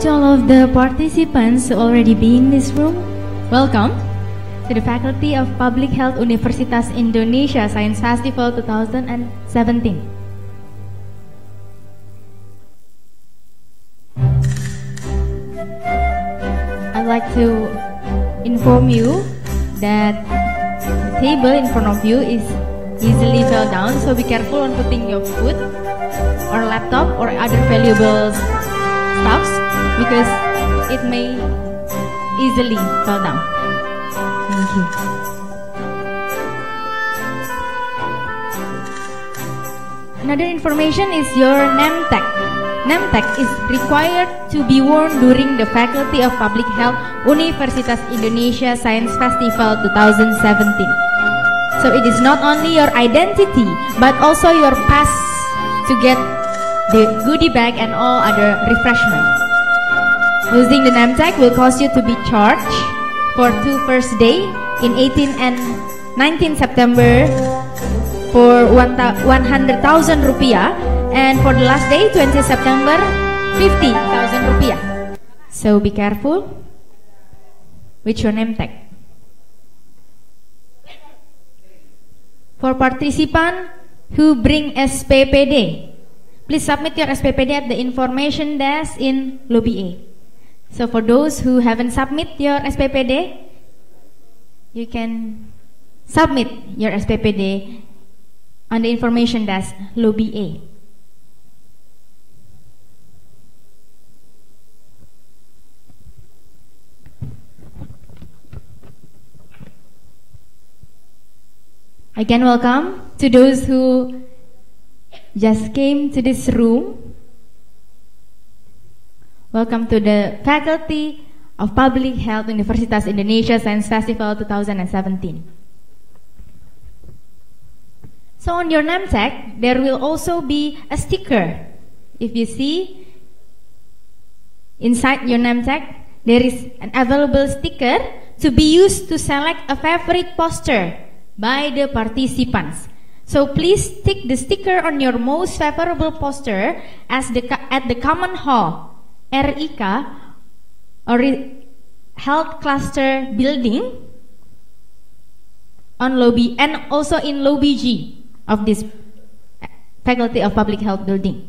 To all of the participants who already be in this room, welcome to the Faculty of Public Health Universitas Indonesia Science Festival 2017. I'd like to inform you that the table in front of you is easily fell down, so be careful on putting your food or laptop or other valuable stuffs because it may easily fall down. Thank you. Another information is your name tag. Name tag is required to be worn during the Faculty of Public Health Universitas Indonesia Science Festival 2017. So it is not only your identity, but also your pass to get the goodie bag and all other refreshments. Losing the name tag will cause you to be charged for 2 first day in 18 and 19 September for 100,000 rupiah, and for the last day 20 September 50,000 rupiah. So be careful with your name tag. For participants who bring SPPD, please submit your SPPD at the information desk in lobby A. So for those who haven't submit your SPPD, you can submit your SPPD on the information desk lobby A. Again, welcome to those who just came to this room. Welcome to the Faculty of Public Health Universitas Indonesia Science Festival 2017. So on your name tag, there will also be a sticker. If you see inside your name tag, there is an available sticker to be used to select a favorite poster by the participants. So please stick the sticker on your most favorable poster at the Common Hall RIK or Health Cluster Building on lobby and also in lobby G of this Faculty of Public Health building.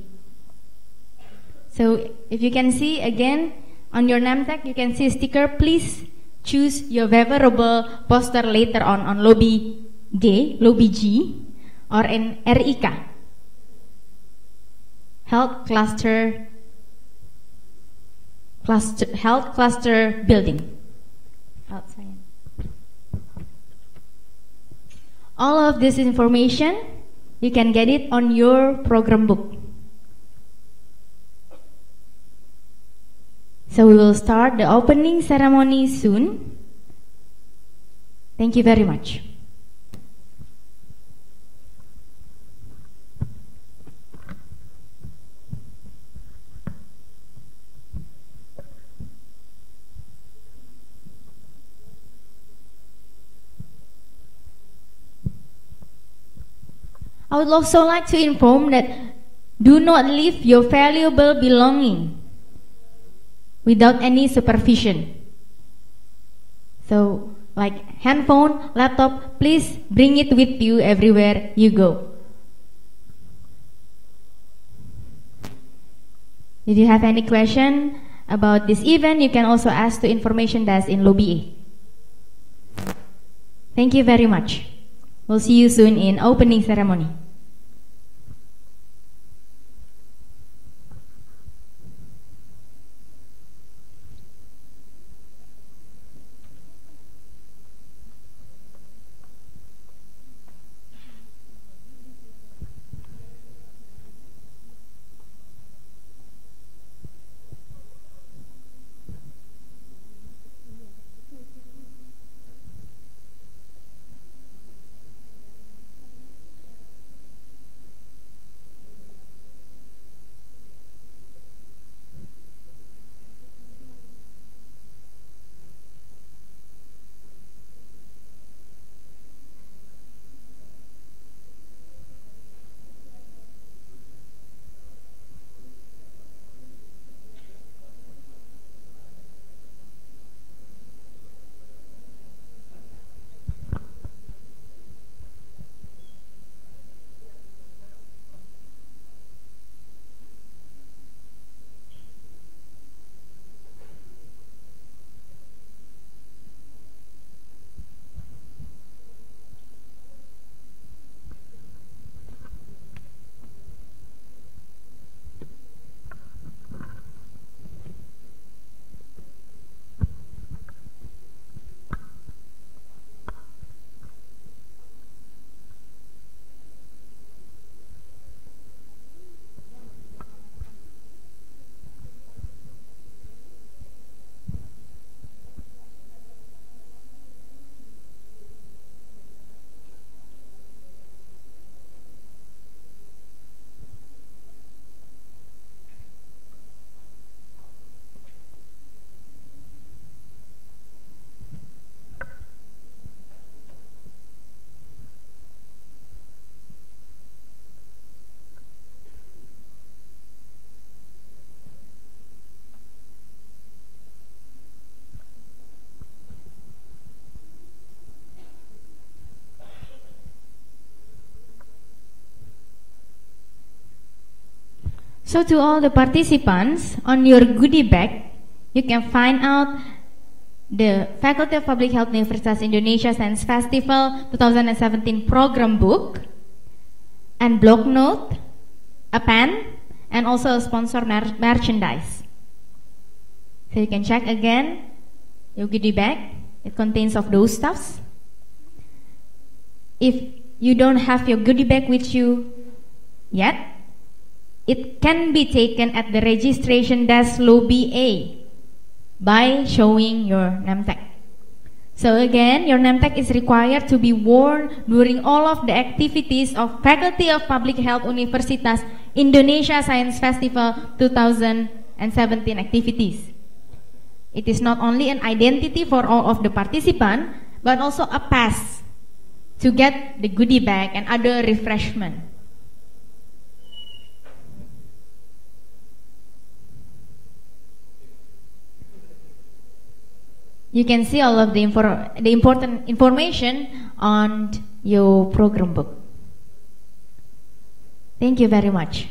So if you can see again on your name tag, you can see a sticker. Please choose your favorable poster later on lobby G, lobby G, or in RIK, Health Cluster Building. All of this information, you can get it on your program book. So we will start the opening ceremony soon. Thank you very much. I would also like to inform that do not leave your valuable belonging without any supervision. So, like handphone, laptop, please bring it with you everywhere you go. If you have any question about this event, you can also ask the information desk in lobby A. Thank you very much. We'll see you soon in opening ceremony. So to all the participants, on your goodie bag, you can find out the Faculty of Public Health Universitas Indonesia Science Festival 2017 program book, and block note, a pen, and also a sponsor merchandise. So you can check again your goodie bag. It contains of those stuffs. If you don't have your goodie bag with you yet, it can be taken at the registration desk lobby A by showing your name tag. So again, your name tag is required to be worn during all of the activities of Faculty of Public Health Universitas Indonesia Science Festival 2017 activities. It is not only an identity for all of the participants, but also a pass to get the goodie bag and other refreshment. You can see all of the important information on your program book. Thank you very much.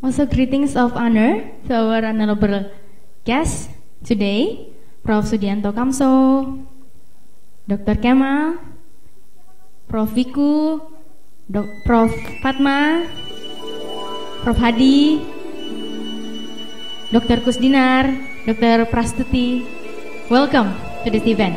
Also, greetings of honor to our honorable guest today, Prof. Sudianto Kamso, Dr. Kemal, Prof. Wiku, Prof. Fatma, Prof. Hadi, Dr. Kusdinar, Dr. Prastuti. Welcome to this event.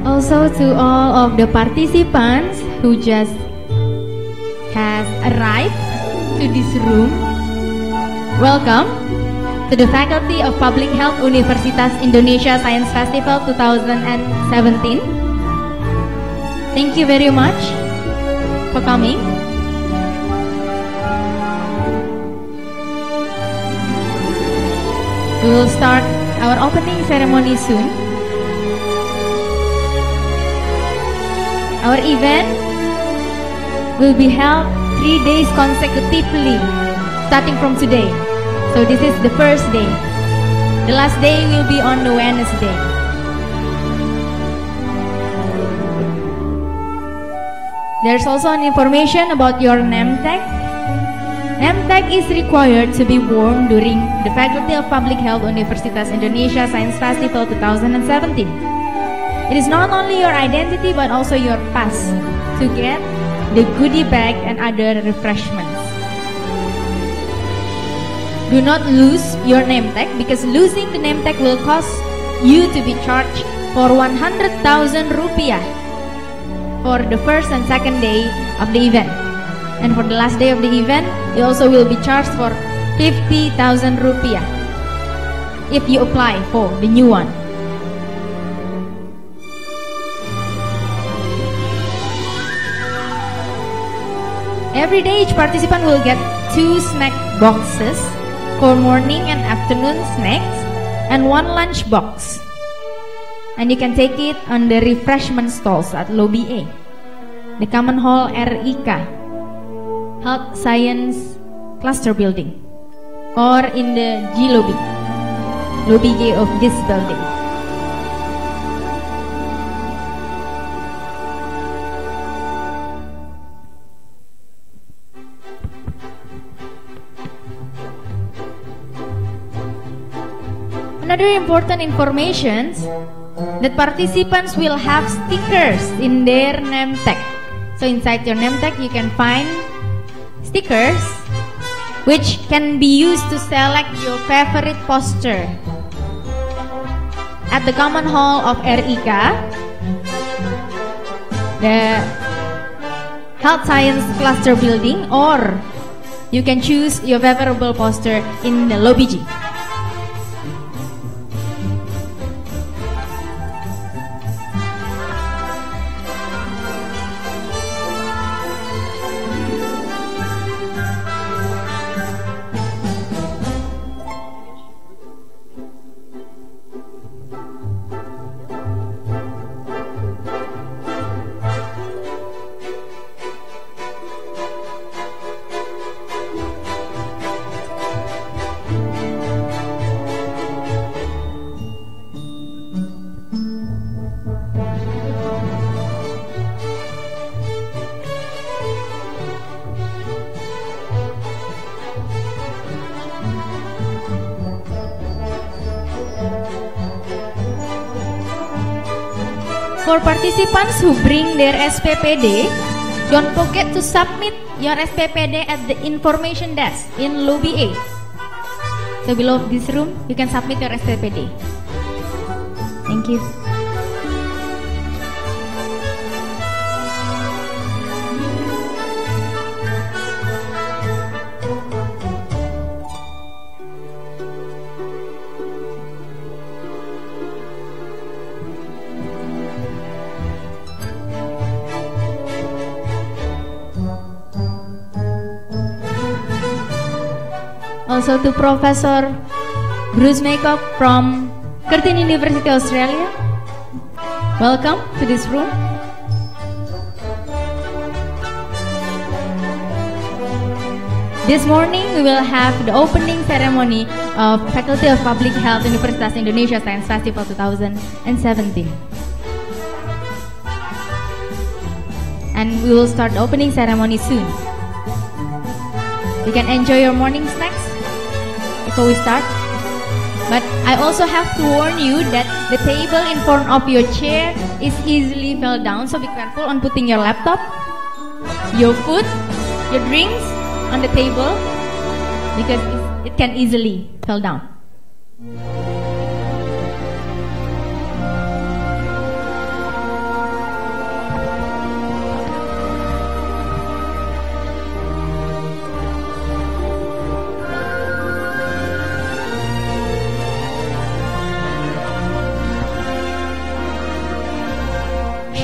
Also to all of the participants who just has arrived to this room, welcome to the Faculty of Public Health Universitas Indonesia Science Festival 2017. Thank you very much for coming. We will start our opening ceremony soon. Our event will be held 3 days consecutively, starting from today. So this is the first day. The last day will be on the Wednesday. There's also an information about your name tag. Name tag is required to be worn during the Faculty of Public Health Universitas Indonesia Science Festival 2017. It is not only your identity but also your pass to get the goodie bag and other refreshments. Do not lose your name tag, because losing the name tag will cause you to be charged for 100,000 rupiah for the first and second day of the event. And for the last day of the event, you also will be charged for 50,000 rupiah if you apply for the new one. Every day each participant will get 2 snack boxes for morning and afternoon snacks and 1 lunch box. And you can take it on the refreshment stalls at Lobby A, the Common Hall RIK, Health Science Cluster Building, or in the G Lobby, Lobby G of this building. Another important information that participants will have stickers in their name tag. So inside your name tag you can find stickers which can be used to select your favorite poster at the Common Hall of RIK, the Health Science Cluster Building, or you can choose your favorable poster in the Lobby G. For participants who bring their SPPD, don't forget to submit your SPPD at the information desk in lobby A. So below this room, you can submit your SPPD. Thank you. Also to Professor Bruce Maycock from Curtin University, Australia. Welcome to this room. This morning we will have the opening ceremony of Faculty of Public Health Universitas Indonesia Science Festival 2017. And we will start the opening ceremony soon. You can enjoy your morning snacks before we start. But I also have to warn you that the table in front of your chair is easily fell down, so be careful on putting your laptop, your food, your drinks on the table, because it can easily fall down.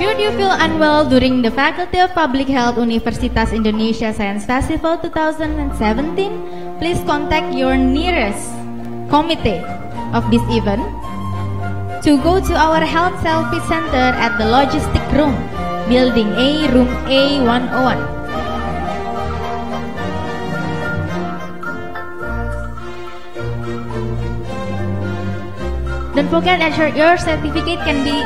Should you feel unwell during the Faculty of Public Health Universitas Indonesia Science Festival 2017, please contact your nearest committee of this event to go to our Health Selfie Center at the Logistic Room, Building A, Room A101. Don't forget that your certificate can be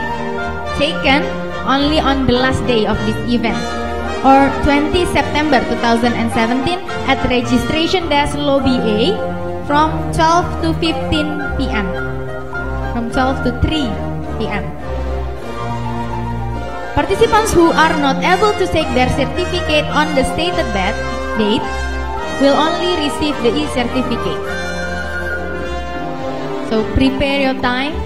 taken only on the last day of this event, or 20 September 2017 at registration desk lobby A from 12 to 15 p.m. From 12 to 3 p.m. Participants who are not able to take their certificate on the stated date will only receive the e-certificate. So prepare your time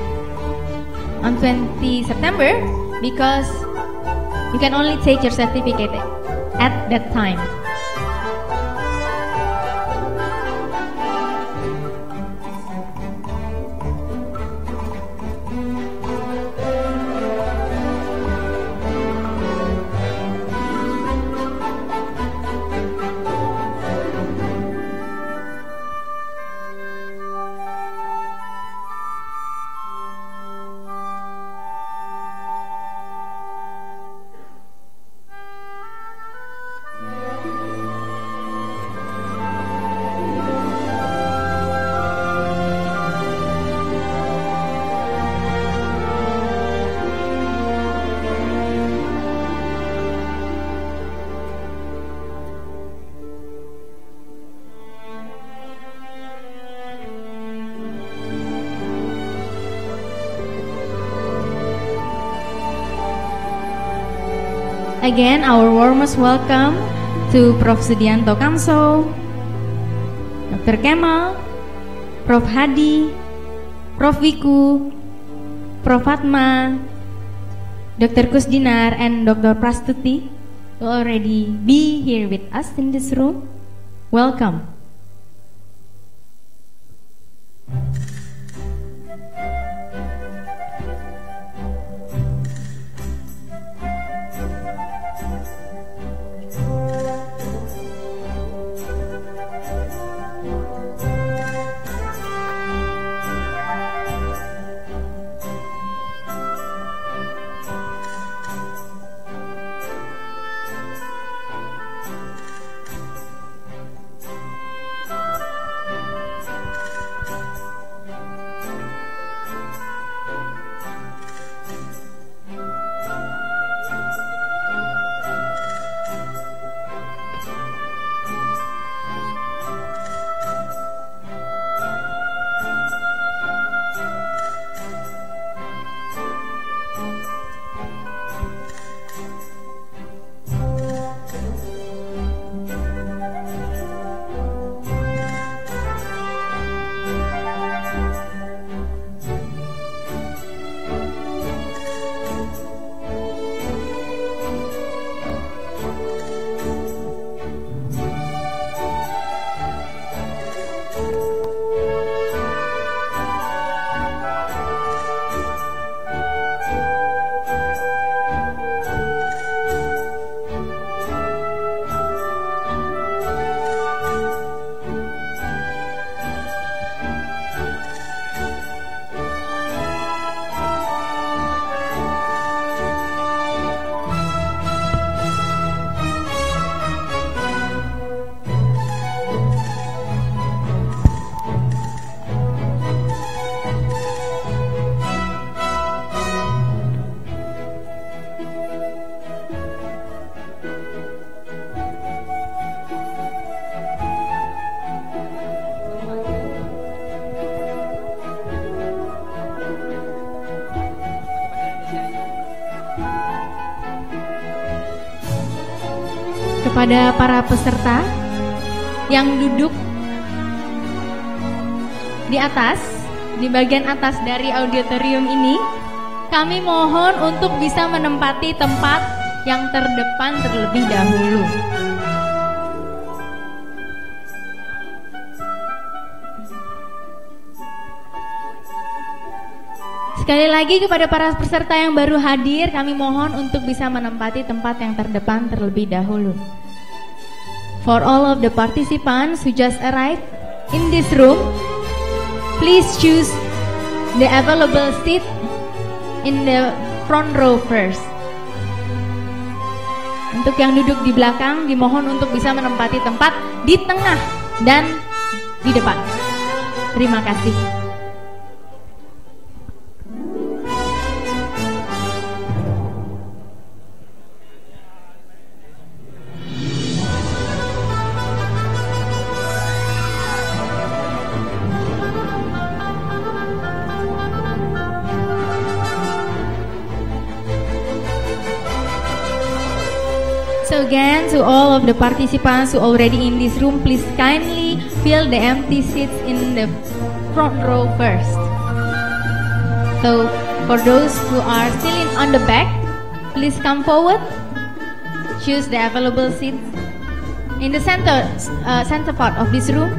on 20 September, because you can only take your certificate at that time. Again, our warmest welcome to Prof. Sudianto Kamso, Dr. Kemal, Prof. Hadi, Prof. Wiku, Prof. Fatma, Dr. Kusdinar, and Dr. Prastuti will already be here with us in this room. Welcome. kepada para peserta yang duduk di atas, di bagian atas dari auditorium ini, kami mohon untuk bisa menempati tempat yang terdepan terlebih dahulu. Sekali lagi kepada para peserta yang baru hadir, kami mohon untuk bisa menempati tempat yang terdepan terlebih dahulu. For all of the participants who just arrived in this room, please choose the available seat in the front row first. Untuk yang duduk di belakang, dimohon untuk bisa menempati tempat di tengah dan di depan. Terima kasih. So again, to all of the participants who already in this room, please kindly fill the empty seats in the front row first. So for those who are still on the back, please come forward. Choose the available seats in the center part of this room.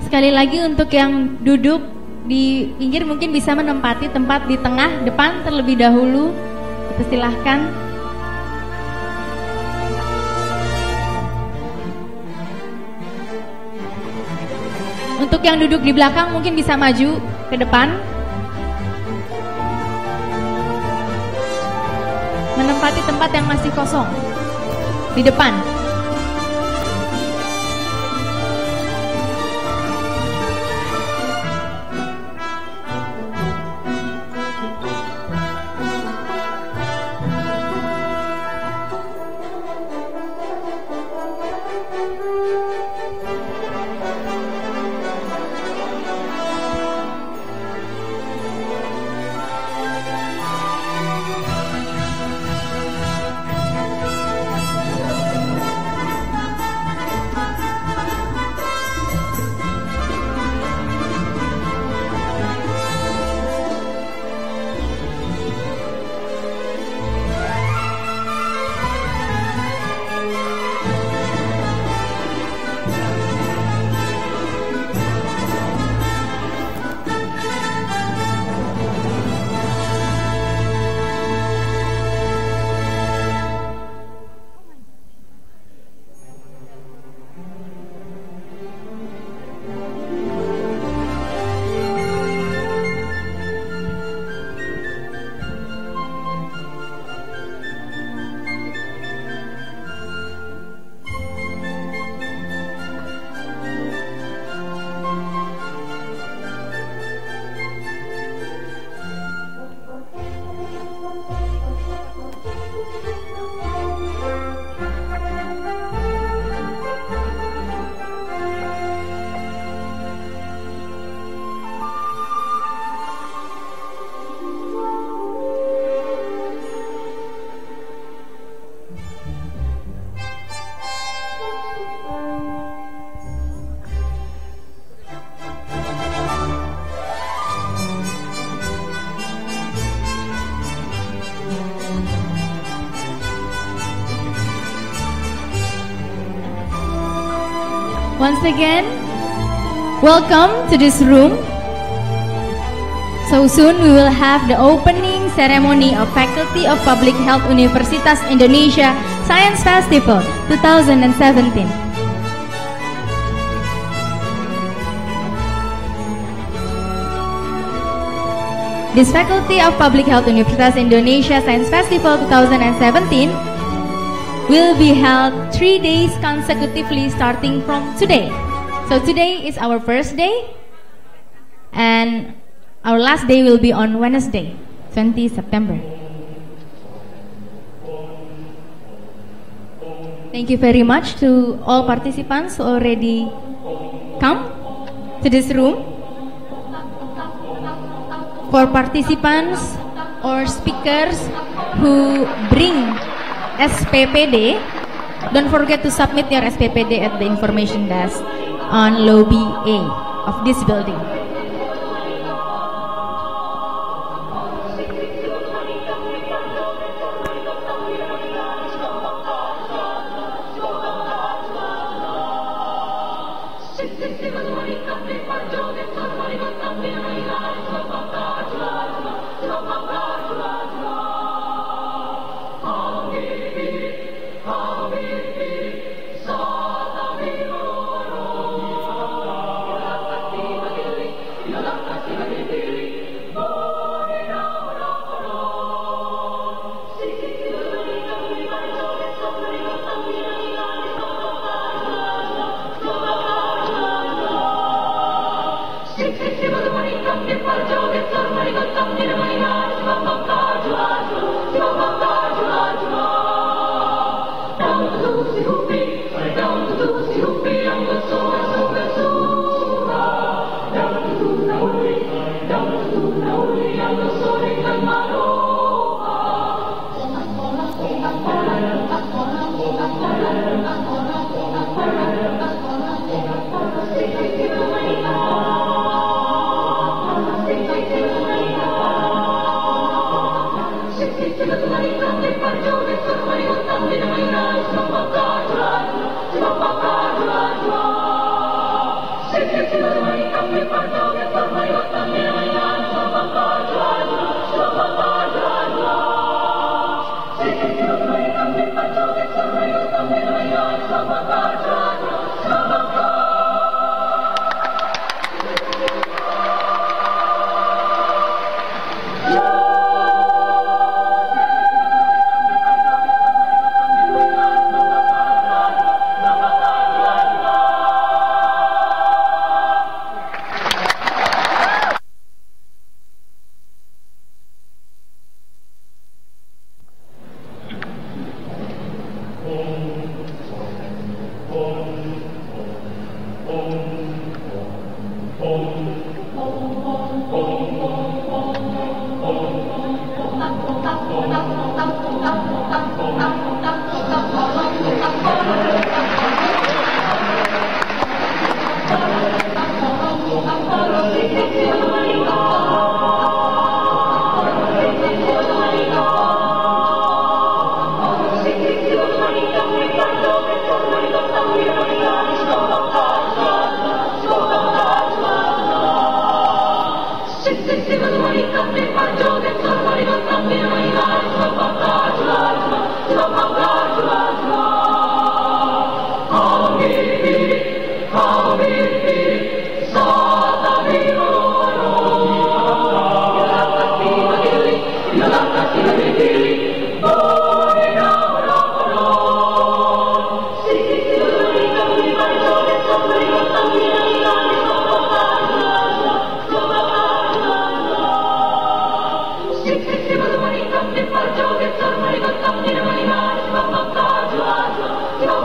Sekali lagi untuk yang duduk di pinggir mungkin bisa menempati tempat di tengah depan terlebih dahulu. Silahkan. Untuk yang duduk di belakang mungkin bisa maju ke depan, menempati tempat yang masih kosong di depan. once again, welcome to this room. So soon we will have the opening ceremony of Faculty of Public Health Universitas Indonesia Science Festival 2017. This Faculty of Public Health Universitas Indonesia Science Festival 2017 will be held 3 days consecutively starting from today. So today is our first day, and our last day will be on Wednesday, 20 September. Thank you very much to all participants who already come to this room. For participants or speakers who bring SPPD, don't forget to submit your SPPD at the information desk on lobby A of this building.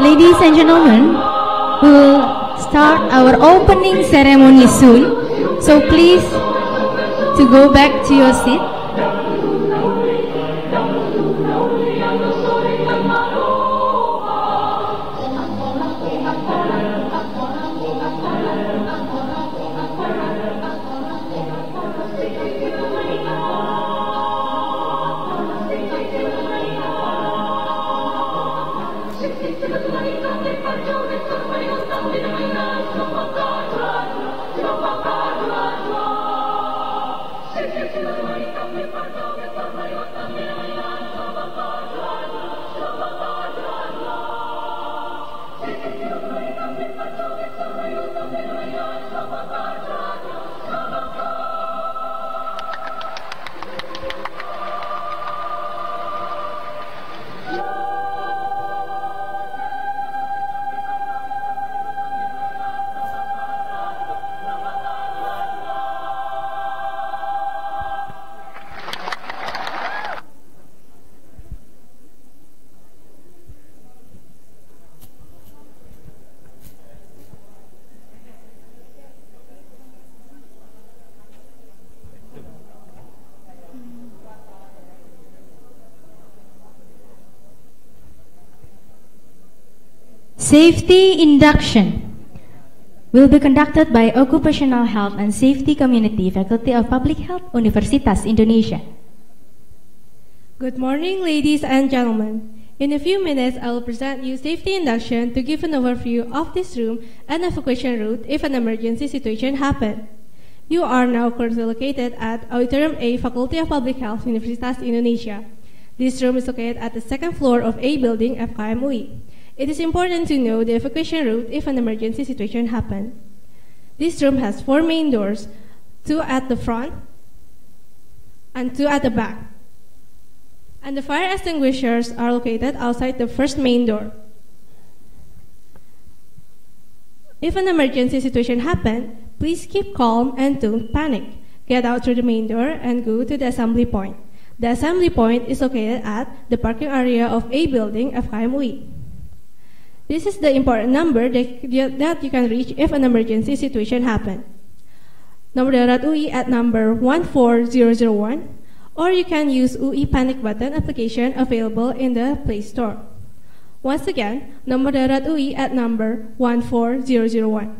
Ladies and gentlemen, we will start our opening ceremony soon, so please to go back to your seat. Safety induction will be conducted by Occupational Health and Safety Community, Faculty of Public Health, Universitas Indonesia. Good morning, ladies and gentlemen. In a few minutes, I will present you safety induction to give an overview of this room and evacuation route if an emergency situation happens. You are now currently located at Auditorium A, Faculty of Public Health, Universitas Indonesia. This room is located at the second floor of A building, FKM UI. It is important to know the evacuation route if an emergency situation happens. This room has 4 main doors, 2 at the front and 2 at the back. And the fire extinguishers are located outside the first main door. If an emergency situation happens, please keep calm and don't panic. Get out through the main door and go to the assembly point. The assembly point is located at the parking area of A building, FKM UI. This is the important number that you can reach if an emergency situation happens. Nomor darurat UI at number 14001, or you can use UI Panic Button application available in the Play Store. Once again, nomor darurat UI at number 14001.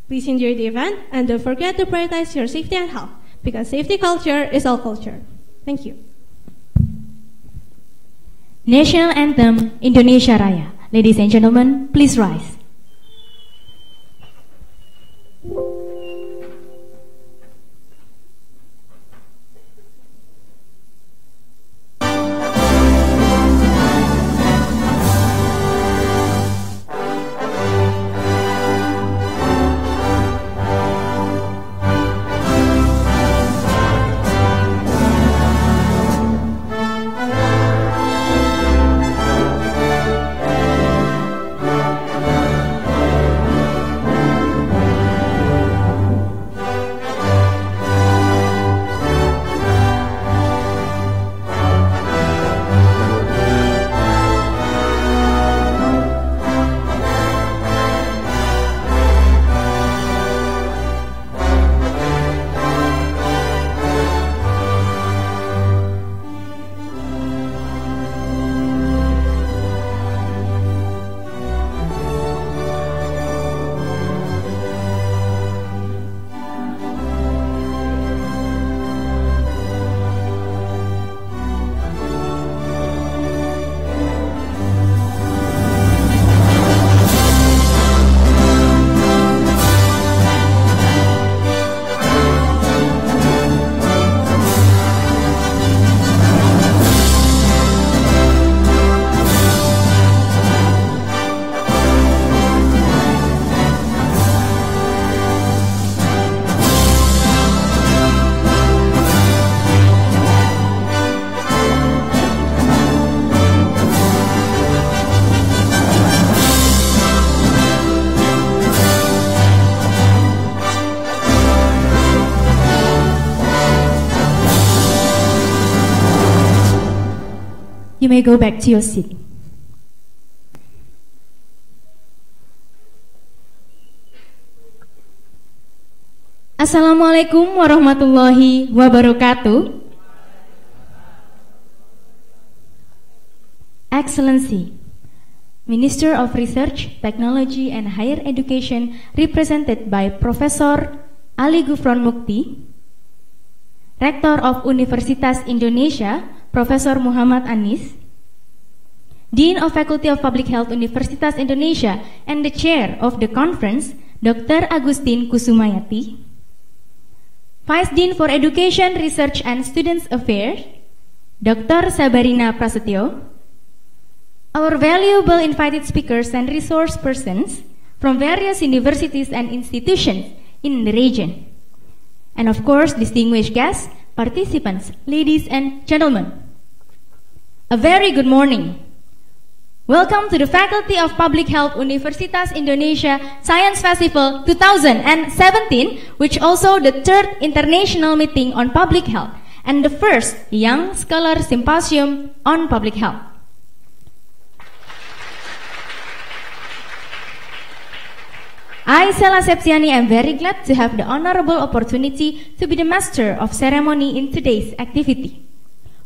Please enjoy the event and don't forget to prioritize your safety and health, because safety culture is all culture. Thank you. National Anthem, Indonesia Raya. Ladies and gentlemen, please rise. You may go back to your seat. Assalamualaikum warahmatullahi wabarakatuh. Excellency, Minister of Research, Technology and Higher Education, represented by Professor Ali Gufron Mukti, Rektor of Universitas Indonesia, Professor Muhammad Anis, Dean of Faculty of Public Health, Universitas Indonesia, and the Chair of the conference, Dr. Agustin Kusumayati, Vice Dean for Education, Research and Students Affairs, Dr. Sabarina Prasetyo, our valuable invited speakers and resource persons from various universities and institutions in the region, and of course, distinguished guests, participants, ladies and gentlemen. A very good morning. Welcome to the Faculty of Public Health Universitas Indonesia Science Festival 2017, which also the 3rd International Meeting on Public Health and the first Young Scholar Symposium on Public Health. I, Sela Sepsiani, am very glad to have the honorable opportunity to be the master of ceremony in today's activity.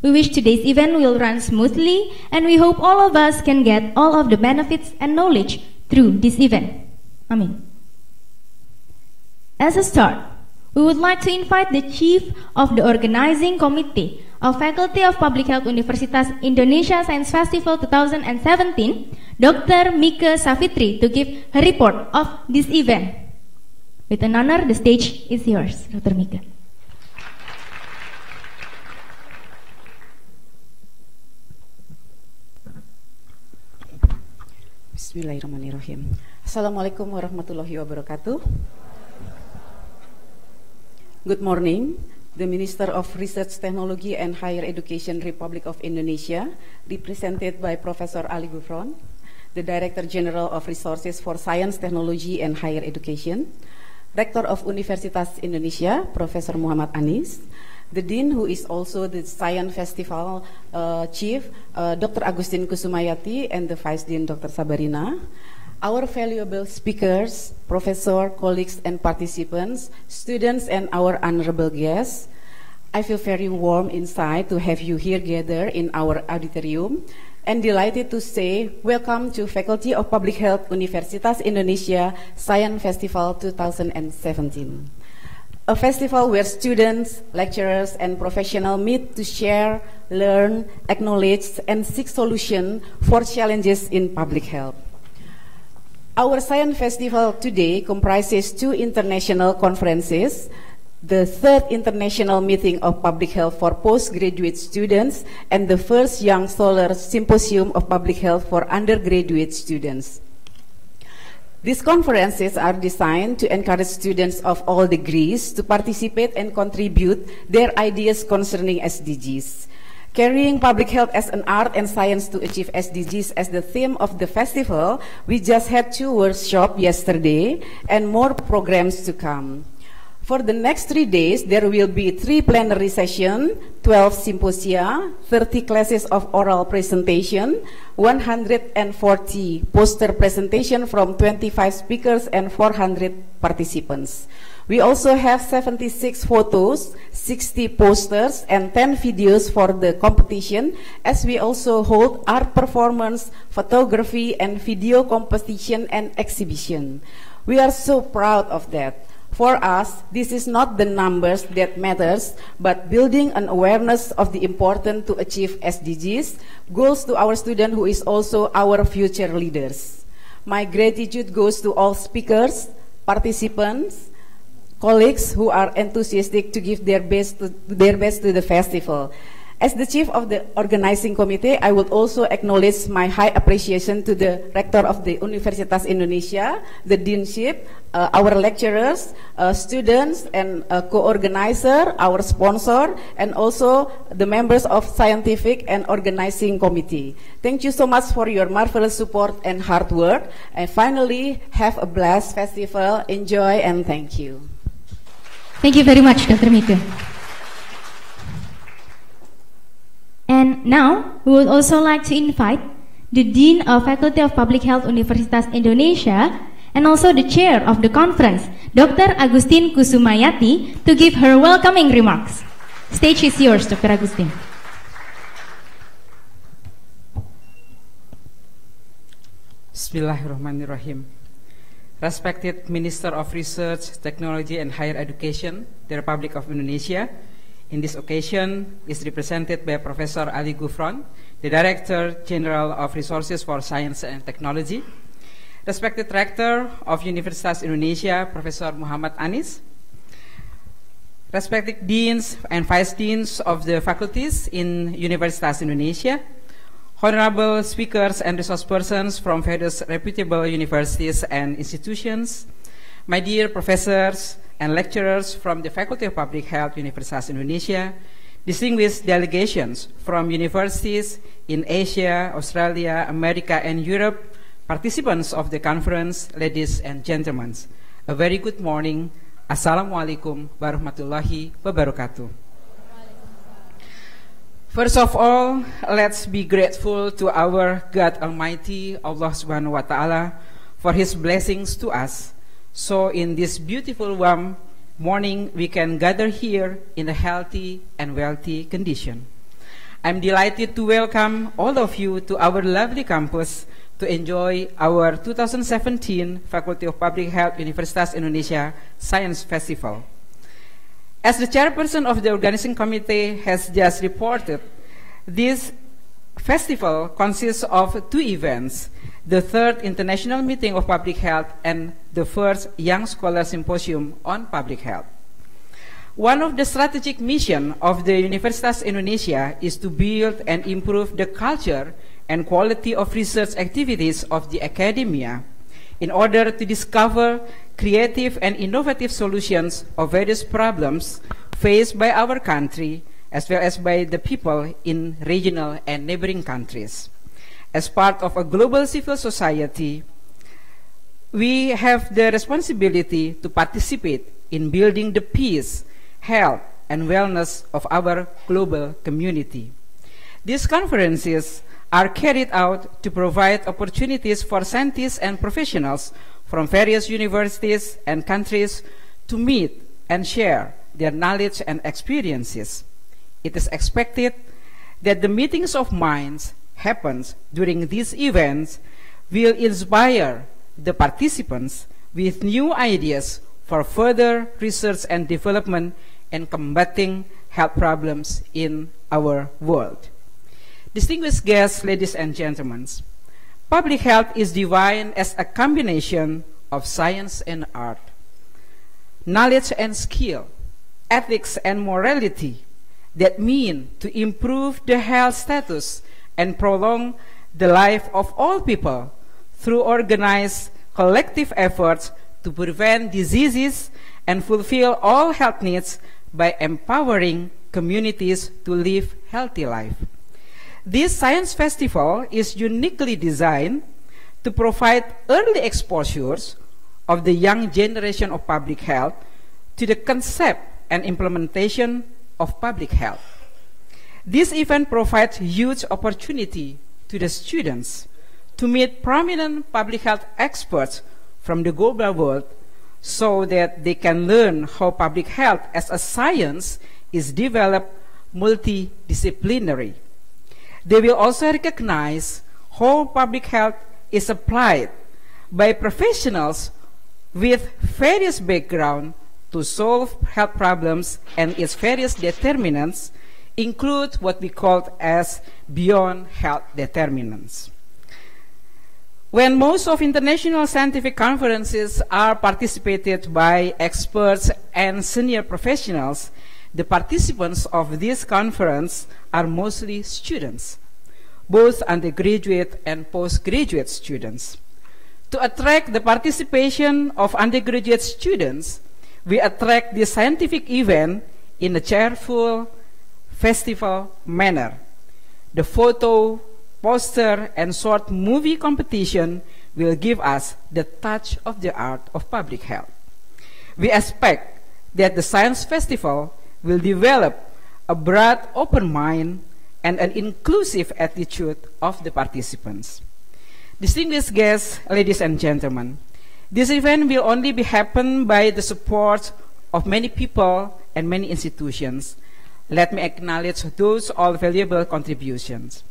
We wish today's event will run smoothly, and we hope all of us can get all of the benefits and knowledge through this event. Amin. As a start, we would like to invite the Chief of the Organizing Committee of Faculty of Public Health Universitas Indonesia Science Festival 2017, Dr. Mika Savitri, to give her report of this event. With an honor, the stage is yours, Dr. Mika. Bismillahirrahmanirrahim. Assalamualaikum warahmatullahi wabarakatuh. Good morning. The Minister of Research, Technology and Higher Education, Republic of Indonesia, represented by Professor Ali Gufron, the Director General of Resources for Science, Technology and Higher Education, Rector of Universitas Indonesia, Professor Muhammad Anis, the Dean, who is also the Science Festival Chief, Dr. Agustin Kusumayati, and the Vice Dean, Dr. Sabarina, our valuable speakers, professor, colleagues, and participants, students, and our honorable guests. I feel very warm inside to have you here gathered in our auditorium, and delighted to say welcome to Faculty of Public Health Universitas Indonesia Science Festival 2017. A festival where students, lecturers, and professionals meet to share, learn, acknowledge, and seek solutions for challenges in public health. Our Science Festival today comprises 2 international conferences, the 3rd International Meeting of Public Health for Postgraduate Students, and the first Young Scholars Symposium of Public Health for undergraduate students. These conferences are designed to encourage students of all degrees to participate and contribute their ideas concerning SDGs. Carrying public health as an art and science to achieve SDGs as the theme of the festival, we just had 2 workshops yesterday and more programs to come. For the next 3 days, there will be 3 plenary sessions, 12 symposia, 30 classes of oral presentation, 140 poster presentation from 25 speakers and 400 participants. We also have 76 photos, 60 posters, and 10 videos for the competition, as we also hold art performance, photography, and video competition and exhibition. We are so proud of that. For us, this is not the numbers that matters, but building an awareness of the importance to achieve SDGs, goals to our student who is also our future leaders. My gratitude goes to all speakers, participants, colleagues who are enthusiastic to give their best to the festival. As the Chief of the Organizing Committee, I would also acknowledge my high appreciation to the Rector of the Universitas Indonesia, the Deanship, our lecturers, students, and co-organizer, our sponsor, and also the members of Scientific and Organizing Committee. Thank you so much for your marvelous support and hard work. And finally, have a blessed festival. Enjoy and thank you. Thank you very much, Dr. Mika. And now, we would also like to invite the Dean of Faculty of Public Health Universitas Indonesia and also the Chair of the conference, Dr. Agustin Kusumayati, to give her welcoming remarks. Stage is yours, Dr. Agustin. Bismillahirrahmanirrahim. Respected Minister of Research, Technology and Higher Education, the Republic of Indonesia, in this occasion is represented by Professor Ali Gufron, the Director General of Resources for Science and Technology, respected Rector of Universitas Indonesia, Professor Muhammad Anis, respected Deans and Vice Deans of the faculties in Universitas Indonesia, honorable speakers and resource persons from various reputable universities and institutions, my dear professors and lecturers from the Faculty of Public Health Universitas Indonesia, distinguished delegations from universities in Asia, Australia, America, and Europe, participants of the conference, ladies and gentlemen, a very good morning. Assalamualaikum warahmatullahi wabarakatuh. First of all, let's be grateful to our God Almighty, Allah Subhanahu wa Ta'ala, for His blessings to us. So in this beautiful warm morning, we can gather here in a healthy and wealthy condition. I'm delighted to welcome all of you to our lovely campus to enjoy our 2017 Faculty of Public Health Universitas Indonesia Science Festival. As the chairperson of the organizing committee has just reported, this festival consists of 2 events, the 3rd International Meeting of Public Health and the 1st Young Scholar Symposium on Public Health. One of the strategic missions of the Universitas Indonesia is to build and improve the culture and quality of research activities of the academia in order to discover creative and innovative solutions of various problems faced by our country as well as by the people in regional and neighboring countries. As part of a global civil society, we have the responsibility to participate in building the peace, health, and wellness of our global community. These conferences are carried out to provide opportunities for scientists and professionals from various universities and countries to meet and share their knowledge and experiences. It is expected that the meetings of minds happens during these events will inspire the participants with new ideas for further research and development in combating health problems in our world. Distinguished guests, ladies and gentlemen, public health is defined as a combination of science and art, knowledge and skill, ethics and morality that mean to improve the health status and prolong the life of all people through organized collective efforts to prevent diseases and fulfill all health needs by empowering communities to live healthy life. This science festival is uniquely designed to provide early exposures of the young generation of public health to the concept and implementation of public health. This event provides huge opportunity to the students to meet prominent public health experts from the global world so that they can learn how public health as a science is developed multidisciplinary. They will also recognize how public health is applied by professionals with various backgrounds to solve health problems, and its various determinants include what we call as beyond health determinants. When most of international scientific conferences are participated by experts and senior professionals, the participants of this conference are mostly students, both undergraduate and postgraduate students. To attract the participation of undergraduate students, we attract this scientific event in a cheerful festival manner. The photo, poster, and short movie competition will give us the touch of the art of public health. We expect that the science festival will develop a broad open mind and an inclusive attitude of the participants. Distinguished guests, ladies and gentlemen, this event will only be happen by the support of many people and many institutions. Let me acknowledge those all valuable contributions.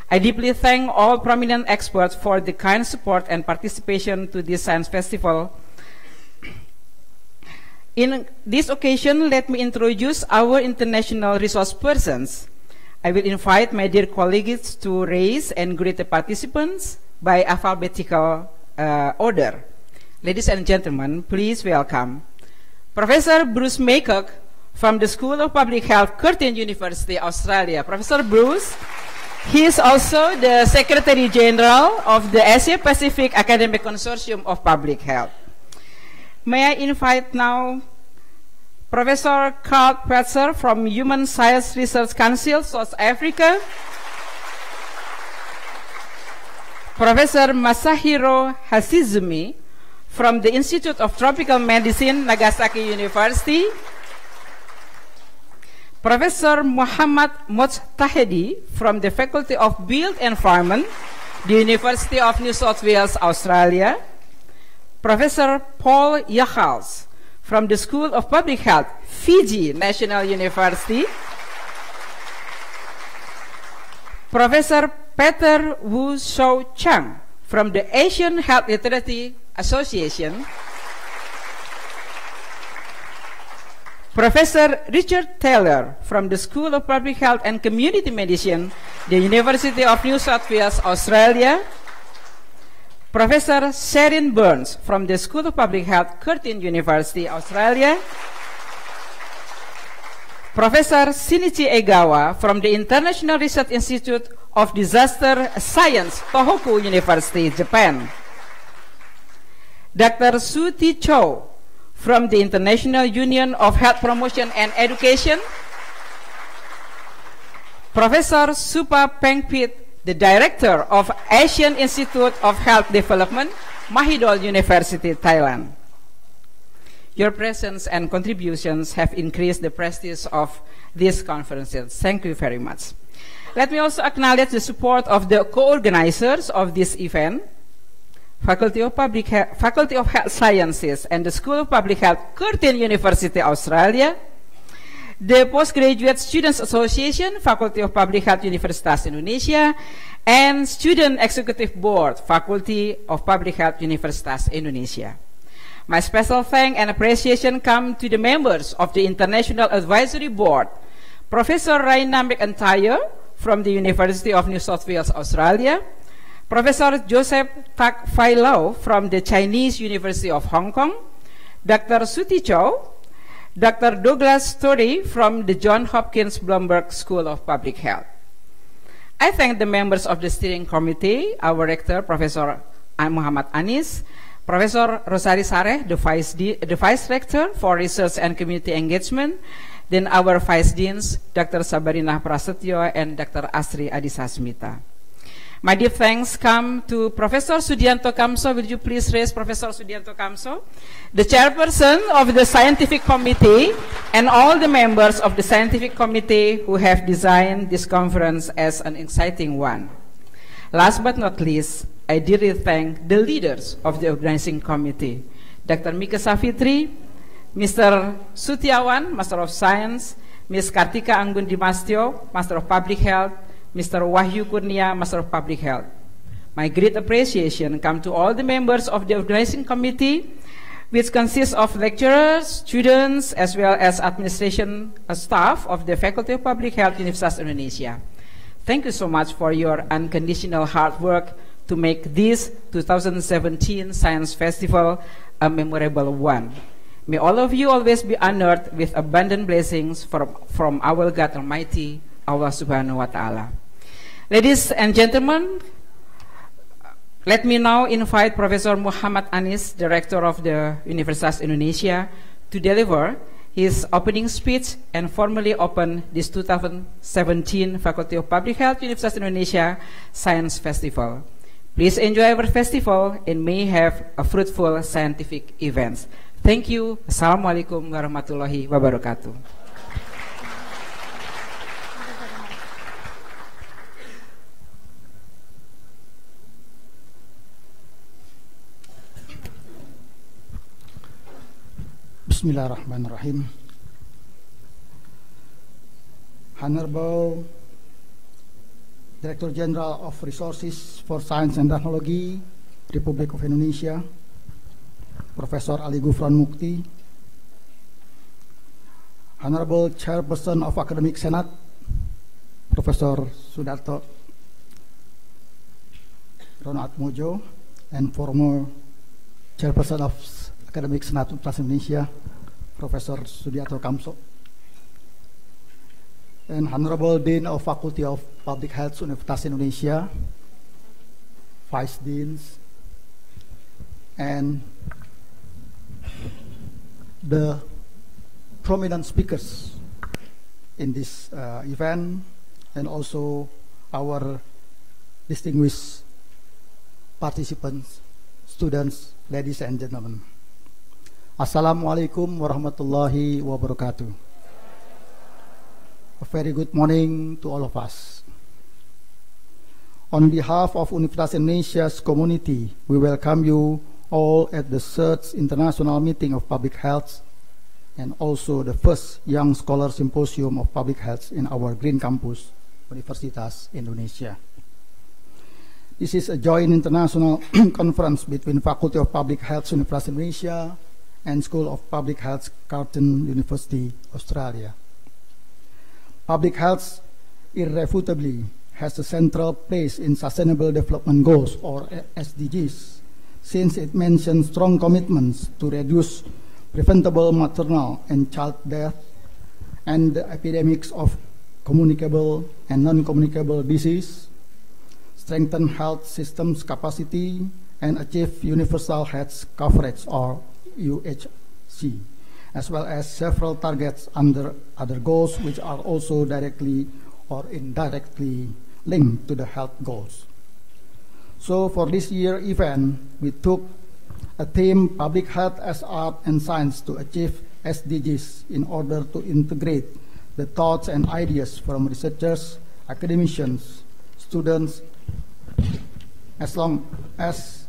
I deeply thank all prominent experts for the kind support and participation to this science festival. In this occasion, let me introduce our international resource persons. I will invite my dear colleagues to raise and greet the participants by alphabetical order. Ladies and gentlemen, please welcome Professor Bruce Maycock from the School of Public Health, Curtin University, Australia. Professor Bruce, he is also the Secretary General of the Asia Pacific Academic Consortium of Public Health. May I invite now Professor Karl Petzer from Human Science Research Council, South Africa. Professor Masahiro Hasizumi from the Institute of Tropical Medicine, Nagasaki University. Professor Muhammad Mojtahedi from the Faculty of Built Environment, the University of New South Wales, Australia. Professor Paul Jachals from the School of Public Health, Fiji National University. Professor Peter Wu Shou Chang from the Asian Health Literacy Association, Professor Richard Taylor from the School of Public Health and Community Medicine, the University of New South Wales, Australia, Professor Sherin Burns from the School of Public Health, Curtin University, Australia, Professor Shinichi Egawa from the International Research Institute of Disaster Science, Tohoku University, Japan, Dr. Su-Ti Cho from the International Union of Health Promotion and Education, Professor Supa Pengpit, the Director of Asian Institute of Health Development, Mahidol University, Thailand. Your presence and contributions have increased the prestige of these conferences. Thank you very much. Let me also acknowledge the support of the co-organizers of this event, Faculty of Health Sciences and the School of Public Health, Curtin University, Australia, the Postgraduate Students Association, Faculty of Public Health, Universitas Indonesia, and Student Executive Board, Faculty of Public Health, Universitas Indonesia. My special thanks and appreciation come to the members of the International Advisory Board, Professor Raina McIntyre from the University of New South Wales, Australia, Professor Joseph Tak Fai Lau from the Chinese University of Hong Kong, Dr. Su-Ti Cho, Dr. Douglas Story from the Johns Hopkins Bloomberg School of Public Health. I thank the members of the steering committee, our rector, Professor Muhammad Anis, Professor Rosari Sareh, the Vice Rector for Research and Community Engagement, then our Vice Deans, Dr. Sabarina Prasetyo and Dr. Asri Adisasmita. My deep thanks come to Professor Sudianto Kamso. Will you please raise Professor Sudianto Kamso, the chairperson of the scientific committee, and all the members of the scientific committee who have designed this conference as an exciting one. Last but not least, I dearly thank the leaders of the organizing committee, Dr. Mika Safitri, Mr. Sutiawan, Master of Science, Ms. Kartika Anggun Dimastio, Master of Public Health, Mr. Wahyu Kurnia, Master of Public Health. My great appreciation comes to all the members of the organizing committee, which consists of lecturers, students, as well as administration staff of the Faculty of Public Health, Universitas Indonesia. Thank you so much for your unconditional hard work to make this 2017 Science Festival a memorable one. May all of you always be honored with abundant blessings from our God Almighty, Allah Subhanahu wa Ta'ala. Ladies and gentlemen, let me now invite Professor Muhammad Anis, Director of the Universitas Indonesia, to deliver his opening speech and formally open this 2017 Faculty of Public Health, Universitas Indonesia Science Festival. Please enjoy our festival and may have a fruitful scientific events. Thank you. Assalamualaikum warahmatullahi wabarakatuh. Bismillahirrahmanirrahim. Honorable Director General of Resources for Science and Technology, Republic of Indonesia, Professor Ali Gufron Mukti, Honorable Chairperson of Academic Senate, Professor Sudarto Ronald Mojo, and former Chairperson of Academic Senate Universitas Indonesia, Professor Sudianto Kamso, and Honorable Dean of Faculty of Public Health Universitas Indonesia, Vice Deans, and the prominent speakers in this event, and also our distinguished participants, students, ladies and gentlemen. Assalamualaikum warahmatullahi wabarakatuh. A very good morning to all of us. On behalf of Universitas Indonesia's community, we welcome you all at the 3rd International Meeting of Public Health and also the first Young Scholar Symposium of Public Health in our Green Campus, Universitas Indonesia. This is a joint international conference between Faculty of Public Health, University of Indonesia, and School of Public Health, Curtin University, Australia. Public health irrefutably has a central place in Sustainable Development Goals, or SDGs, since it mentions strong commitments to reduce preventable maternal and child death and the epidemics of communicable and non-communicable disease, strengthen health systems capacity, and achieve universal health coverage, or UHC, as well as several targets under other goals which are also directly or indirectly linked to the health goals. So for this year event, we took a theme, Public Health as Art and Science to achieve SDGs, in order to integrate the thoughts and ideas from researchers, academicians, students, as long as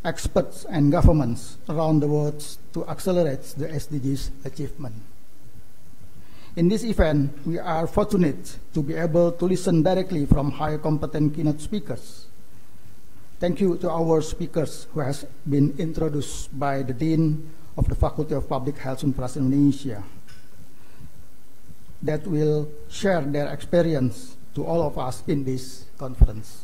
experts and governments around the world to accelerate the SDGs achievement. In this event, we are fortunate to be able to listen directly from high competent keynote speakers. Thank you to our speakers who has been introduced by the Dean of the Faculty of Public Health, University of Indonesia, that will share their experience to all of us in this conference.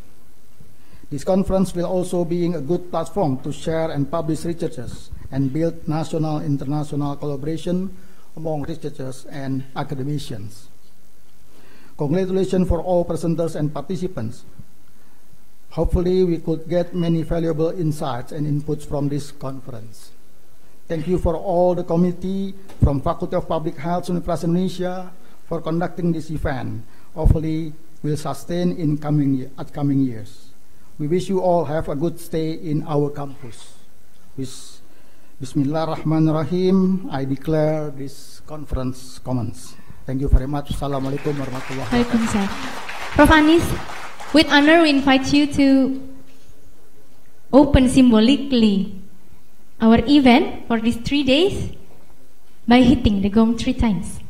This conference will also be a good platform to share and publish researchers and build national and international collaboration among researchers and academicians. Congratulations for all presenters and participants. Hopefully we could get many valuable insights and inputs from this conference. Thank you for all the committee from Faculty of Public Health, University of Indonesia for conducting this event. Hopefully will sustain in upcoming years. We wish you all have a good stay in our campus. With Bismillahirrahmanirrahim, I declare this conference commenced. Thank you very much. Assalamualaikum warahmatullahi wabarakatuh. Prof. Anis, with honor we invite you to open symbolically our event for these 3 days by hitting the gong 3 times.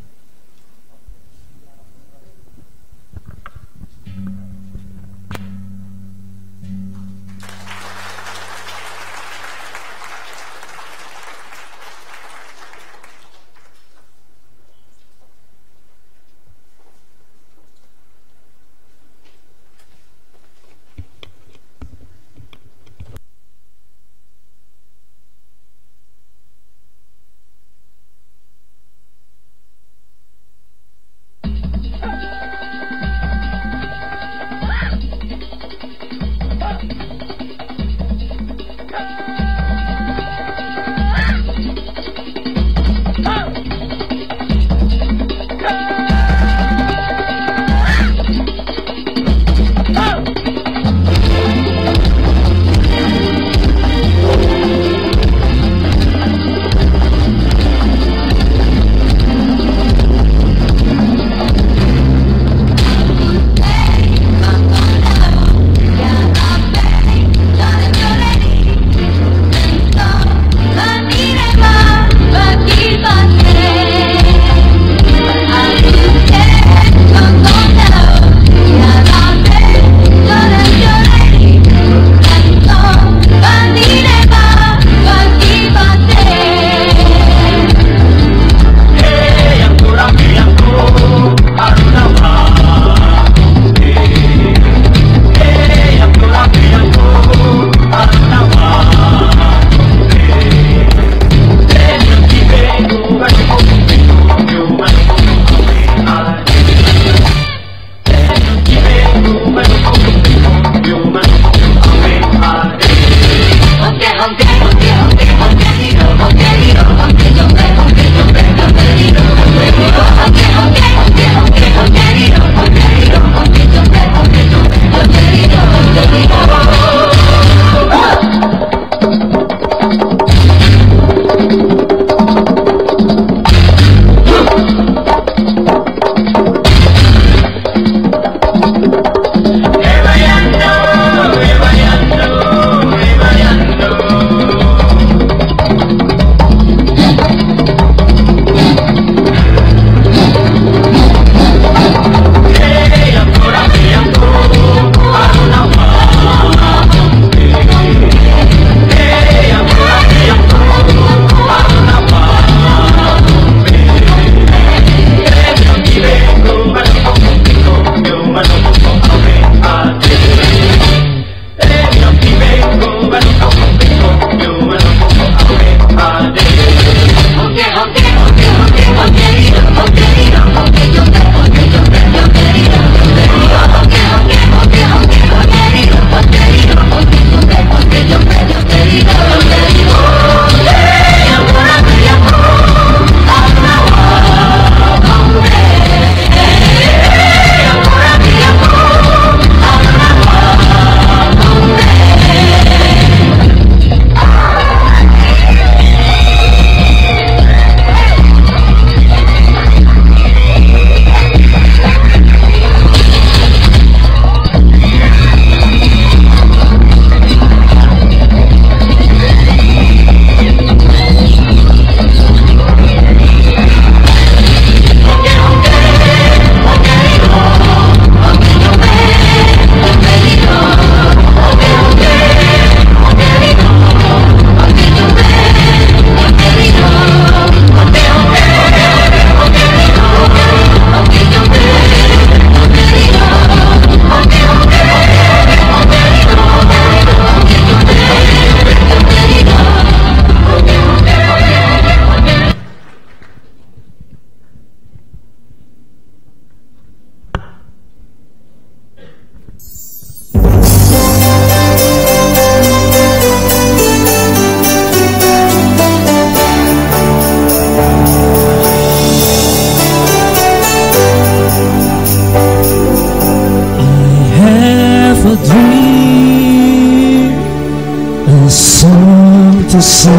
to sing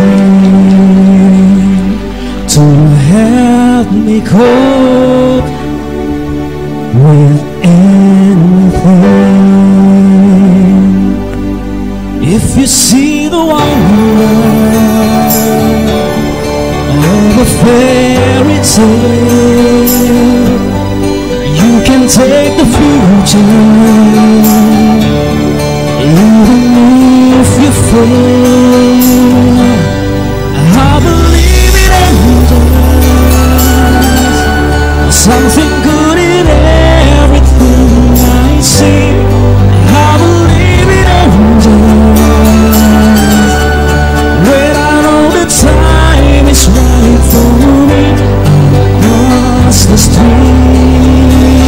to help me cope with anything. If you see the wonder of a fairy tale, you can take the future, even if you fail. I believe in angels, something good in everything I see. I believe in angels, when I know the time is right for me. Across the street, I have a dream.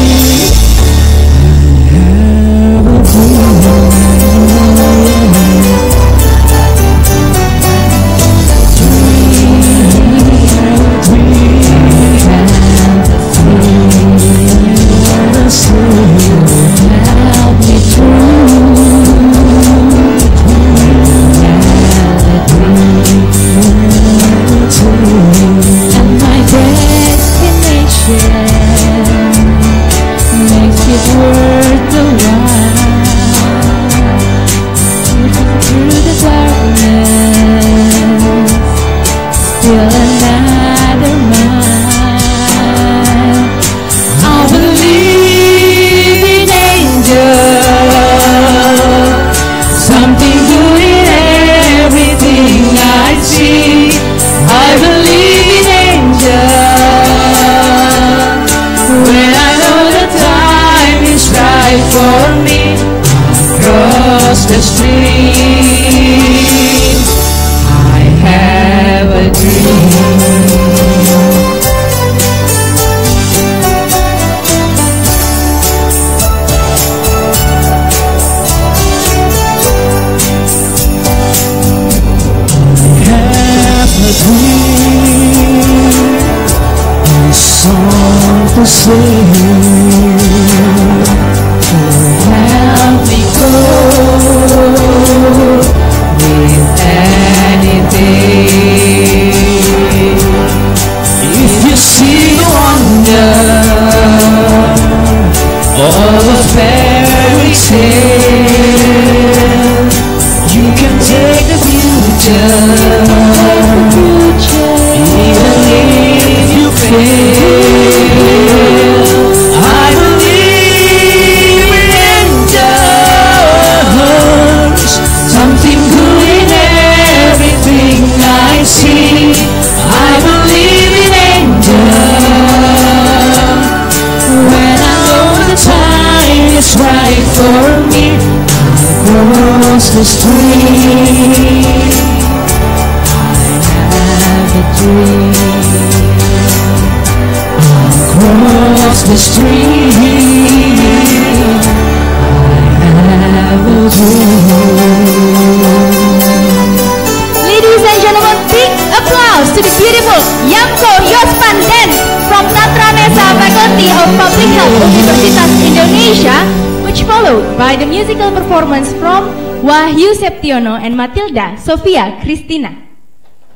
By the musical performance from Wahyu Septiono and Matilda Sophia Christina.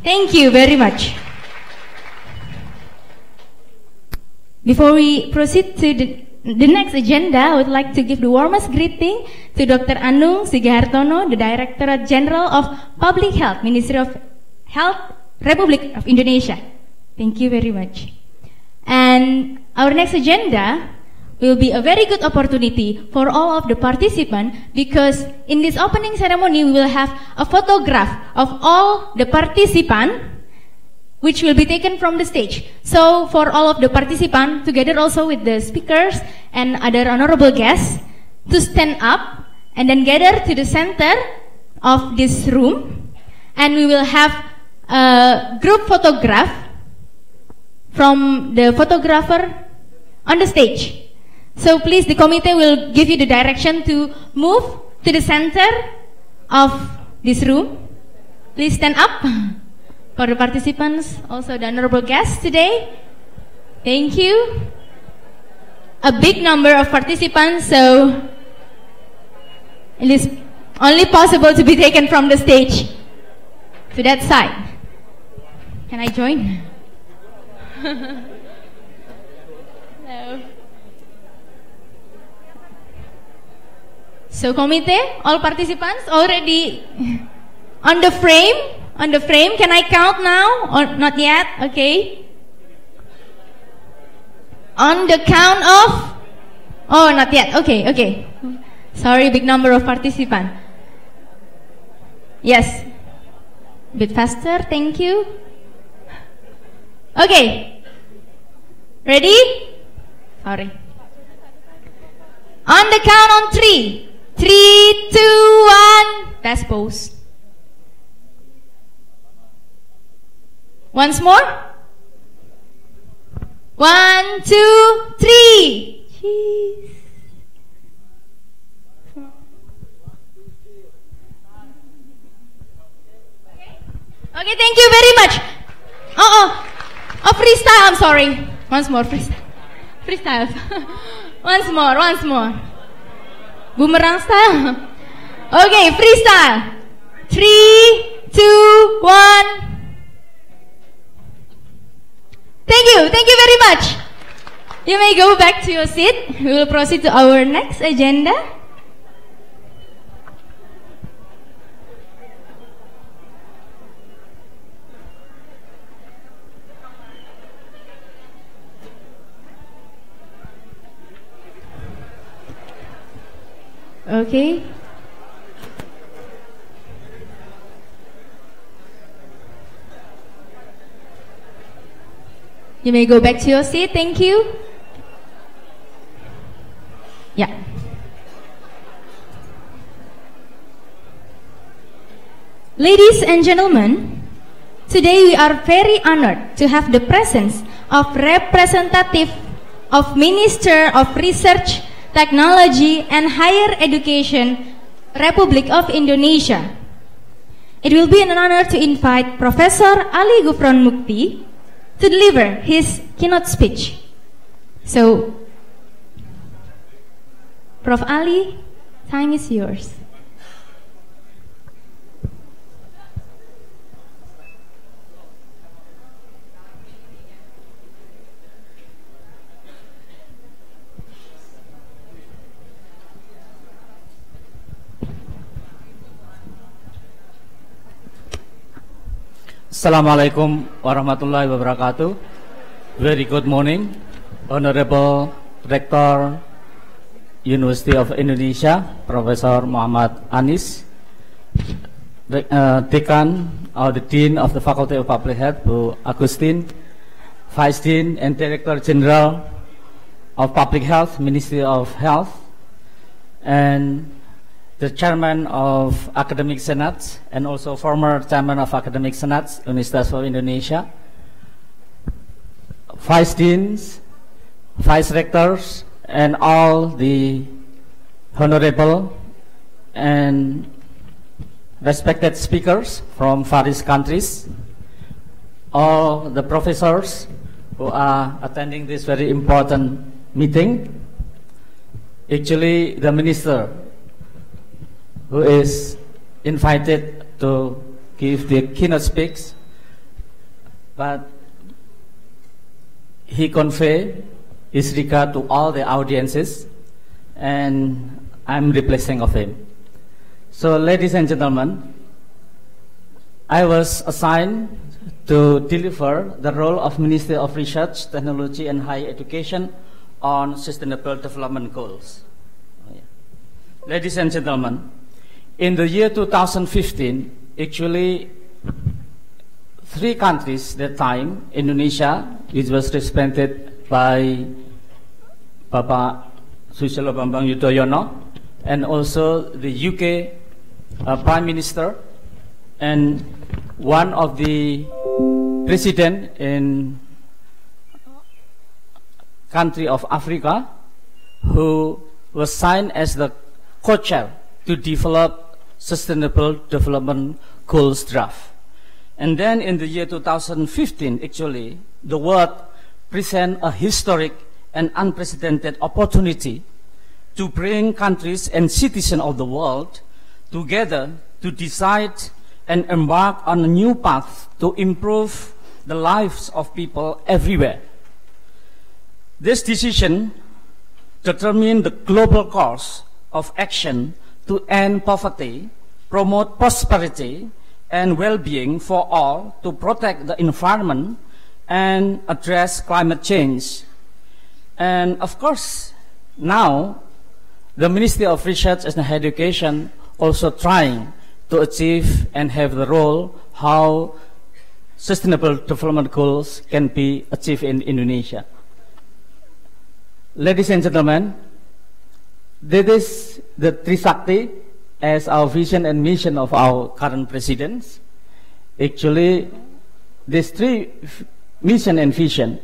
Thank you very much. Before we proceed to the next agenda, I would like to give the warmest greeting to Dr. Anung Sigahartono, the Directorate General of Public Health, Ministry of Health, Republic of Indonesia. Thank you very much. And our next agenda will be a very good opportunity for all of the participants, because in this opening ceremony we will have a photograph of all the participants which will be taken from the stage. So for all of the participants, together also with the speakers and other honorable guests, to stand up and then gather to the center of this room, and we will have a group photograph from the photographer on the stage. So please, the committee will give you the direction to move to the center of this room. Please stand up for the participants, also the honorable guests today. Thank you. A big number of participants, so it is only possible to be taken from the stage. to that side. Can I join? No. So committee, all participants already on the frame? On the frame, can I count now or not yet? Okay. On the count of, oh, not yet. Okay, okay. Sorry, big number of participants. Yes. A bit faster, thank you. Okay. Ready? Sorry. On the count on 3. 3, 2, 1. Best pose. Once more. 1, 2, 3. Jeez. Okay, thank you very much. Oh, freestyle. I'm sorry. Once more, freestyle. Freestyle. once more. Boomerang style. Okay, freestyle. 3, 2, 1. Thank you very much. You may go back to your seat. We will proceed to our next agenda. Okay. You may go back to your seat. Thank you. Yeah. Ladies and gentlemen, today we are very honored to have the presence of representative of Minister of Research, Technology and Higher Education, Republic of Indonesia. It will be an honor to invite Professor Ali Gufron Mukti to deliver his keynote speech. So, Prof. Ali, time is yours. Assalamualaikum warahmatullahi wabarakatuh. Very good morning, Honorable Rector, University of Indonesia, Professor Muhammad Anis, Dekan or the Dean of the Faculty of Public Health, Bu Agustin, Vice Dean and Director General of Public Health, Ministry of Health, and the Chairman of Academic Senate and also former Chairman of Academic Senate, Universitas of Indonesia, Vice Deans, Vice Rectors, and all the honorable and respected speakers from various countries, all the professors who are attending this very important meeting. Actually, the Minister who is invited to give the keynote speech, but he convey his regard to all the audiences, and I'm replacing of him. So, ladies and gentlemen, I was assigned to deliver the role of Minister of Research, Technology and Higher Education on Sustainable Development Goals. Ladies and gentlemen, in the year 2015, actually, 3 countries that time, Indonesia, which was represented by Bapak Susilo Bambang Yudhoyono, and also the UK Prime Minister, and one of the president in country of Africa, who was signed as the co-chair to develop Sustainable Development Goals draft. And then in the year 2015, actually, the world present a historic and unprecedented opportunity to bring countries and citizens of the world together to decide and embark on a new path to improve the lives of people everywhere. This decision determined the global course of action to end poverty, promote prosperity and well-being for all, to protect the environment and address climate change. And of course, now the Ministry of Research and Higher Education also trying to achieve and have the role how sustainable development goals can be achieved in Indonesia. Ladies and gentlemen, this is the Trisakti as our vision and mission of our current presidents. Actually, these three mission and vision,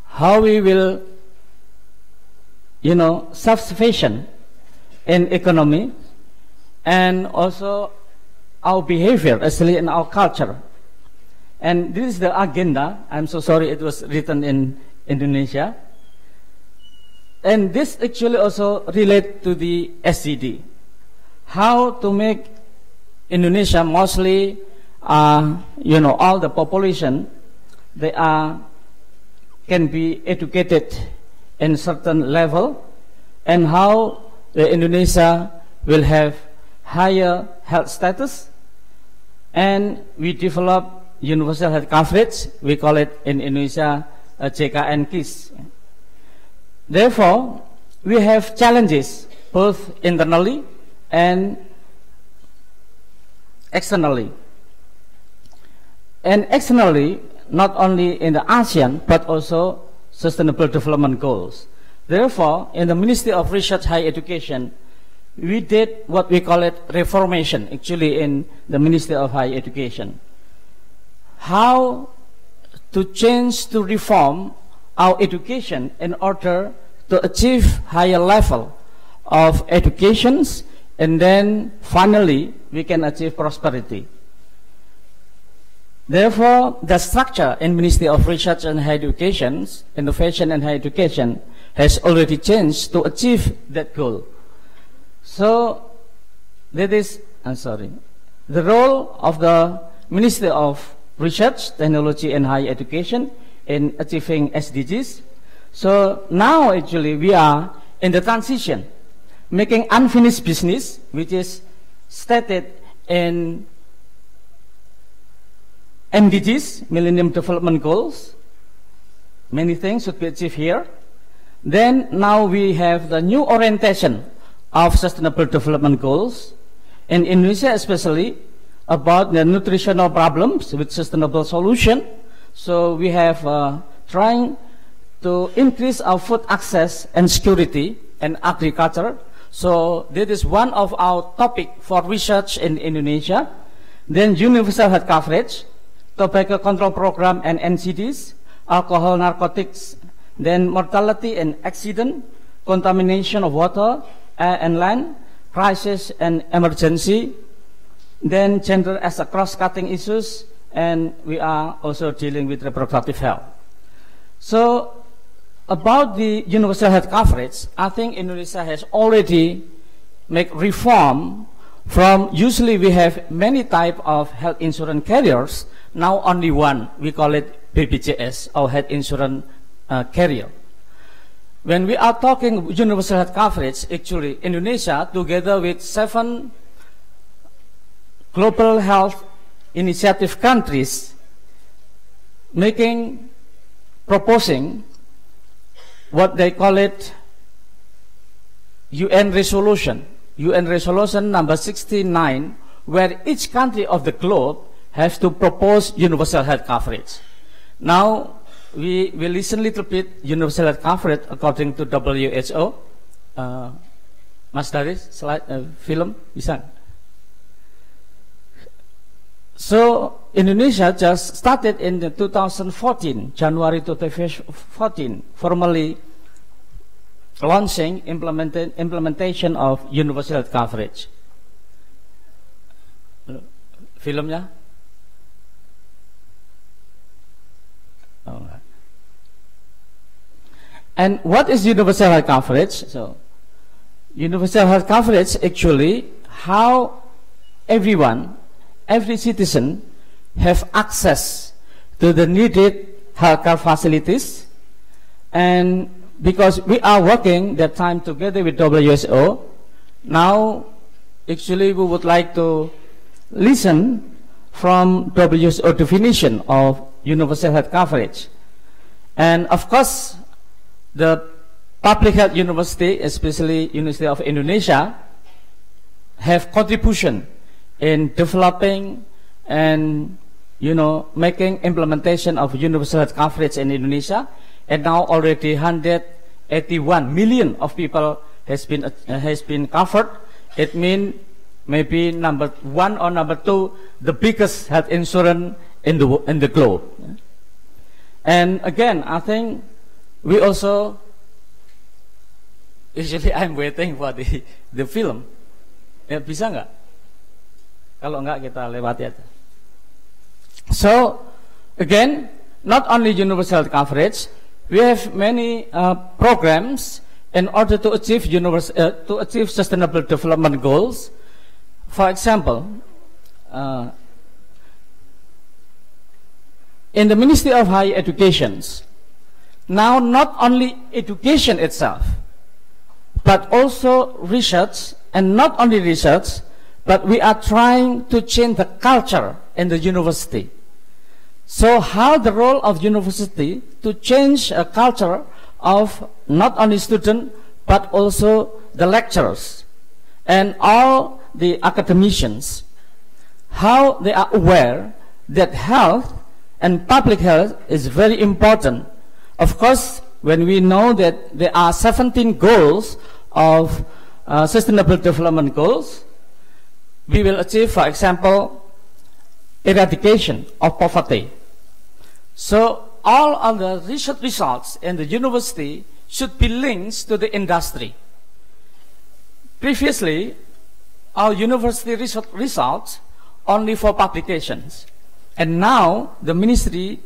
how we will, self-sufficient in economy, and also our behavior, especially in our culture. And this is the agenda. I'm so sorry it was written in Indonesia. And this actually also relates to the SDG. How to make Indonesia mostly, all the population, they can be educated in certain level, and how the Indonesia will have higher health status, and we develop universal health coverage. We call it in Indonesia JKN KIS. Therefore, we have challenges both internally and externally. And externally, not only in the ASEAN, but also Sustainable Development Goals. Therefore, in the Ministry of Research Higher Education, we did what we call it reformation, actually in the Ministry of Higher Education. How to change, to reform our education in order to achieve higher level of educations, and then finally we can achieve prosperity. Therefore, the structure in Ministry of Research and Higher Education, Innovation and Higher Education, has already changed to achieve that goal. So, that is, the role of the Ministry of Research, Technology and Higher Education in achieving SDGs. So now actually we are in the transition, making unfinished business, which is stated in MDGs, Millennium Development Goals. Many things should be achieved here. Then now we have the new orientation of Sustainable Development Goals, in Indonesia especially, about the nutritional problems with sustainable solution. So we have trying to increase our food access and security and agriculture. So that is one of our topic for research in Indonesia. Then universal health coverage, tobacco control program and NCDs, alcohol, narcotics, then mortality and accident, contamination of water and land, crisis and emergency, then gender as a cross-cutting issues, and we are also dealing with reproductive health. So about the universal health coverage, I think Indonesia has already made reform from usually we have many type of health insurance carriers, now only one, we call it BPJS, or health insurance carrier. When we are talking universal health coverage, actually Indonesia, together with 7 global health initiative countries, proposing what they call it UN resolution number 69, where each country of the globe has to propose universal health coverage. Now we will listen a little bit universal health coverage according to WHO. Mas Daris, slide film bisa. So Indonesia just started in the 2014, January 2014, formally launching implementation of universal health coverage. Filmnya? Alright. And what is universal health coverage? So, universal health coverage actually how everyone every citizen have access to the needed healthcare facilities. And because we are working that time together with WHO, now actually we would like to listen from WHO definition of universal health coverage. And of course, the public health university, especially University of Indonesia, have contribution in developing and making implementation of universal health coverage in Indonesia. And now already 181 million of people has been covered. It means maybe number 1 or number 2, the biggest health insurance in the globe. And again, I think we also, usually I'm waiting for the film. Bisa nggak? Kalau nggak kita lewati aja. So again, not only universal health coverage, we have many programs in order to achieve sustainable development goals. For example, in the Ministry of Higher Education, now not only education itself, but also research, and not only research, but we are trying to change the culture in the university. So how the role of university to change a culture of not only students, but also the lecturers and all the academicians, how they are aware that health and public health is very important. Of course, when we know that there are 17 goals of Sustainable Development Goals, we will achieve, for example, eradication of poverty. So all of the research results in the university should be linked to the industry. Previously, our university research results only for publications. And now the ministry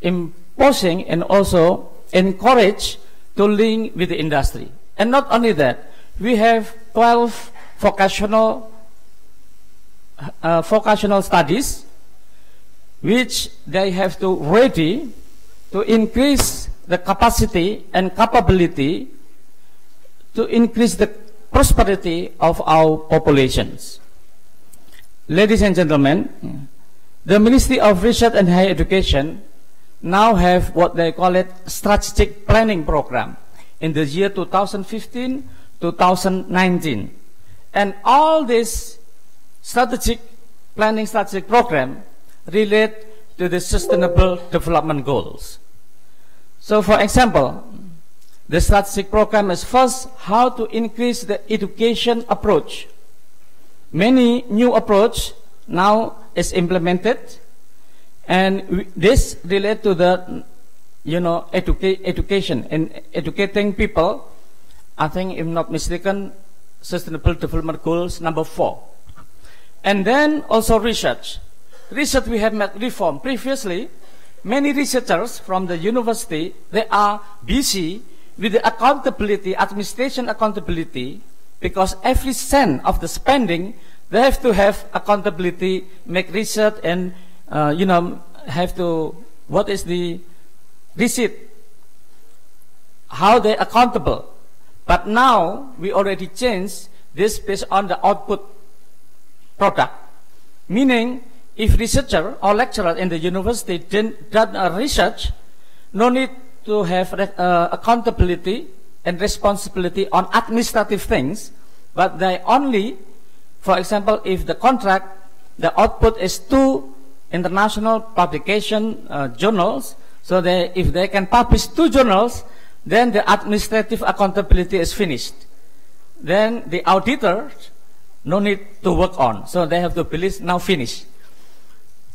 imposing and also encourage to link with the industry. And not only that, we have 12 vocational studies which they have to ready to increase the capacity and capability to increase the prosperity of our populations. Ladies and gentlemen, the Ministry of Research and Higher Education now have what they call it strategic planning program in the year 2015-2019. And all this strategic program relate to the Sustainable Development Goals. So for example, the strategic program is first how to increase the education approach. Many new approach now is implemented, and this relate to the education and educating people. I think, if not mistaken, Sustainable Development Goals number 4. And then also research. Research we have made reform. Previously, many researchers from the university, they are busy with the accountability, administration accountability, because every cent of the spending, they have to have accountability, make research, and have to, what is the receipt, how they're accountable. But now we already changed this based on the output product, meaning if researcher or lecturer in the university did research, no need to have accountability and responsibility on administrative things, but they only, for example, if the contract, the output is 2 international publication journals, so if they can publish 2 journals, then the administrative accountability is finished. Then the auditors no need to work on, so they have to believe now finished.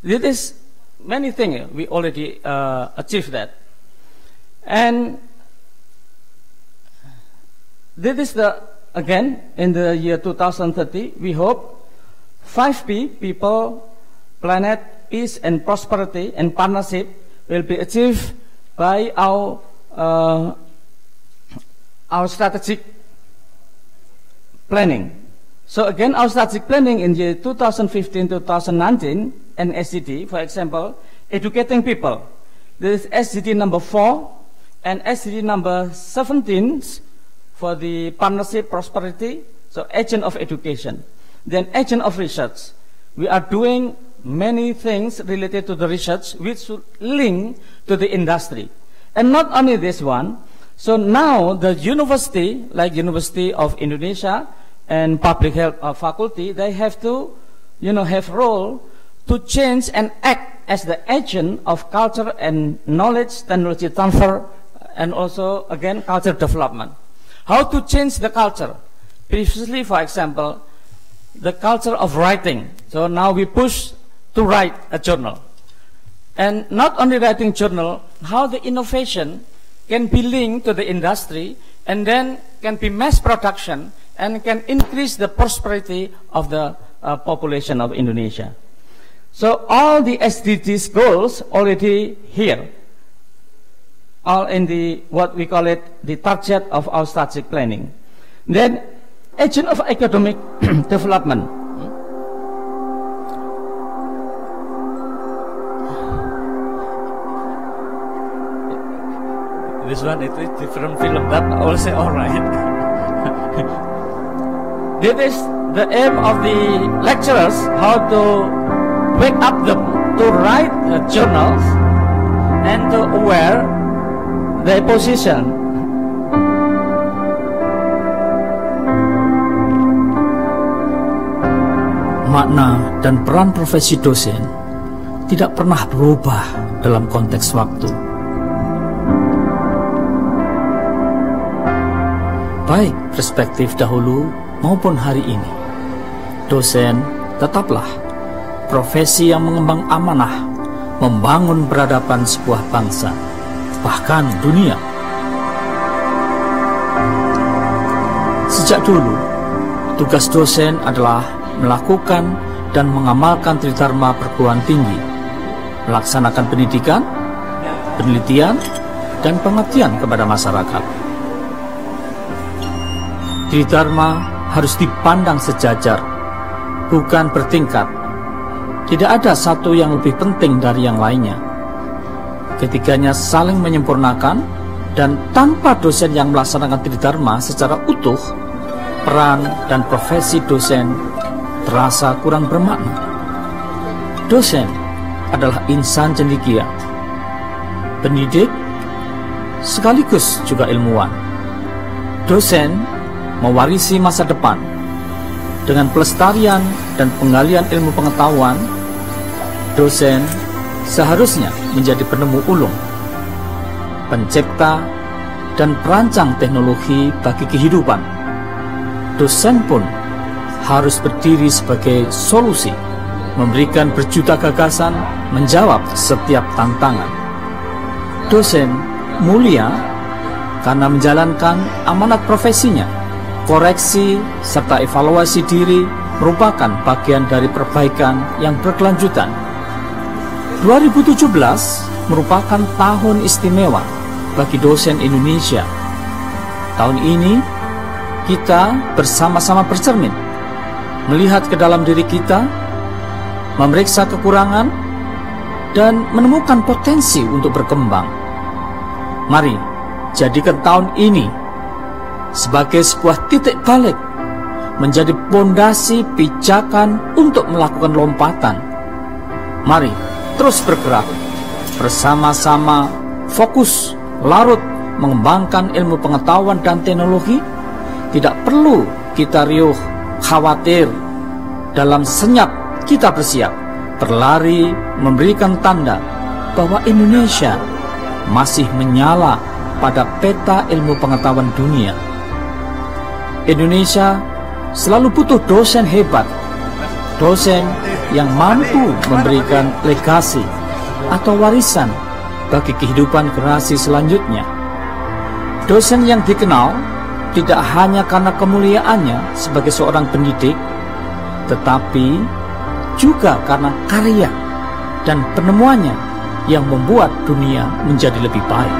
This is many things we already achieved that. And this is again, in the year 2030, we hope 5P, people, planet, peace and prosperity and partnership will be achieved by our strategic planning. So again, our strategic planning in the 2015-2019 and SDG, for example, educating people. There is SDG number 4 and SDG number 17 for the partnership prosperity, so agent of education. Then agent of research. We are doing many things related to the research which should link to the industry. And not only this one, so now the university, like University of Indonesia and Public Health Faculty, they have to, have role to change and act as the agent of culture and knowledge, technology transfer, and also, again, culture development. How to change the culture? Previously, for example, the culture of writing. So now we push to write a journal. And not only writing journal, how the innovation can be linked to the industry and then can be mass production and can increase the prosperity of the population of Indonesia. So all the SDGs goals already here, all in the, what we call it, the target of our strategic planning. Then agent of economic development. This one is a different film, that also alright. This is the aim of the lecturers, how to wake up them to write journals and to aware their position. Makna dan peran profesi dosen tidak pernah berubah dalam konteks waktu. Baik perspektif dahulu maupun hari ini, dosen tetaplah profesi yang mengemban amanah membangun peradaban sebuah bangsa, bahkan dunia. Sejak dulu, tugas dosen adalah melakukan dan mengamalkan tridharma perguruan tinggi, melaksanakan pendidikan, penelitian, dan pengabdian kepada masyarakat. Tridharma harus dipandang sejajar, bukan bertingkat. Tidak ada satu yang lebih penting dari yang lainnya. Ketiganya saling menyempurnakan, dan tanpa dosen yang melaksanakan tridharma secara utuh, peran dan profesi dosen terasa kurang bermakna. Dosen adalah insan cendekia, pendidik, sekaligus juga ilmuwan. Dosen mewarisi masa depan. Dengan pelestarian dan penggalian ilmu pengetahuan, dosen seharusnya menjadi penemu ulung, pencipta, dan perancang teknologi bagi kehidupan. Dosen pun harus berdiri sebagai solusi, memberikan berjuta gagasan, menjawab setiap tantangan. Dosen mulia karena menjalankan amanat profesinya. Koreksi serta evaluasi diri merupakan bagian dari perbaikan yang berkelanjutan. 2017 merupakan tahun istimewa bagi dosen Indonesia. Tahun ini kita bersama-sama bercermin, melihat ke dalam diri kita, memeriksa kekurangan, dan menemukan potensi untuk berkembang. Mari jadikan tahun ini sebagai sebuah titik balik, menjadi pondasi pijakan untuk melakukan lompatan. Mari terus bergerak, bersama-sama fokus, larut, mengembangkan ilmu pengetahuan dan teknologi. Tidak perlu kita riuh, khawatir. Dalam senyap kita bersiap, berlari, memberikan tanda bahwa Indonesia masih menyala pada peta ilmu pengetahuan dunia. Indonesia selalu butuh dosen hebat, dosen yang mampu memberikan legasi atau warisan bagi kehidupan generasi selanjutnya. Dosen yang dikenal tidak hanya karena kemuliaannya sebagai seorang pendidik, tetapi juga karena karya dan penemuannya yang membuat dunia menjadi lebih baik.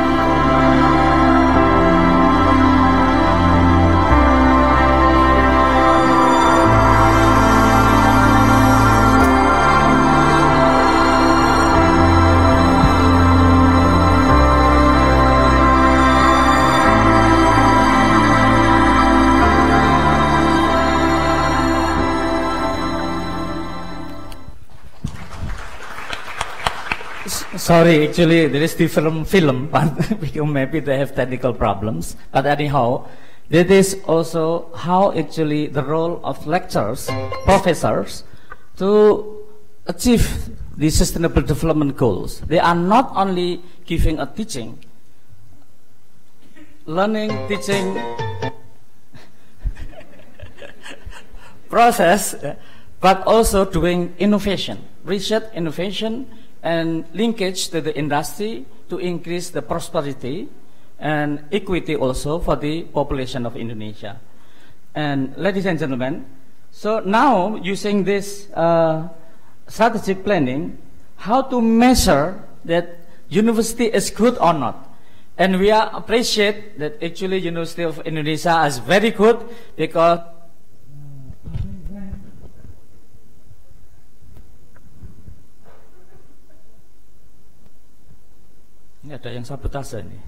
Sorry, actually there is different film, but because maybe they have technical problems. But anyhow, that is also how actually the role of lecturers, professors, to achieve the sustainable development goals. They are not only giving a teaching, learning, teaching process, but also doing innovation, research, innovation, and linkage to the industry to increase the prosperity and equity also for the population of Indonesia. And ladies and gentlemen, so now using this strategic planning, how to measure that university is good or not. And we are appreciate that actually University of Indonesia is very good because ini ada yang sabotase nih.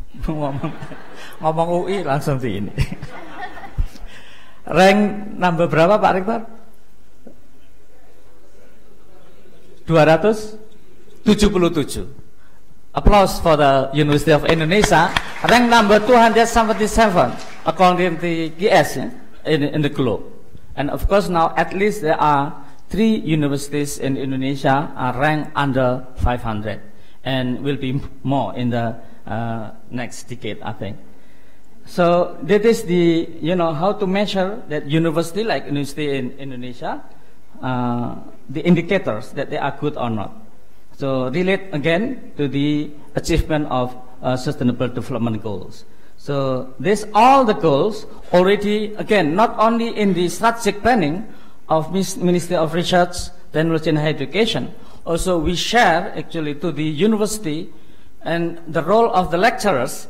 ngomong UI langsung di ini. Rank number berapa Pak Rektor? 277. Applause for the University of Indonesia. Rank number 277 according to the GS in the globe. And of course now at least there are 3 universities in Indonesia are ranked under 500. And will be more in the next decade, I think. So that is the, how to measure that university, like university in Indonesia, the indicators that they are good or not. So relate again to the achievement of sustainable development goals. So this all the goals already, again, not only in the strategic planning of Ministry of Research, Technology and Higher Education, also we share actually to the university and the role of the lecturers,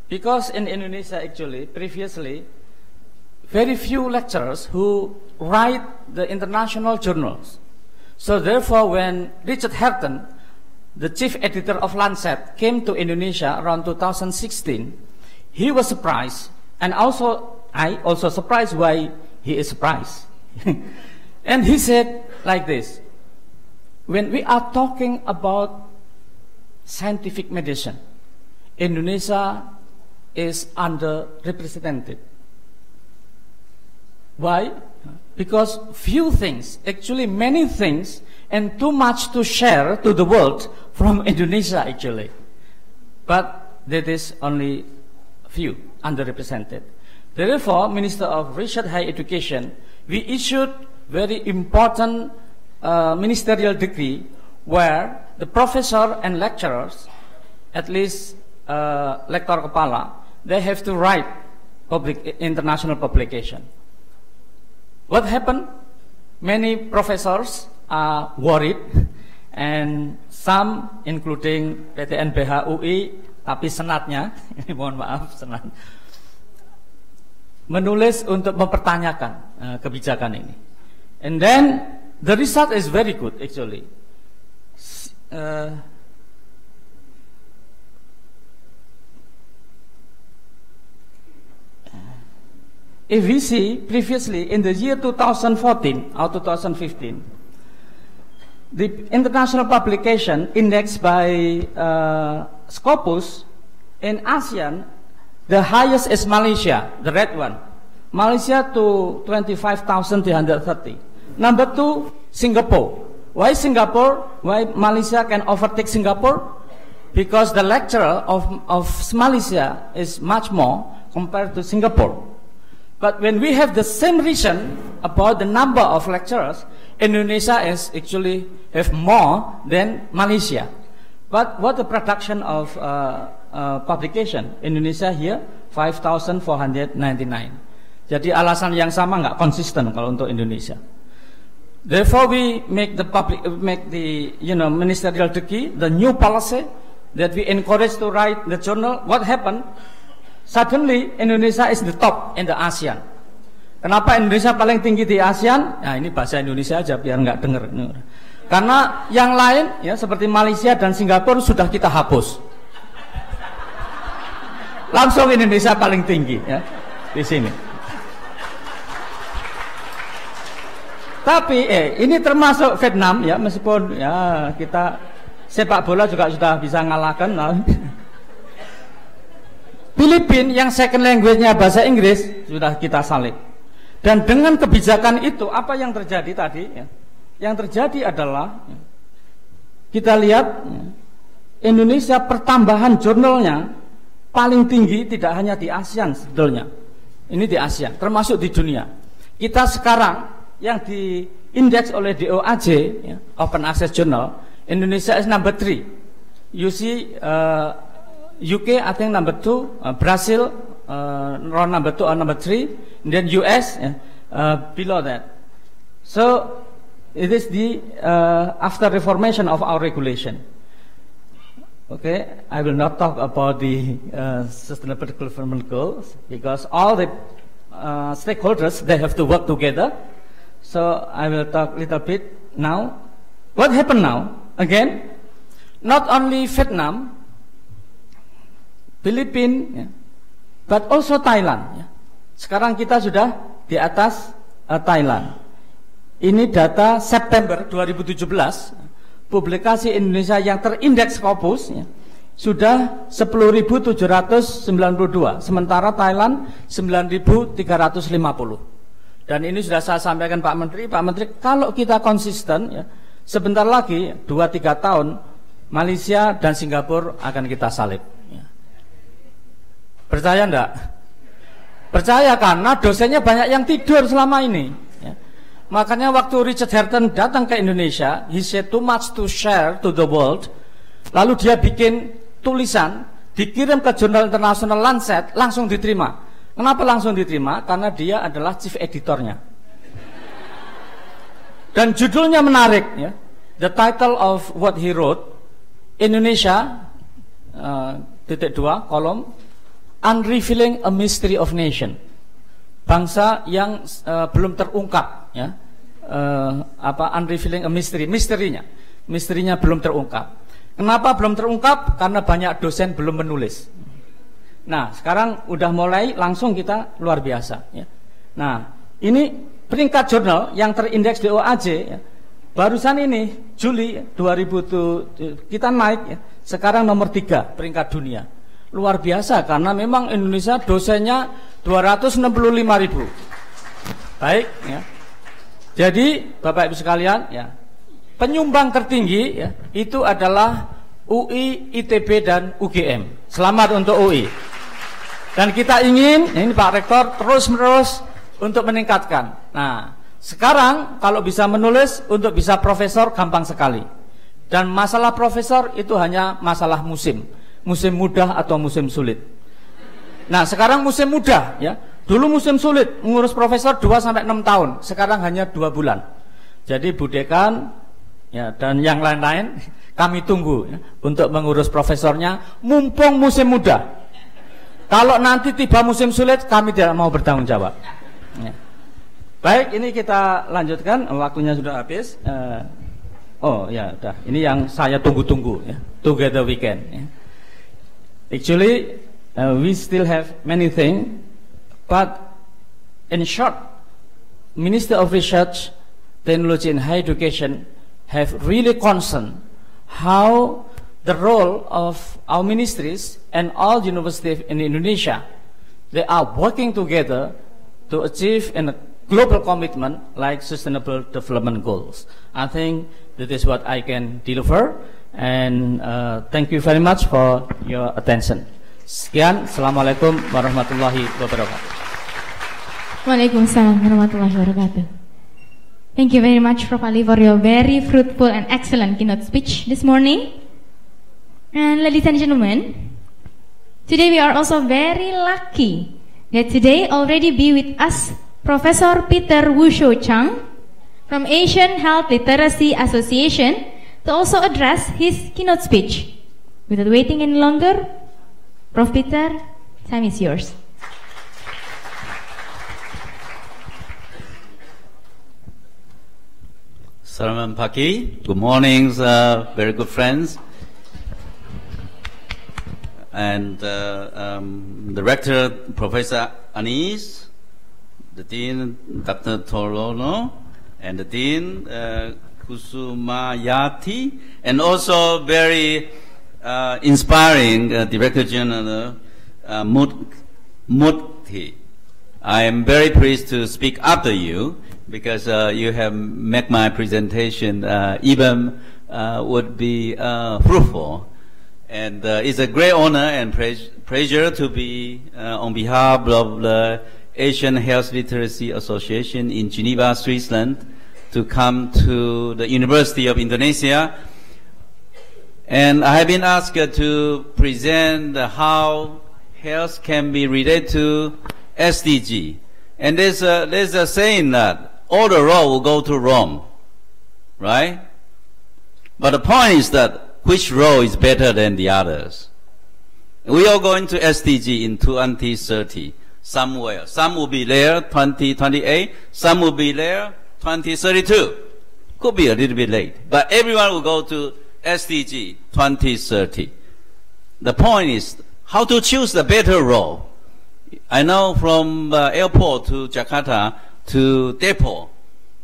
because in Indonesia actually previously very few lecturers who write the international journals. So therefore when Richard Hampton, the chief editor of Lancet, came to Indonesia around 2016, he was surprised, and also I also surprised why he is surprised. And he said like this: when we are talking about scientific medicine, Indonesia is underrepresented. Why? Because few things, actually many things, and too much to share to the world from Indonesia actually. But that is only few, underrepresented. Therefore, Minister of Research and Higher Education, we issued very important ministerial decree where the professor and lecturers, at least Lektor Kepala, they have to write international publication. What happened? Many professors are worried, and some, including PTNBH UI, tapi senatnya, mohon maaf, senat, menulis untuk mempertanyakan kebijakan ini. And then the result is very good actually. If we see previously in the year 2014 or 2015, the international publication indexed by Scopus in ASEAN, the highest is Malaysia, the red one. Malaysia to 25,330. Number 2, Singapore. Why Singapore? Why Malaysia can overtake Singapore? Because the lecturer of Malaysia is much more compared to Singapore. But when we have the same reason about the number of lecturers, Indonesia is actually have more than Malaysia. But what the production of publication? Indonesia here 5,499. Jadi alasan yang sama nggak konsisten kalau untuk Indonesia. Therefore we make the ministerial decree, the new policy that we encourage to write the journal. What happened? Suddenly Indonesia is the top in the ASEAN. Kenapa Indonesia paling tinggi di ASEAN? Nah ini bahasa Indonesia aja biar nggak denger. Karena yang lain ya seperti Malaysia dan Singapura sudah kita hapus. Langsung Indonesia paling tinggi ya di sini. Tapi ini termasuk Vietnam ya, meskipun ya kita sepak bola juga sudah bisa ngalahkan. Filipina yang second language-nya bahasa Inggris sudah kita salib. Dan dengan kebijakan itu apa yang terjadi tadi? Yang terjadi adalah kita lihat Indonesia pertambahan jurnalnya paling tinggi tidak hanya di ASEAN sebetulnya. Ini di ASEAN, termasuk di dunia. Kita sekarang yang diindeks oleh DOAJ, Open Access Journal, Indonesia is number 3. You see, UK I think number 2, Brazil number 2 or number 3, and then US below that. So it is the after reformation of our regulation. Okay, I will not talk about the sustainable development goals because all the stakeholders, they have to work together. So I will talk a little bit now. What happened now? Again, not only Vietnam, Philippines, but also Thailand. Sekarang kita sudah di atas Thailand. Ini data September 2017. Publikasi Indonesia yang terindeks Scopus sudah 10.792, sementara Thailand 9.350. Dan ini sudah saya sampaikan Pak Menteri, kalau kita konsisten sebentar lagi 2-3 tahun Malaysia dan Singapura akan kita salib. Percaya enggak? Percaya, karena dosennya banyak yang tidur selama ini. Makanya waktu Richard Hareton datang ke Indonesia, he said too much to share to the world. Lalu dia bikin tulisan, dikirim ke jurnal internasional Lancet, langsung diterima. Kenapa langsung diterima? Karena dia adalah chief editornya. Dan judulnya menarik, The title of what he wrote, Indonesia, _, Unrevealing a Mystery of Nation. Bangsa yang belum terungkap, unrevealing a mystery, misterinya belum terungkap. Kenapa belum terungkap? Karena banyak dosen belum menulis. Nah, sekarang udah mulai langsung kita luar biasa. Nah, ini peringkat jurnal yang terindeks DOAJ. Barusan ini Juli 2000 kita naik, sekarang nomor 3 peringkat dunia. Luar biasa, karena memang Indonesia dosennya 265.000. Baik, Jadi Bapak Ibu sekalian, penyumbang tertinggi itu adalah UI, ITB dan UGM. Selamat untuk UI. Dan kita ingin, ini Pak Rektor, terus-menerus untuk meningkatkan. Nah, sekarang kalau bisa menulis untuk bisa profesor gampang sekali. Dan masalah profesor itu hanya masalah musim mudah atau musim sulit. Nah, sekarang musim mudah, Dulu musim sulit, mengurus profesor 2-6 tahun, sekarang hanya 2 bulan. Jadi Bu Dekan dan yang lain-lain kami tunggu untuk mengurus profesornya mumpung musim mudah. Kalau nanti tiba musim sulit, kami tidak mau bertanggung jawab. Baik, ini kita lanjutkan, waktunya sudah habis. Udah. Ini yang saya tunggu-tunggu, Together we can. Actually, we still have many things, but in short, Minister of Research, Technology and Higher Education have really concerned how the role of our ministries and all universities in Indonesia, they are working together to achieve a global commitment like Sustainable Development Goals. I think that is what I can deliver. And thank you very much for your attention. Sekian, Assalamualaikum warahmatullahi wabarakatuh. Waalaikumsalam warahmatullahi wabarakatuh. Thank you very much, Prof. Ali, for your very fruitful and excellent keynote speech this morning. And ladies and gentlemen, today we are also very lucky that today already be with us Professor Peter Wusho Chang from Asian Health Literacy Association to also address his keynote speech. Without waiting any longer, Prof. Peter, time is yours. Selamat pagi. Good morning, very good friends. And the Rector, Professor Anis, the Dean, Dr. Torono, and the Dean, Kusumayati, and also very inspiring Director General Murthy. I am very pleased to speak after you because you have made my presentation even would be fruitful. And it's a great honor and pleasure to be on behalf of the Asian Health Literacy Association in Geneva, Switzerland, to come to the University of Indonesia. And I have been asked to present how health can be related to SDG. And there's a saying that all the road will go to Rome, right? But the point is that which road is better than the others? We are going to SDG in 2030 somewhere. Some will be there 2028, some will be there 2032. Could be a little bit late, but everyone will go to SDG 2030. The point is how to choose the better road. I know from airport to Jakarta to depot,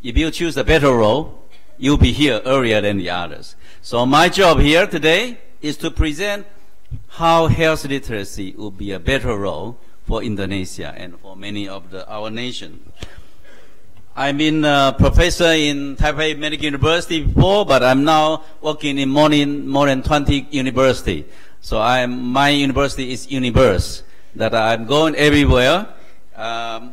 if you choose the better road, you'll be here earlier than the others. So my job here today is to present how health literacy will be a better role for Indonesia and for many of our nation. I've been a professor in Taipei Medical University before, but I'm now working in more than 20 universities. So my university is Universe, that I'm going everywhere. But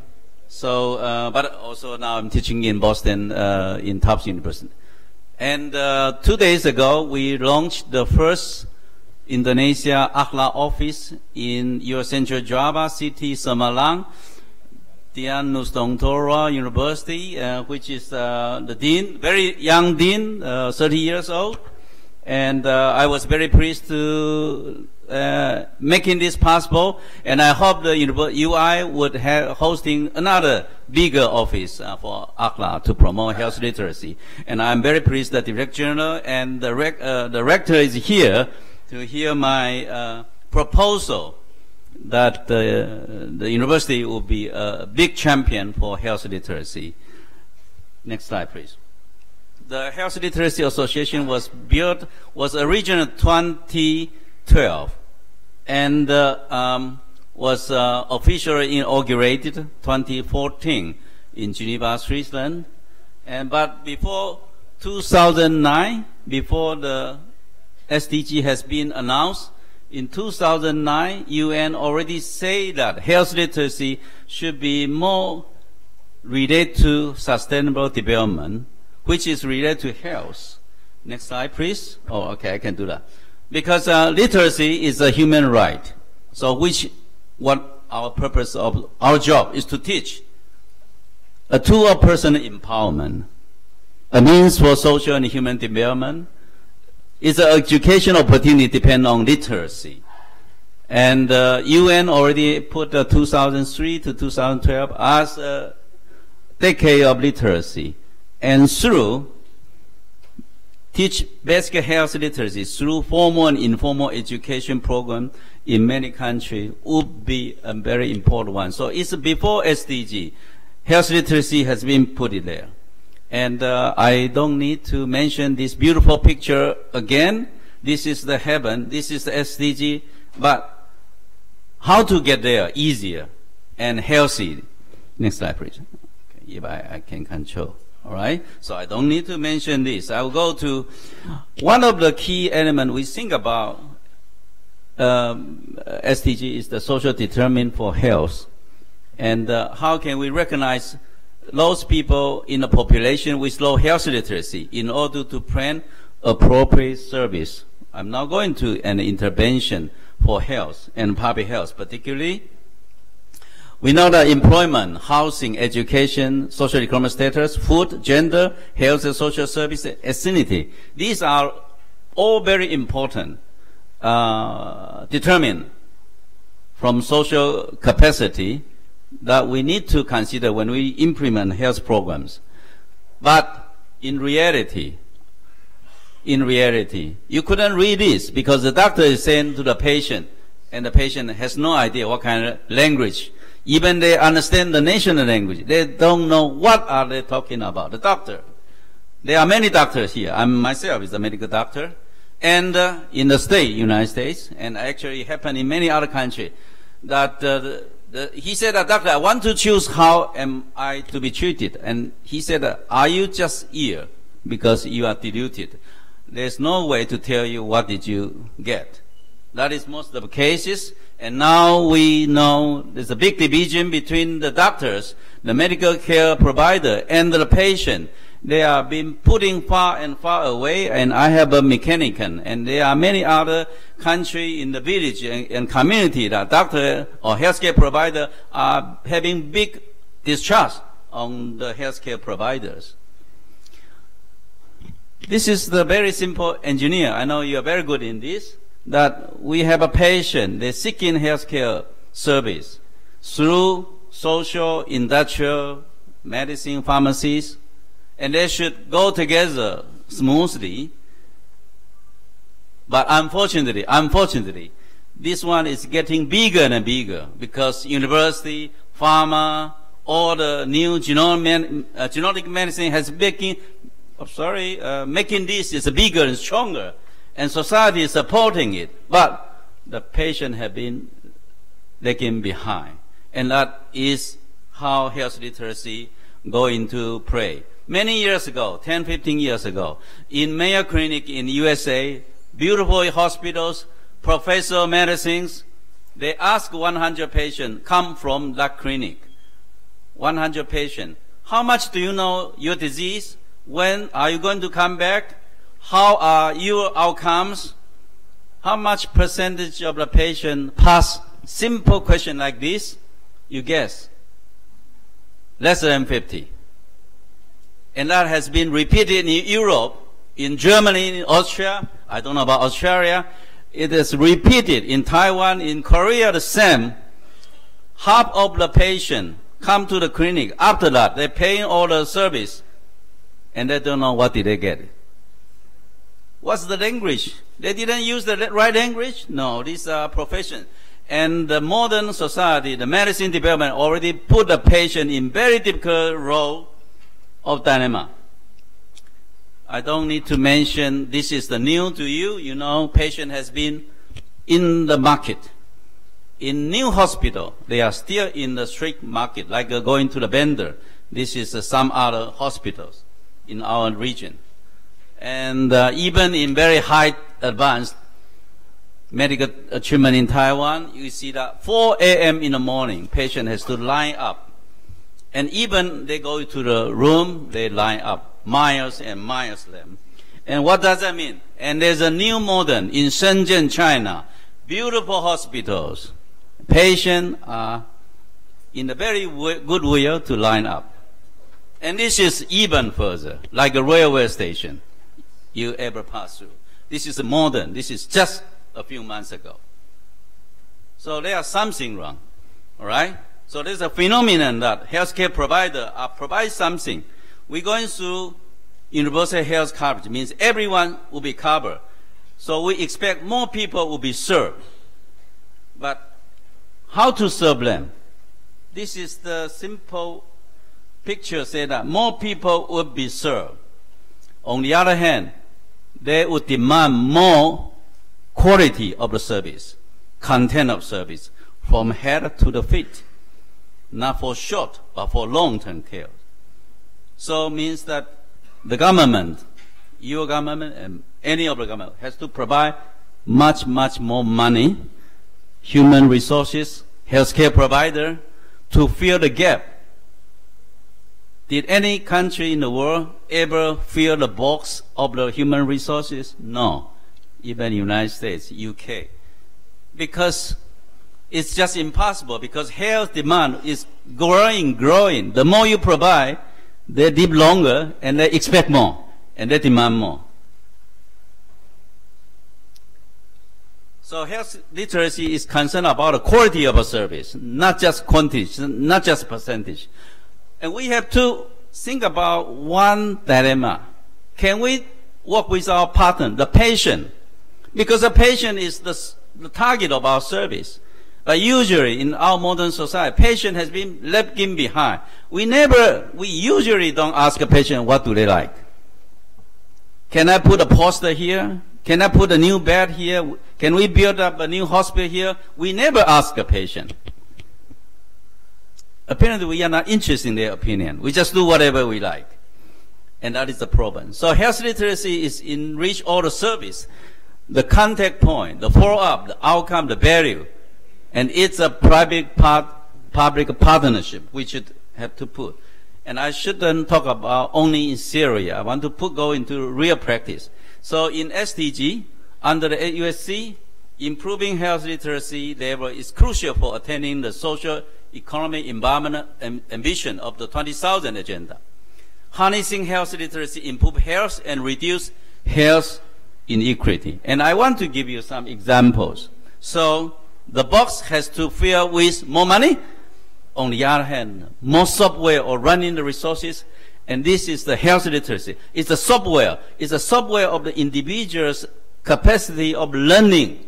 also now I'm teaching in Boston in Tufts University. And 2 days ago, we launched the first Indonesia AKLA office in Eurocentral Java city, Semarang, Dian Nusantara University, which is the dean, very young dean, 30 years old. And I was very pleased to making this possible, and I hope the UI would have hosting another bigger office for AKLA to promote health literacy. And I'm very pleased that the Director General and the rector is here to hear my proposal that the university will be a big champion for health literacy. Next slide, please. The Health Literacy Association was originally 2012 and was officially inaugurated 2014 in Geneva, Switzerland. But before 2009, before the SDG has been announced, in 2009, UN already said that health literacy should be more related to sustainable development, which is related to health. Next slide, please. Oh, okay, I can do that. Because literacy is a human right. So what our purpose of our job is to teach a tool of personal empowerment, a means for social and human development. It's an education opportunity depend on literacy. And UN already put 2003 to 2012 as a decade of literacy. And through teach basic health literacy through formal and informal education program in many countries would be a very important one. So it's before SDG. Health literacy has been put in there. And I don't need to mention this beautiful picture again. This is the heaven. This is the SDG. But how to get there easier and healthy? Next slide, please. Okay, if I can control. All right. So I don't need to mention this. I will go to one of the key elements we think about SDG is the social determinant for health. And how can we recognize those people in the population with low health literacy in order to plan appropriate service? I'm now going to an intervention for health and public health, particularly. We know that employment, housing, education, social economic status, food, gender, health and social service, ethnicity. These are all very important, determined from social capacity that we need to consider when we implement health programs. But in reality, you couldn't read this because the doctor is saying to the patient, and the patient has no idea what kind of language. Even they understand the national language, they don't know what are they talking about, the doctor. There are many doctors here. I myself is a medical doctor. And in the state, United States, and actually it happened in many other countries, that he said, doctor, I want to choose how am I to be treated. And he said, are you just ill because you are deluded? There's no way to tell you what did you get. That is most of the cases. And now we know there's a big division between the doctors, the medical care provider, and the patient. They are being putting far and far away, and I have a mechanican, and there are many other countries in the village and community that doctor or healthcare provider are having big distrust on the healthcare providers. This is the very simple engineer. I know you are very good in this, that we have a patient, they're seeking healthcare service through social, industrial, medicine, pharmacies, and they should go together smoothly. But unfortunately, this one is getting bigger and bigger because university, pharma, all the new genomic medicine has making this is bigger and stronger, and society is supporting it. But the patient have been lagging behind, and that is how health literacy go into play. Many years ago, 10, 15 years ago, in Mayo Clinic in USA, beautiful hospitals, professor of medicines, they ask 100 patients come from that clinic. 100 patients. How much do you know your disease? When are you going to come back? How are your outcomes? How much percentage of the patient pass simple question like this? You guess. Less than 50. And that has been repeated in Europe, in Germany, in Austria. I don't know about Australia. It is repeated in Taiwan, in Korea, the same. Half of the patient come to the clinic. After that, they're paying all the service, and they don't know what did they get. What's the language? They didn't use the right language? No, these are professions. And the modern society, the medicine development already put the patient in very difficult role of dilemma. I don't need to mention this is the new to you. You know, patient has been in the market. In new hospital, they are still in the street market, like going to the vendor. This is some other hospitals in our region. And even in very high advanced medical treatment in Taiwan, you see that 4 a.m. in the morning, patient has to line up. And even they go to the room, they line up, miles and miles of them. And what does that mean? And there's a new modern in Shenzhen, China, beautiful hospitals. Patients are in a very good way to line up. And this is even further, like a railway station you ever pass through. This is modern. This is just a few months ago. So there's something wrong, all right? So there's a phenomenon that healthcare provider provide something. We're going through universal health coverage, means everyone will be covered. So we expect more people will be served. But how to serve them? This is the simple picture, say that more people would be served. On the other hand, they would demand more quality of the service, content of service, from head to the feet. Not for short, but for long-term care. So it means that the government, your government, and any of the government has to provide much, much more money, human resources, healthcare provider, to fill the gap. Did any country in the world ever fill the box of the human resources? No. Even United States, UK. Because it's just impossible, because health demand is growing. The more you provide, they live longer and they expect more and they demand more. So health literacy is concerned about the quality of a service, not just quantity, not just percentage. And we have to think about one dilemma. Can we work with our partner, the patient? Because the patient is the target of our service. But usually in our modern society, patient has been left behind. We usually don't ask a patient what do they like. Can I put a poster here? Can I put a new bed here? Can we build up a new hospital here? We never ask a patient. Apparently, we are not interested in their opinion. We just do whatever we like. And that is the problem. So health literacy is enrich all the service, the contact point, the follow-up, the outcome, the value. And it's a public partnership we should have to put. And I shouldn't talk about only in Syria. I want to go into real practice. So in SDG, under the USC, improving health literacy level is crucial for attaining the social, economic, environmental ambition of the 20,000 agenda. Harnessing health literacy, improve health and reduce health inequity. And I want to give you some examples. So the box has to fill with more money. On the other hand, more software or running the resources. And this is the health literacy. It's the software. It's the software of the individual's capacity of learning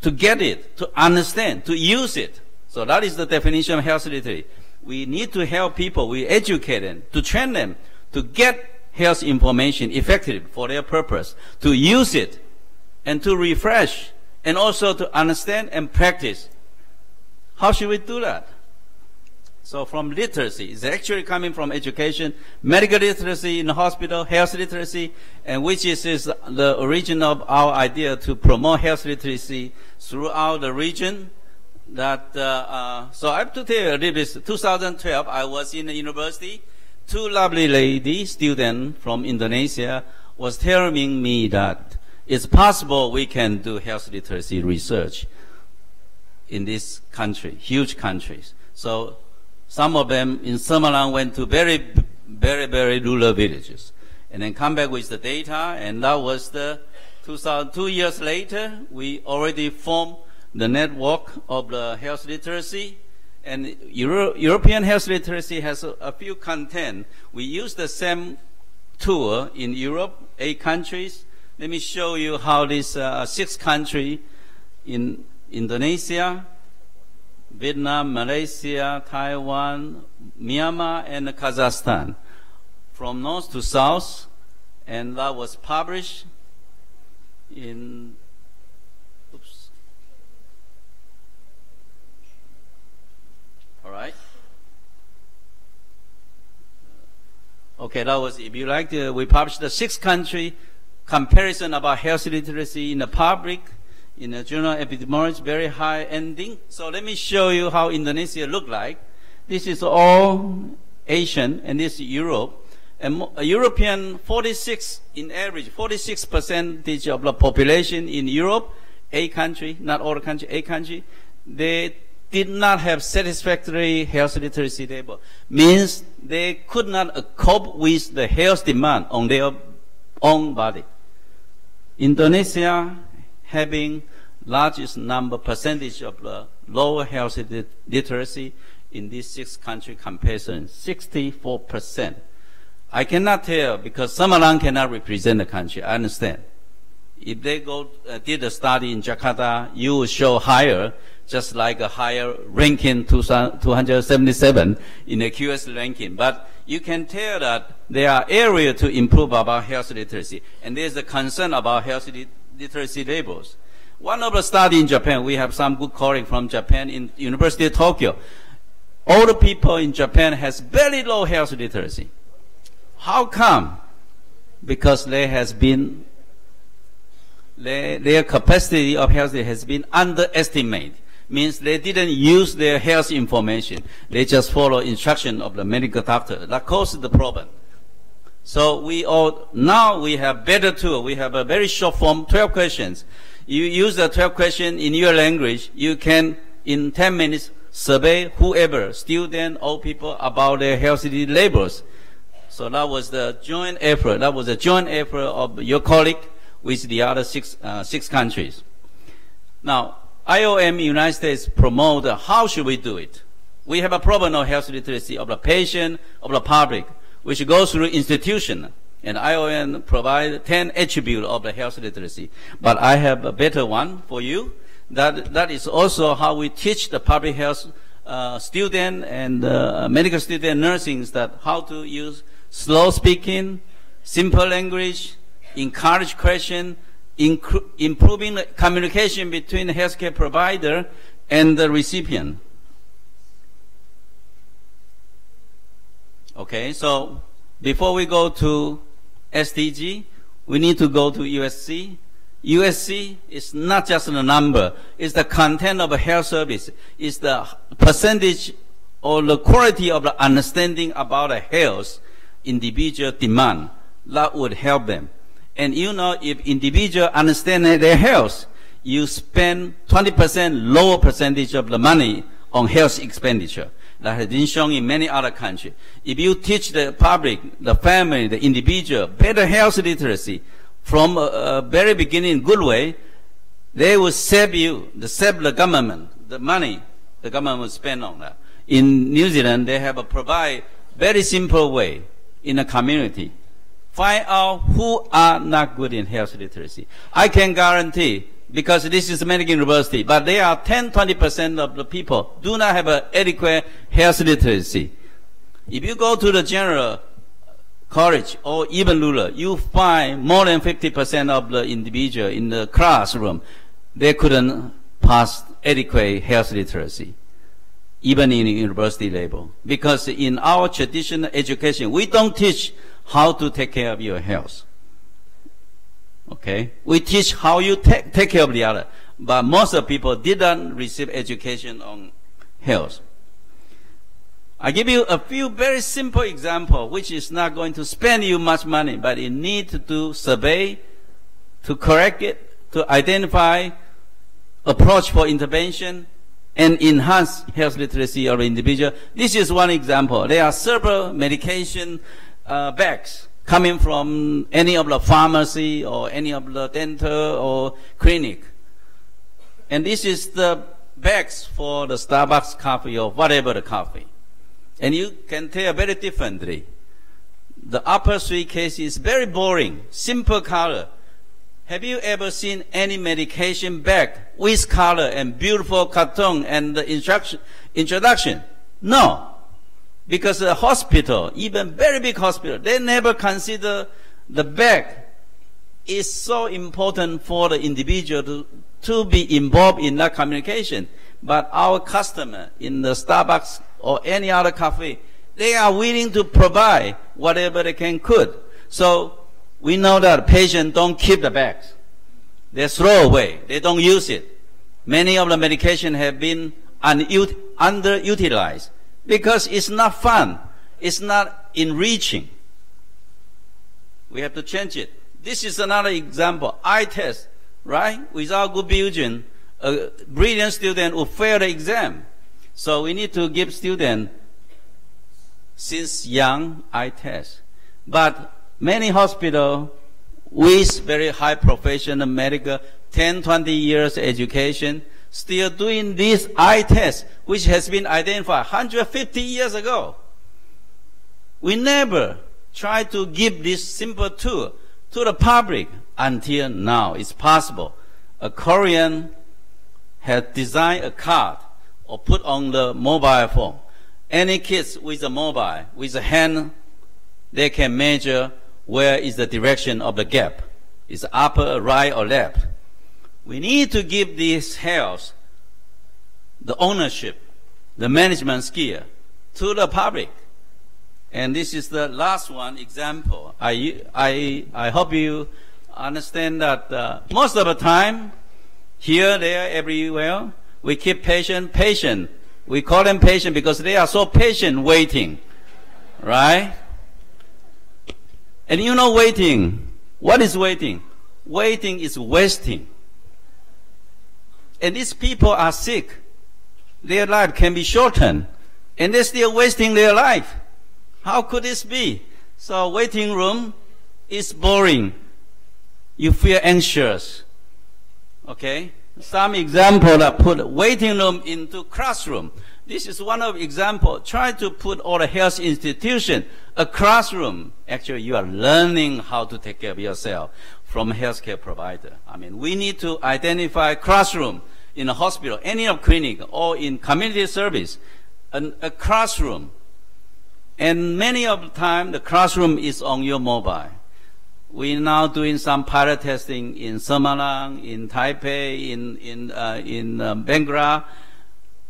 to get it, to understand, to use it. So that is the definition of health literacy. We need to help people, we educate them, to train them, to get health information effectively for their purpose, to use it, and to refresh, and also to understand and practice. How should we do that? So from literacy, it's actually coming from education, medical literacy in the hospital, health literacy, and which is the origin of our idea to promote health literacy throughout the region. That so I have to tell you a little bit. 2012, I was in the university. Two lovely ladies, students from Indonesia, was telling me that it's possible we can do health literacy research in this country, huge countries. So some of them in Semarang went to very rural villages and then come back with the data, and that was the 2 years later, we already formed the network of the health literacy. And European health literacy has a few content. We use the same tool in Europe, 8 countries. Let me show you how this 6 countries in Indonesia, Vietnam, Malaysia, Taiwan, Myanmar, and Kazakhstan, from north to south, and that was published in, all right. Okay, that was, if you like, we published the 6 country comparison about health literacy in the public, in the journal Epidemiology, very high ending. So let me show you how Indonesia look like. This is all Asian, and this is Europe. And European, 46 in average, 46% of the population in Europe, 8 country, not all the country, 8 country, they did not have satisfactory health literacy level. Means they could not cope with the health demand on their own body. Indonesia having largest percentage of the lower health literacy in these 6 country comparison, 64%. I cannot tell because Semarang cannot represent the country. I understand. If they did a study in Jakarta, you will show higher, just like a higher ranking 277 in the QS ranking. But you can tell that there are areas to improve about health literacy, and there's a concern about health literacy levels. One of the study in Japan, we have some good colleagues from Japan in University of Tokyo. All the people in Japan has very low health literacy. How come? Because there has been their capacity of health has been underestimated. Means they didn't use their health information. They just follow instruction of the medical doctor. That causes the problem. So now we have better tool. We have a very short form, 12 questions. You use the 12 questions in your language. You can, in 10 minutes, survey whoever, student, old people, about their healthy levels. So that was the joint effort. That was a joint effort of your colleague with the other 6 countries. Now, IOM United States promote how should we do it. We have a problem of health literacy of the patient, of the public, which goes through institution. And IOM provide 10 attributes of the health literacy. But I have a better one for you. That is also how we teach the public health student and medical student nursing, that how to use slow speaking, simple language, encourage question, improving the communication between the healthcare provider and the recipient. Okay, so before we go to SDG, we need to go to USC. USC is not just a number, it's the content of a health service, it's the percentage or the quality of the understanding about the health individual demand that would help them. And you know, if individual understand their health, you spend 20% lower percentage of the money on health expenditure. That has been shown in many other countries. If you teach the public, the family, the individual, better health literacy from a very beginning, good way, they will save you, save the government, the money the government will spend on that. In New Zealand, they have a provide very simple way in a community. Find out who are not good in health literacy. I can guarantee, because this is a medical university, but there are 10-20% of the people do not have an adequate health literacy. If you go to the general college or even rural, you find more than 50% of the individual in the classroom, they couldn't pass adequate health literacy, even in the university level. Because in our traditional education, we don't teach how to take care of your health. Okay? We teach how you take care of the other. But most of the people didn't receive education on health. I give you a few very simple examples, which is not going to spend you much money, but you need to do survey, to correct it, to identify approach for intervention, and enhance health literacy of the individual. This is one example. There are several medication bags coming from any of the pharmacy or any of the dental or clinic. And this is the bags for the Starbucks coffee or whatever the coffee. And you can tell very differently. The upper three cases is very boring, simple color. Have you ever seen any medication bag with color and beautiful carton and the introduction? No. Because the hospital, even very big hospital, they never consider the bag is so important for the individual to be involved in that communication. But our customer in the Starbucks or any other cafe, they are willing to provide whatever they could. So we know that patients don't keep the bags. They throw away. They don't use it. Many of the medication have been underutilized because it's not fun. It's not enriching. We have to change it. This is another example. Eye test, right? Without good vision, a brilliant student will fail the exam. So we need to give students, since young, eye test. But many hospitals with very high professional medical, 10-20 years education, still doing this eye test, which has been identified 150 years ago. We never try to give this simple tool to the public until now. It's possible. A Korean has designed a card or put on the mobile phone. Any kids with a mobile, with a hand, they can measure where is the direction of the gap. Is it upper, right, or left? We need to give this health, the ownership, the management skill to the public. And this is the last one example. I hope you understand that most of the time, here, there, everywhere, we keep patient. We call them patient because they are so patient waiting, right? And you know waiting. What is waiting? Waiting is wasting. And these people are sick. Their life can be shortened. And they're still wasting their life. How could this be? So waiting room is boring. You feel anxious. Okay? Some example that put waiting room into classroom. This is one of example. Try to put all the health institution, a classroom. Actually, you are learning how to take care of yourself from a healthcare provider. I mean, we need to identify classroom in a hospital, any of clinic, or in community service, a classroom. And many of the time, the classroom is on your mobile. We're now doing some pilot testing in Semarang, in Taipei, in Bengra.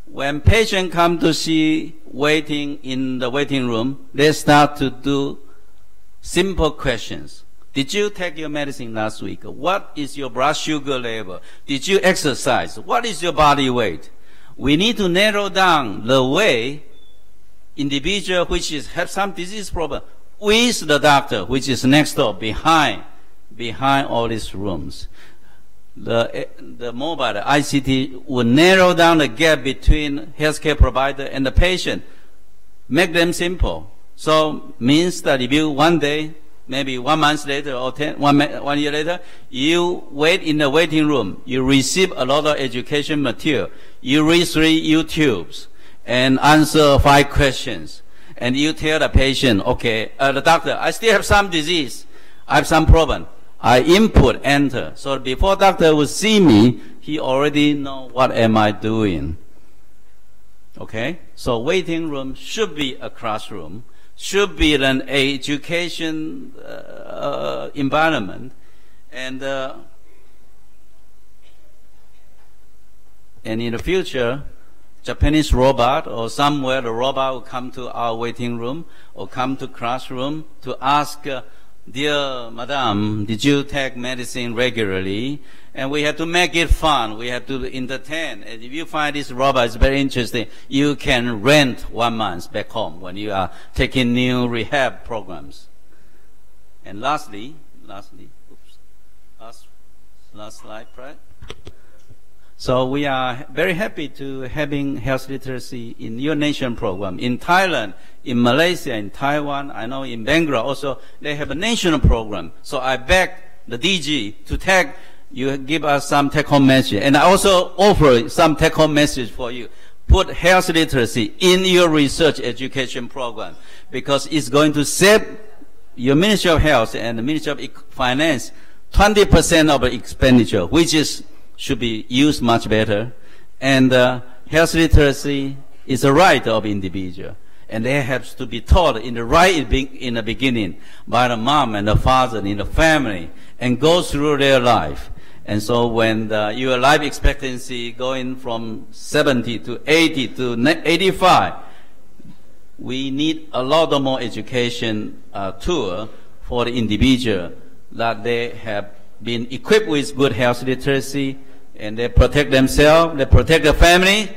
When patients come to see waiting in the waiting room, they start to do simple questions. Did you take your medicine last week? What is your blood sugar level? Did you exercise? What is your body weight? We need to narrow down the way individual which have some disease problem with the doctor, which is next door, behind all these rooms. The mobile, the ICT, will narrow down the gap between healthcare provider and the patient, make them simple. So means that if you one day, maybe 1 month later or 1 year later, you wait in the waiting room, you receive a lot of education material, you read 3 YouTubes and answer 5 questions, and you tell the patient, okay, the doctor, I still have some disease, I have some problem. I input, enter. So before doctor will see me, he already know what am I doing. Okay? So waiting room should be a classroom, should be an education environment, and in the future, Japanese robot or somewhere the robot will come to our waiting room or come to classroom to ask, dear madam, did you take medicine regularly? And we have to make it fun. We have to entertain. And if you find this robot is very interesting, you can rent 1 month back home when you are taking new rehab programs. And lastly, oops, last slide, right? So we are very happy to having health literacy in your nation program. In Thailand, in Malaysia, in Taiwan, I know in Bengra also, they have a national program. So I beg the DG to give us some take-home message. And I also offer some take-home message for you. Put health literacy in your research education program, because it's going to save your Ministry of Health and the Ministry of Finance 20% of the expenditure, which should be used much better. And health literacy is a right of individual, and they have to be taught in the beginning by the mom and the father in the family, and go through their life. And so when your life expectancy going from 70 to 80 to 85, we need a lot of more education tool for the individual, that they have been equipped with good health literacy, and they protect themselves, they protect the family,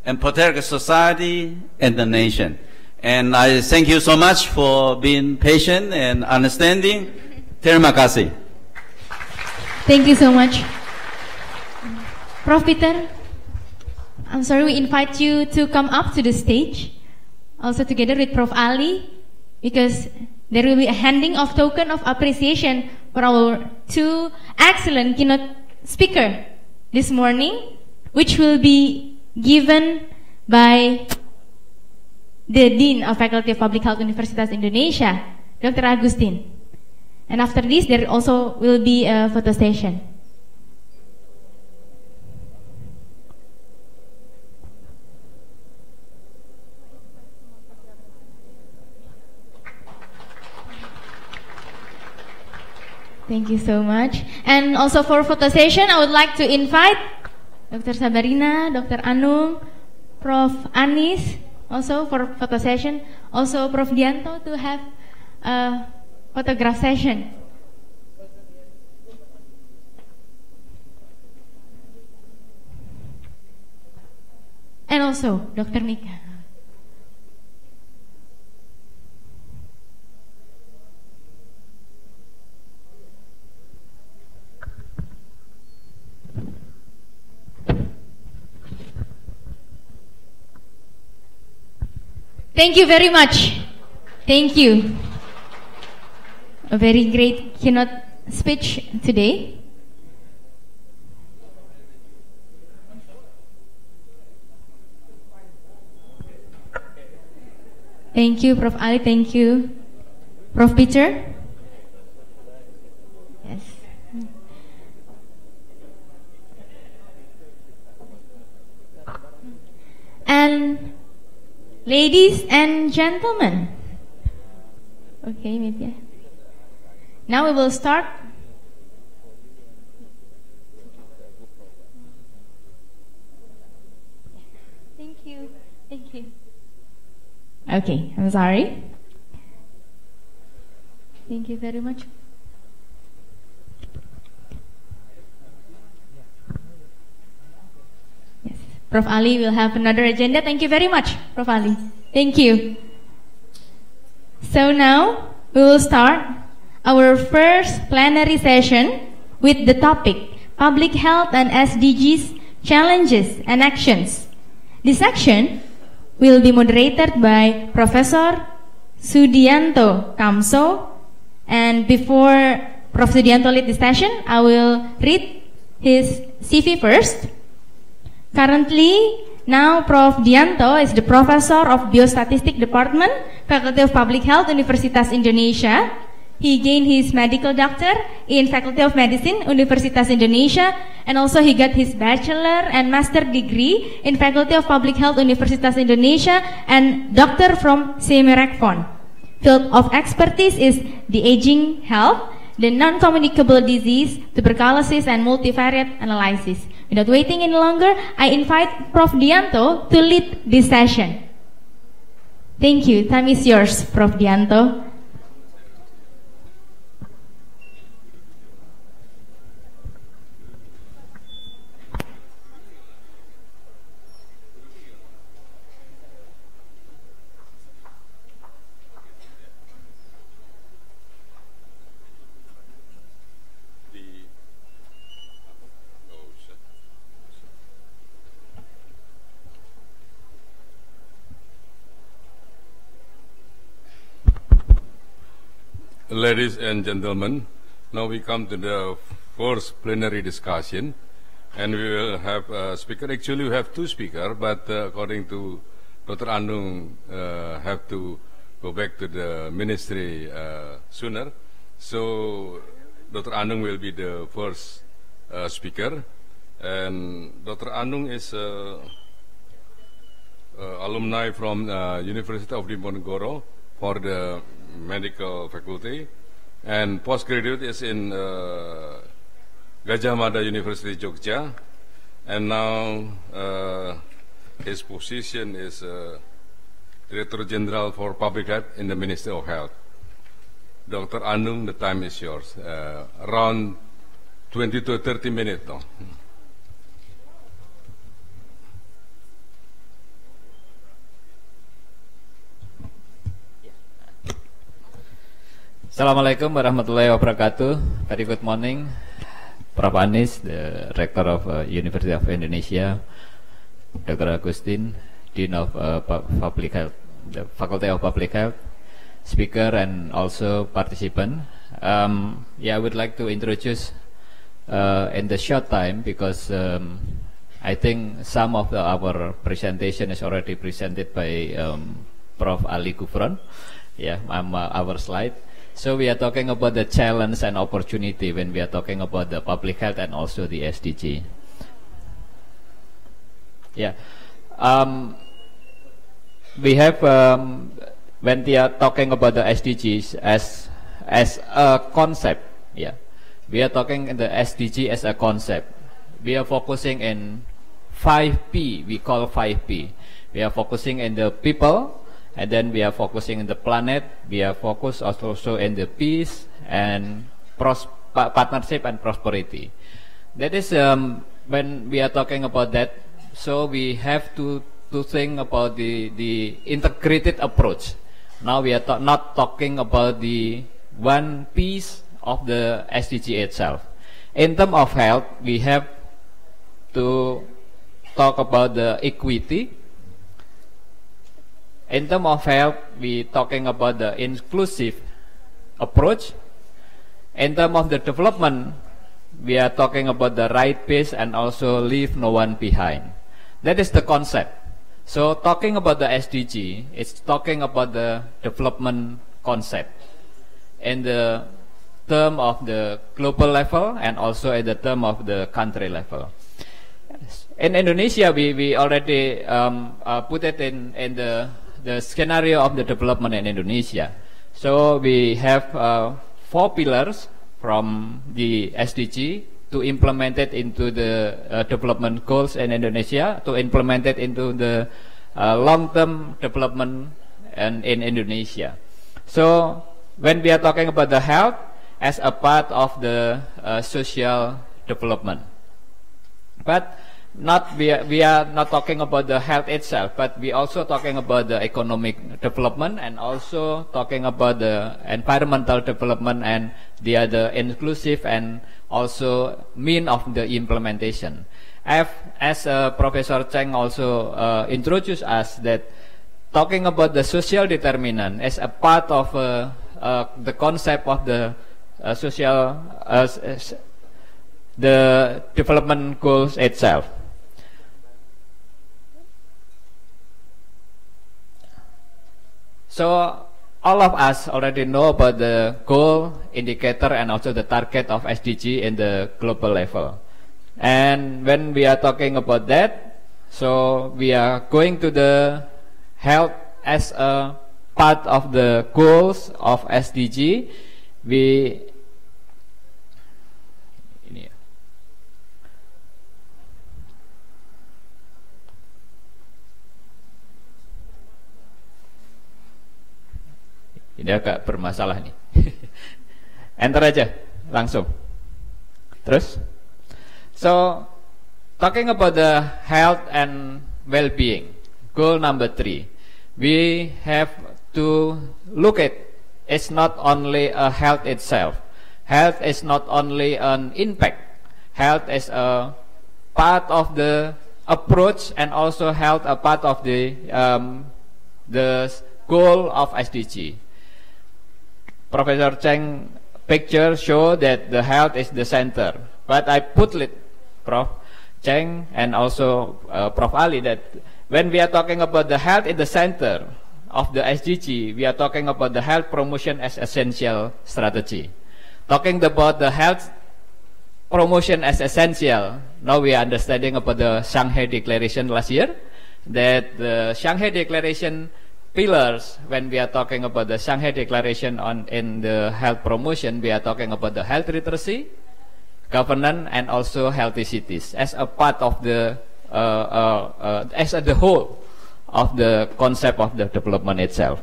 and protect the society and the nation. And I thank you so much for being patient and understanding. Terima kasih. Thank you so much. Prof. Peter, I'm sorry, we invite you to come up to the stage, also together with Prof. Ali, because there will be a handing of token of appreciation for our 2 excellent keynote speakers this morning, which will be given by the Dean of Faculty of Public Health Universitas Indonesia, Dr. Agustin. And after this, there also will be a photo session. Thank you so much. And also for photo session, I would like to invite Dr. Sabarina, Dr. Anung, Prof. Anis, also for photo session. Also Prof. Dianto to have a photograph session. And also Dr. Mika. Thank you very much. Thank you. A very great keynote speech today. Thank you, Prof. Ali. Thank you, Prof. Peter. Yes. And ladies and gentlemen, okay, maybe. Now we will start. Thank you. Thank you. Okay, I'm sorry. Thank you very much. Yes, Prof. Ali will have another agenda. Thank you very much, Prof. Ali. Thank you. So now we will start our first plenary session with the topic Public Health and SDGs Challenges and Actions. This section will be moderated by Professor Sudianto Kamso. And before Prof. Sudianto lead this session, I will read his CV first. Currently, now Prof. Dianto is the Professor of Biostatistics Department, Faculty of Public Health, Universitas Indonesia. He gained his medical doctor in Faculty of Medicine, Universitas Indonesia, and also he got his bachelor and master degree in Faculty of Public Health, Universitas Indonesia, and doctor from Semerakfon. Field of expertise is the aging health, the non-communicable disease, tuberculosis, and multivariate analysis. Without waiting any longer, I invite Prof. Dianto to lead this session. Thank you. Time is yours, Prof. Dianto. Ladies and gentlemen, now we come to the first plenary discussion, and we will have a speaker. Actually, we have two speakers, but according to Dr. Anung, have to go back to the ministry sooner. So Dr. Anung will be the first speaker, and Dr. Anung is alumni from University of Diponegoro for the medical faculty, and postgraduate is in Gajah Mada University, Jogja, and now his position is Director General for Public Health in the Ministry of Health. Dr. Anung, the time is yours. Around 20 to 30 minutes. No? Assalamualaikum warahmatullahi wabarakatuh. Very good morning, Prof. Anis, the Rector of University of Indonesia, Dr. Agustin, Dean of Public Health, the Faculty of Public Health, speaker and also participant. I would like to introduce in the short time, because I think some of our presentation is already presented by Prof. Ali Gufron. Our slide. So we are talking about the challenge and opportunity when we are talking about the public health and also the SDG. We have when we are talking about the SDGs as a concept. We are talking in the SDG as a concept. We are focusing in 5P. We call 5P. We are focusing in the people. And then we are focusing on the planet. We are focused also in the peace and partnership and prosperity. That is when we are talking about that. So we have to think about the integrated approach. Now we are not talking about the one piece of the SDG itself. In terms of health, we have to talk about the equity. In terms of health, we talking about the inclusive approach. In terms of the development, we are talking about the right pace and also leave no one behind. That is the concept. So talking about the SDG, it's talking about the development concept in the term of the global level and also in the term of the country level. In Indonesia, we already put it in the scenario of the development in Indonesia. So we have 4 pillars from the SDG to implement it into the development goals in Indonesia, to implement it into the long-term development in Indonesia. So when we are talking about the health as a part of the social development, but we are not talking about the health itself, but we also talking about the economic development and also talking about the environmental development and the other inclusive and also mean of the implementation. As Professor Cheng also introduced us, that talking about the social determinant as a part of the concept of the social the development goals itself. So all of us already know about the goal, indicator, and also the target of SDG in the global level. And when we are talking about that, so we are going to the health as a part of the goals of SDG. Ini agak bermasalah nih. Enter aja langsung. Terus, so talking about the health and well-being, goal number 3, we have to look at it's not only a health itself. Health is not only an impact. Health is a part of the approach, and also health a part of the goal of SDG. Professor Cheng picture show that the health is the center, but I put it, Prof. Cheng and also Prof. Ali, that when we are talking about the health in the center of the SDG, we are talking about the health promotion as essential strategy. Talking about the health promotion as essential, now we are understanding about the Shanghai Declaration last year, that the Shanghai Declaration pillars, when we are talking about the Shanghai Declaration in the health promotion, we are talking about the health literacy, governance, and also healthy cities as a part of the as the whole of the concept of the development itself.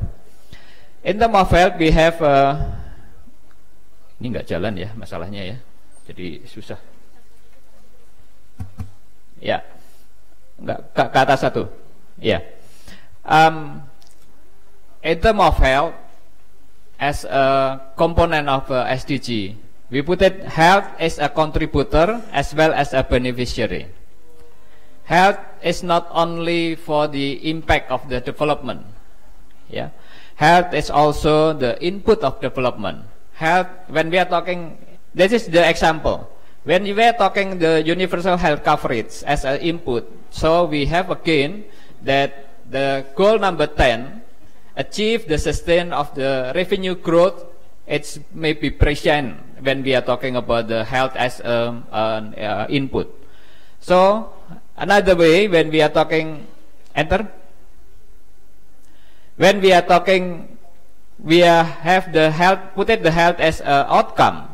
In terms of health, we have ini nggak jalan ya masalahnya ya, jadi susah. Ya, nggak ke atas satu. Ya. In terms of health, as a component of SDG, we put it health is a contributor as well as a beneficiary. Health is not only for the impact of the development. Yeah, health is also the input of development. Health, when we are talking, this is the example. When we are talking the universal health coverage as an input, so we have again that the goal number 10, achieve the sustain of the revenue growth. It's maybe present when we are talking about the health as an input. So another way, when we are talking, enter. When we are talking, we have the health, put it the health as an outcome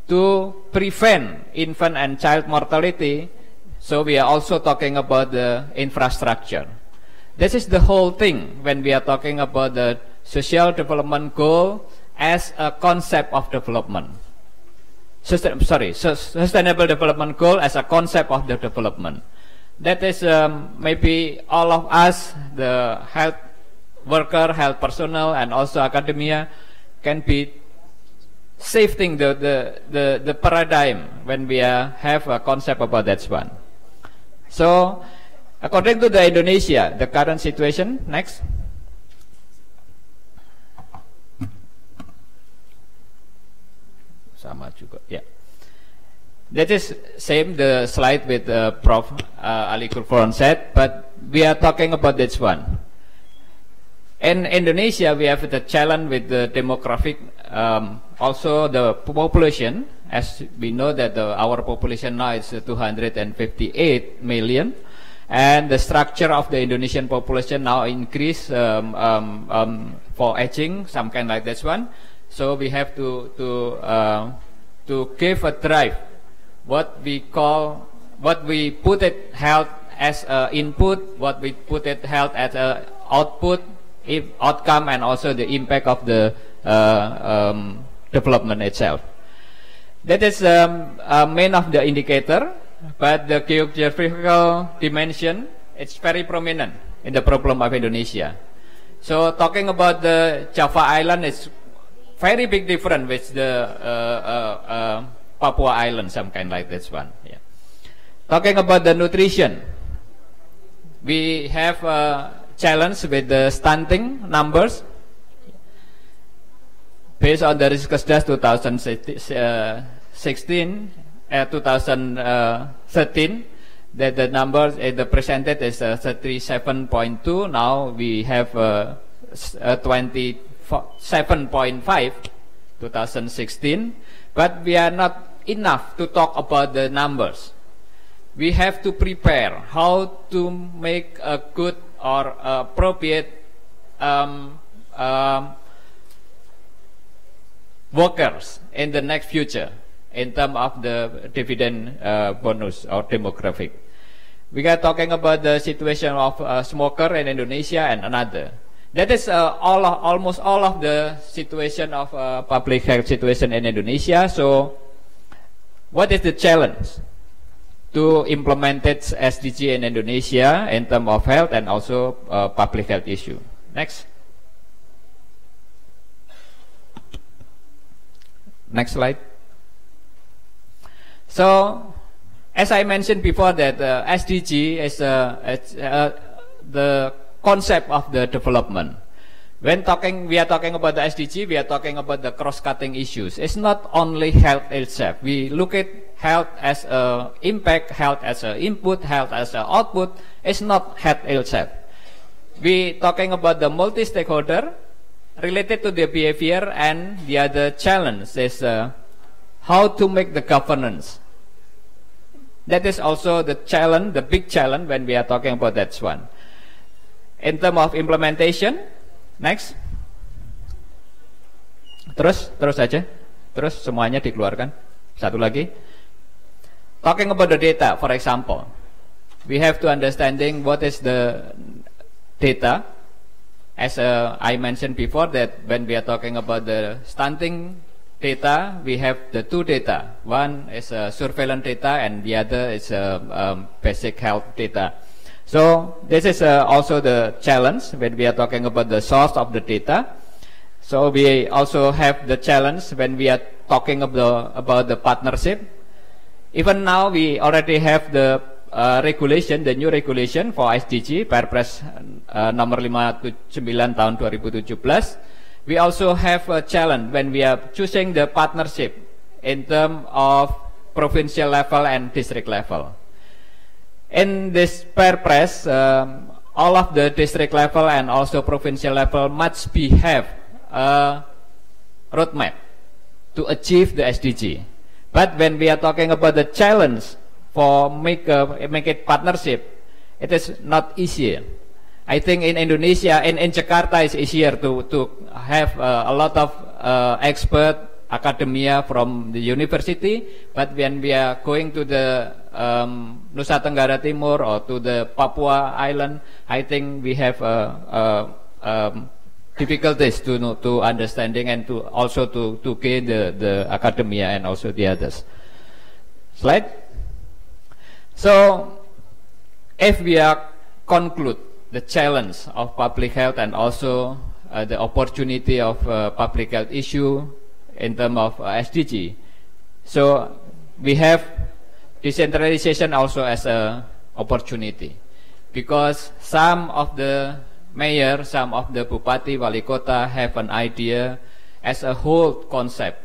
to prevent infant and child mortality. So we are also talking about the infrastructure. This is the whole thing when we are talking about the social development goal as a concept of development. Sustainable development goal as a concept of the development. That is maybe all of us, the health worker, health personnel, and also academia, can be shifting the paradigm when we have a concept about that one. So, according to the Indonesia, the current situation, next. Sama juga, yeah. That is same the slide with Prof. Ali Gufron said, but we are talking about this one. In Indonesia, we have the challenge with the demographic, also the population. As we know that our population now is 258 million. And the structure of the Indonesian population now increase for aging, some kind like this one. So we have to give a drive. What we put it health as input, what we put it health as output, outcome, and also the impact of the development itself. That is main of the indicator, but the geographical dimension, it's very prominent in the problem of Indonesia. So talking about the Java Island is very big difference with the Papua Island, some kind like this one. Yeah. Talking about the nutrition, we have a challenge with the stunting numbers. Based on the Riskersdas 2013, that the numbers the percentage is 37.2. Now we have 27.5 2016, but we are not enough to talk about the numbers. We have to prepare how to make a good or appropriate workers in the next future in terms of the dividend bonus or demographic. We are talking about the situation of smoker in Indonesia and another. That is almost all of the situation of public health situation in Indonesia. So what is the challenge to implement its SDG in Indonesia in terms of health and also public health issue? Next. Next slide. So, as I mentioned before, that SDG is the concept of the development. When we are talking about the SDG, we are talking about the cross-cutting issues. It's not only health itself. We look at health as a impact, health as an input, health as an output. It's not health itself. We talking about the multi-stakeholder related to the behavior, and the other challenge is how to make the governance. That is also the challenge, the big challenge when we are talking about that one. In terms of implementation, next. Terus aja. Terus semuanya dikeluarkan. Satu lagi. Talking about the data, for example, we have to understanding what is the data. As I mentioned before, that when we are talking about the stunting data, we have the two data. One is surveillance data, and the other is basic health data. So this is also the challenge when we are talking about the source of the data. So we also have the challenge when we are talking about the partnership. Even now we already have the regulation, the new regulation for SDG, Perpres nomor 579 tahun 2017. We also have a challenge when we are choosing the partnership in terms of provincial level and district level. In this Perpres, all of the district level and also provincial level must have a roadmap to achieve the SDG. But when we are talking about the challenge for make it partnership, it is not easier. I think in Indonesia, in Jakarta, it's easier to have a lot of expert academia from the university. But when we are going to the Nusa Tenggara Timur or to the Papua Island, I think we have difficulties to understanding and to also to gain the academia and also the others. Slide. So, if we are conclude the challenge of public health and also the opportunity of public health issue in terms of SDG, so we have decentralization also as a opportunity, because some of the mayor, some of the bupati, wali kota have an idea as a whole concept,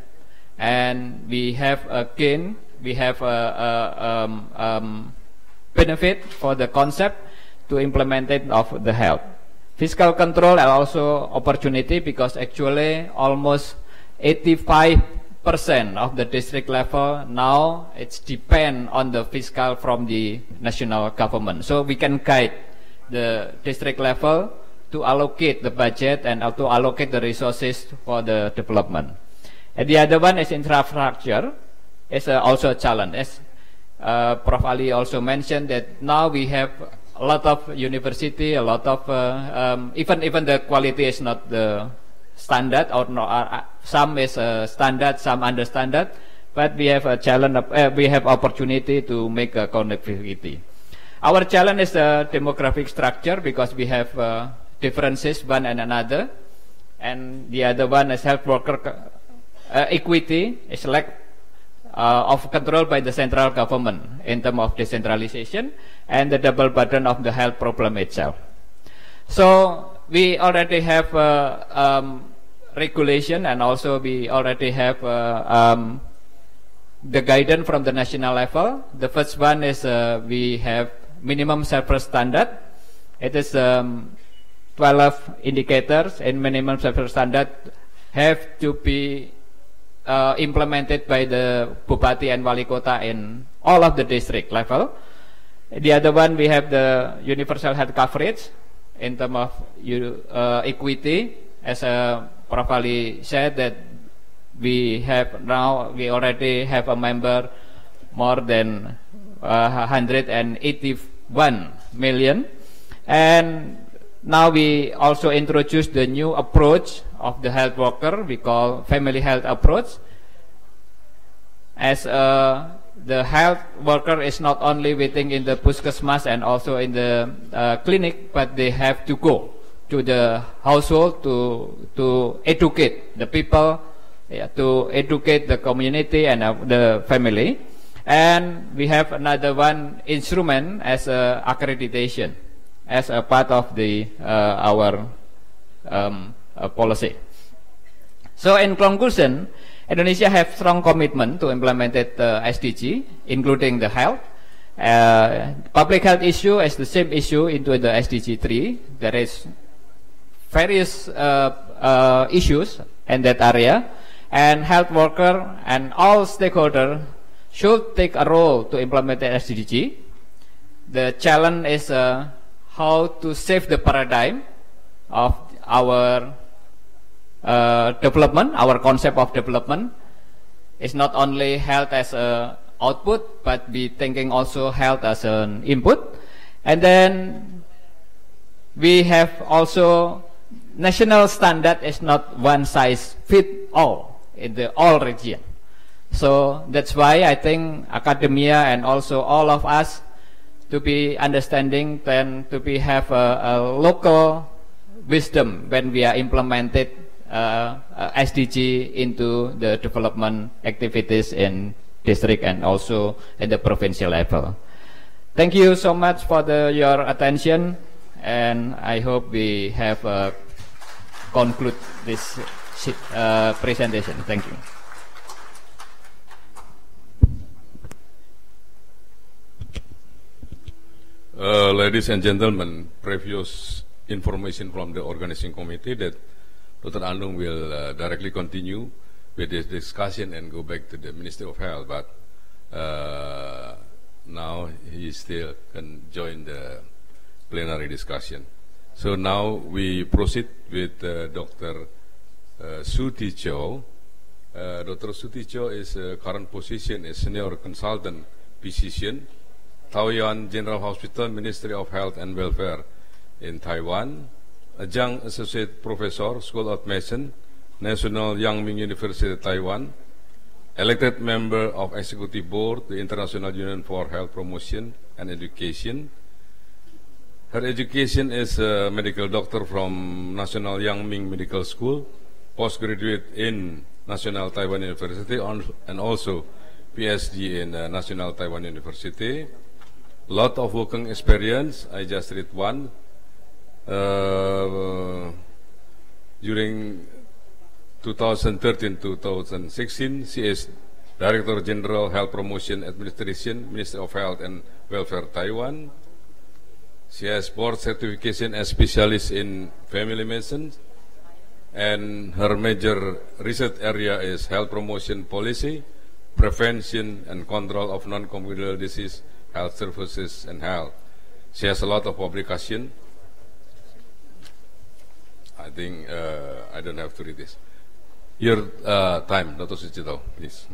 and we have a gain. We have a benefit for the concept to implement it of the health. Fiscal control and also opportunity, because actually almost 85% of the district level now it's depend on the fiscal from the national government. So we can guide the district level to allocate the budget and to allocate the resources for the development. And the other one is infrastructure. It's also a challenge. As Prof. Ali also mentioned that now we have a lot of university, a lot of even the quality is not the standard, or no, some is standard, some under standard, but we have a challenge. We have opportunity to make a connectivity. Our challenge is the demographic structure, because we have differences one and another, and the other one is health worker equity is lack of control by the central government in terms of decentralization and the double burden of the health problem itself. So we already have regulation, and also we already have the guidance from the national level. The first one is we have minimum service standard. It is 12 indicators, and minimum service standard have to be implemented by the Bupati and Wali Kota in all of the district level. The other one, we have the universal health coverage in terms of equity. As Prof. Ali said, that we have now, we already have a member more than 181 million, and now we also introduce the new approach of the health worker, we call family health approach. As the health worker is not only waiting in the puskesmas and also in the clinic, but they have to go to the household to educate the people, to educate the community and the family. And we have another one instrument as accreditation, as a part of the our policy. So in conclusion, Indonesia have strong commitment to implement SDG, including the health. Public health issue is the same issue into the SDG 3. There is various issues in that area, and health worker and all stakeholders should take a role to implement the SDG. The challenge is how to save the paradigm of our development. Our concept of development is not only health as an output, but be thinking also health as an input. And then we have also national standard is not one size fit all in the all region. So that's why I think academia and also all of us to be understanding, then to be have a local wisdom when we are implemented SDG into the development activities in district and also at the provincial level. Thank you so much for your attention, and I hope we have conclude this presentation. Thank you. Ladies and gentlemen, previous information from the organizing committee that Dr. Andung will directly continue with this discussion and go back to the Ministry of Health, but now he still can join the plenary discussion. So now we proceed with Dr. Suti Cho. Dr. Suti Cho is current position is Senior Consultant Physician, Taoyuan General Hospital, Ministry of Health and Welfare in Taiwan, Adjunct Associate Professor, School of Medicine, National Yang Ming University, Taiwan, elected member of Executive Board, the International Union for Health Promotion and Education. Her education is a medical doctor from National Yang Ming Medical School, postgraduate in National Taiwan University, and also PhD in National Taiwan University. Lot of working experience. I just read one. During 2013-2016, she is Director General Health Promotion Administration, Ministry of Health and Welfare, Taiwan. She has board certification as specialist in family medicine, and her major research area is health promotion policy, prevention and control of non-communicable disease, health services and health. She has a lot of publication. I think I don't have to read this. Your time, Dr. Sucipto, please.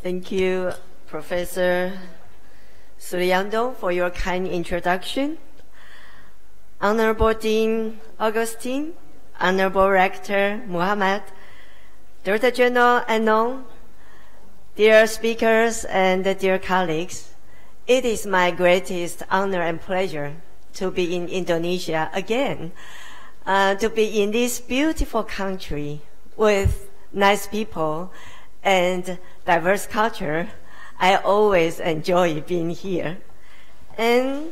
Thank you, Professor Suryando, for your kind introduction. Honorable Dean Augustine, Honorable Rector Muhammad, Director General Anong, dear speakers and dear colleagues, it is my greatest honor and pleasure to be in Indonesia again, to be in this beautiful country with nice people and diverse culture. I always enjoy being here. And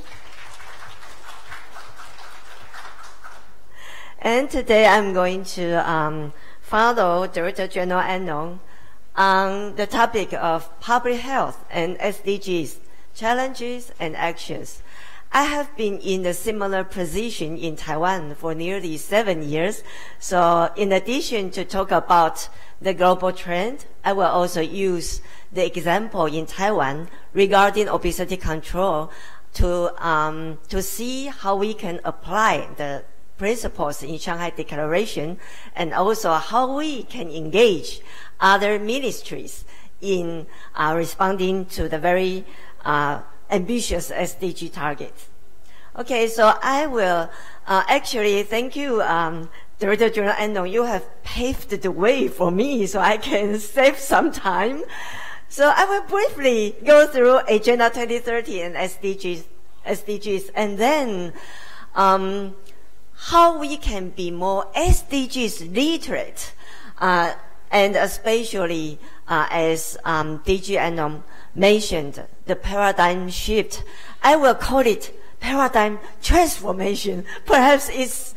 today I'm going to follow Director General Anong on the topic of public health and SDGs, challenges and actions. I have been in a similar position in Taiwan for nearly 7 years. So in addition to talk about the global trend, I will also use the example in Taiwan regarding obesity control to see how we can apply the principles in Shanghai Declaration and also how we can engage other ministries in responding to the very ambitious SDG targets. Okay, so I will actually thank you, Director General Anong. You have paved the way for me so I can save some time. So I will briefly go through Agenda 2030 and SDGs and then how we can be more SDGs literate, and especially as DG Anong mentioned, the paradigm shift. I will call it paradigm transformation. Perhaps it's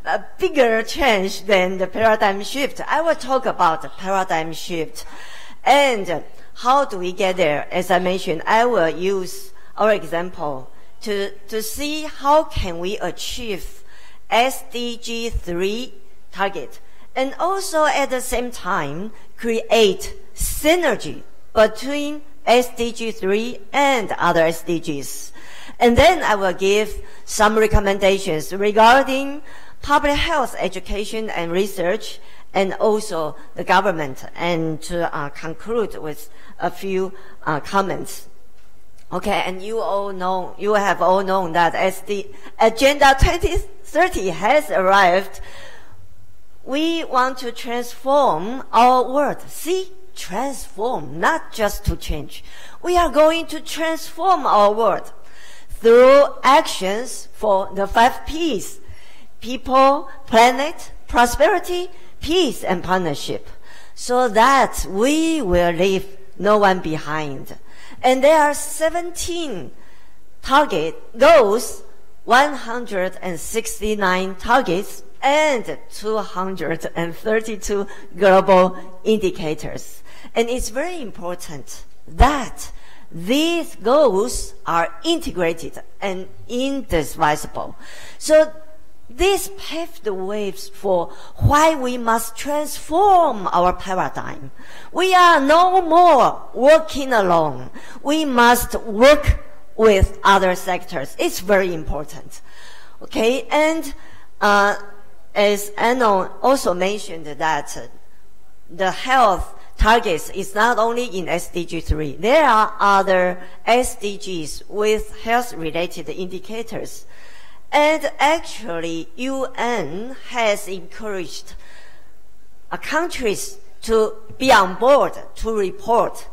a bigger change than the paradigm shift. I will talk about the paradigm shift. And how do we get there? As I mentioned, I will use our example to see how can we achieve SDG 3 target and also at the same time create synergy between SDG 3 and other SDGs. And then I will give some recommendations regarding public health education and research and also the government, and to conclude with a few comments. Okay, and you have all known that as the Agenda 2030 has arrived, we want to transform our world. See, transform, not just to change. We are going to transform our world through actions for the 5 Ps: people, planet, prosperity, peace, and partnership, so that we will leave no one behind. And there are 17 target goals, 169 targets, and 232 global indicators. And it's very important that these goals are integrated and indivisible. So this paved the way for why we must transform our paradigm. We are no more working alone. We must work with other sectors. It's very important. Okay, and as Anong also mentioned that the health targets is not only in SDG 3. There are other SDGs with health-related indicators. And actually, UN has encouraged countries to be on board to report.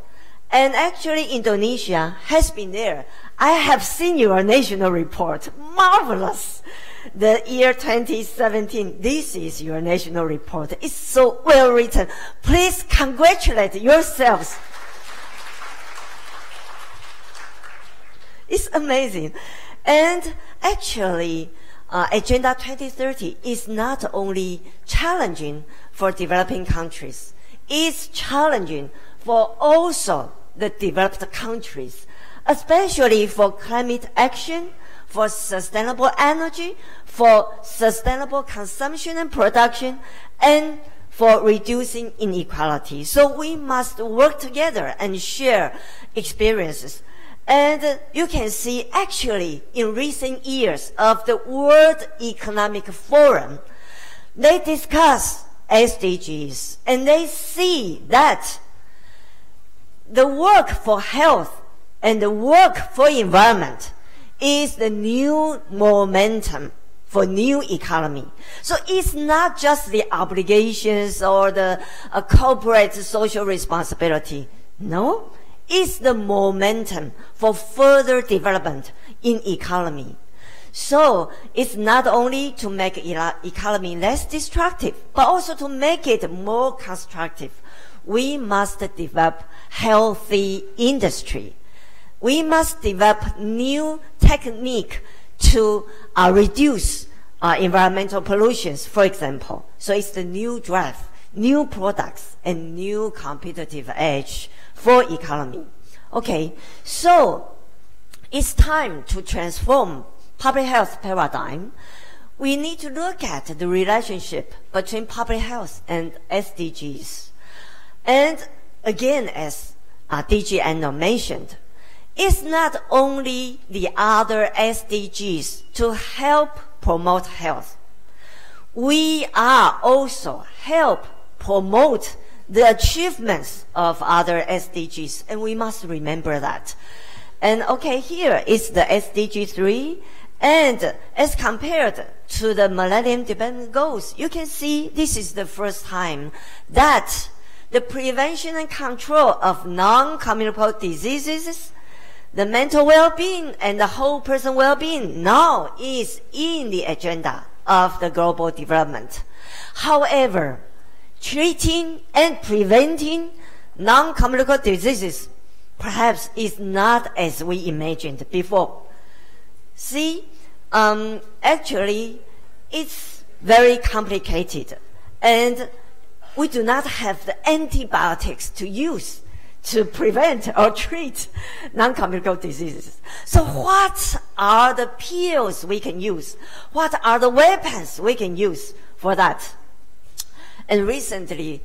And actually, Indonesia has been there. I have seen your national report. Marvelous. The year 2017, this is your national report. It's so well written. Please congratulate yourselves. It's amazing. And actually, Agenda 2030 is not only challenging for developing countries, it's challenging for also the developed countries, especially for climate action, for sustainable energy, for sustainable consumption and production, and for reducing inequality. So we must work together and share experiences. And you can see actually in recent years of the World Economic Forum, they discuss SDGs and they see that the work for health and the work for environment is the new momentum for new economy. So it's not just the obligations or the corporate social responsibility. No, it's the momentum for further development in economy. So it's not only to make economy less destructive, but also to make it more constructive. We must develop healthy industry. We must develop new technique to reduce environmental pollutions, for example. So it's the new drive, new products, and new competitive edge for economy. Okay, so it's time to transform public health paradigm. We need to look at the relationship between public health and SDGs. And again, as DG Anno mentioned, it's not only the other SDGs to help promote health. We are also help promote the achievements of other SDGs, and we must remember that. And okay, here is the SDG 3, and as compared to the Millennium Development Goals, you can see this is the first time that the prevention and control of non-communicable diseases, the mental well-being and the whole person well-being now is in the agenda of the global development. However, treating and preventing non-communicable diseases perhaps is not as we imagined before. See, actually, it's very complicated, and we do not have the antibiotics to use to prevent or treat non-communicable diseases. So what are the pills we can use? What are the weapons we can use for that? And recently,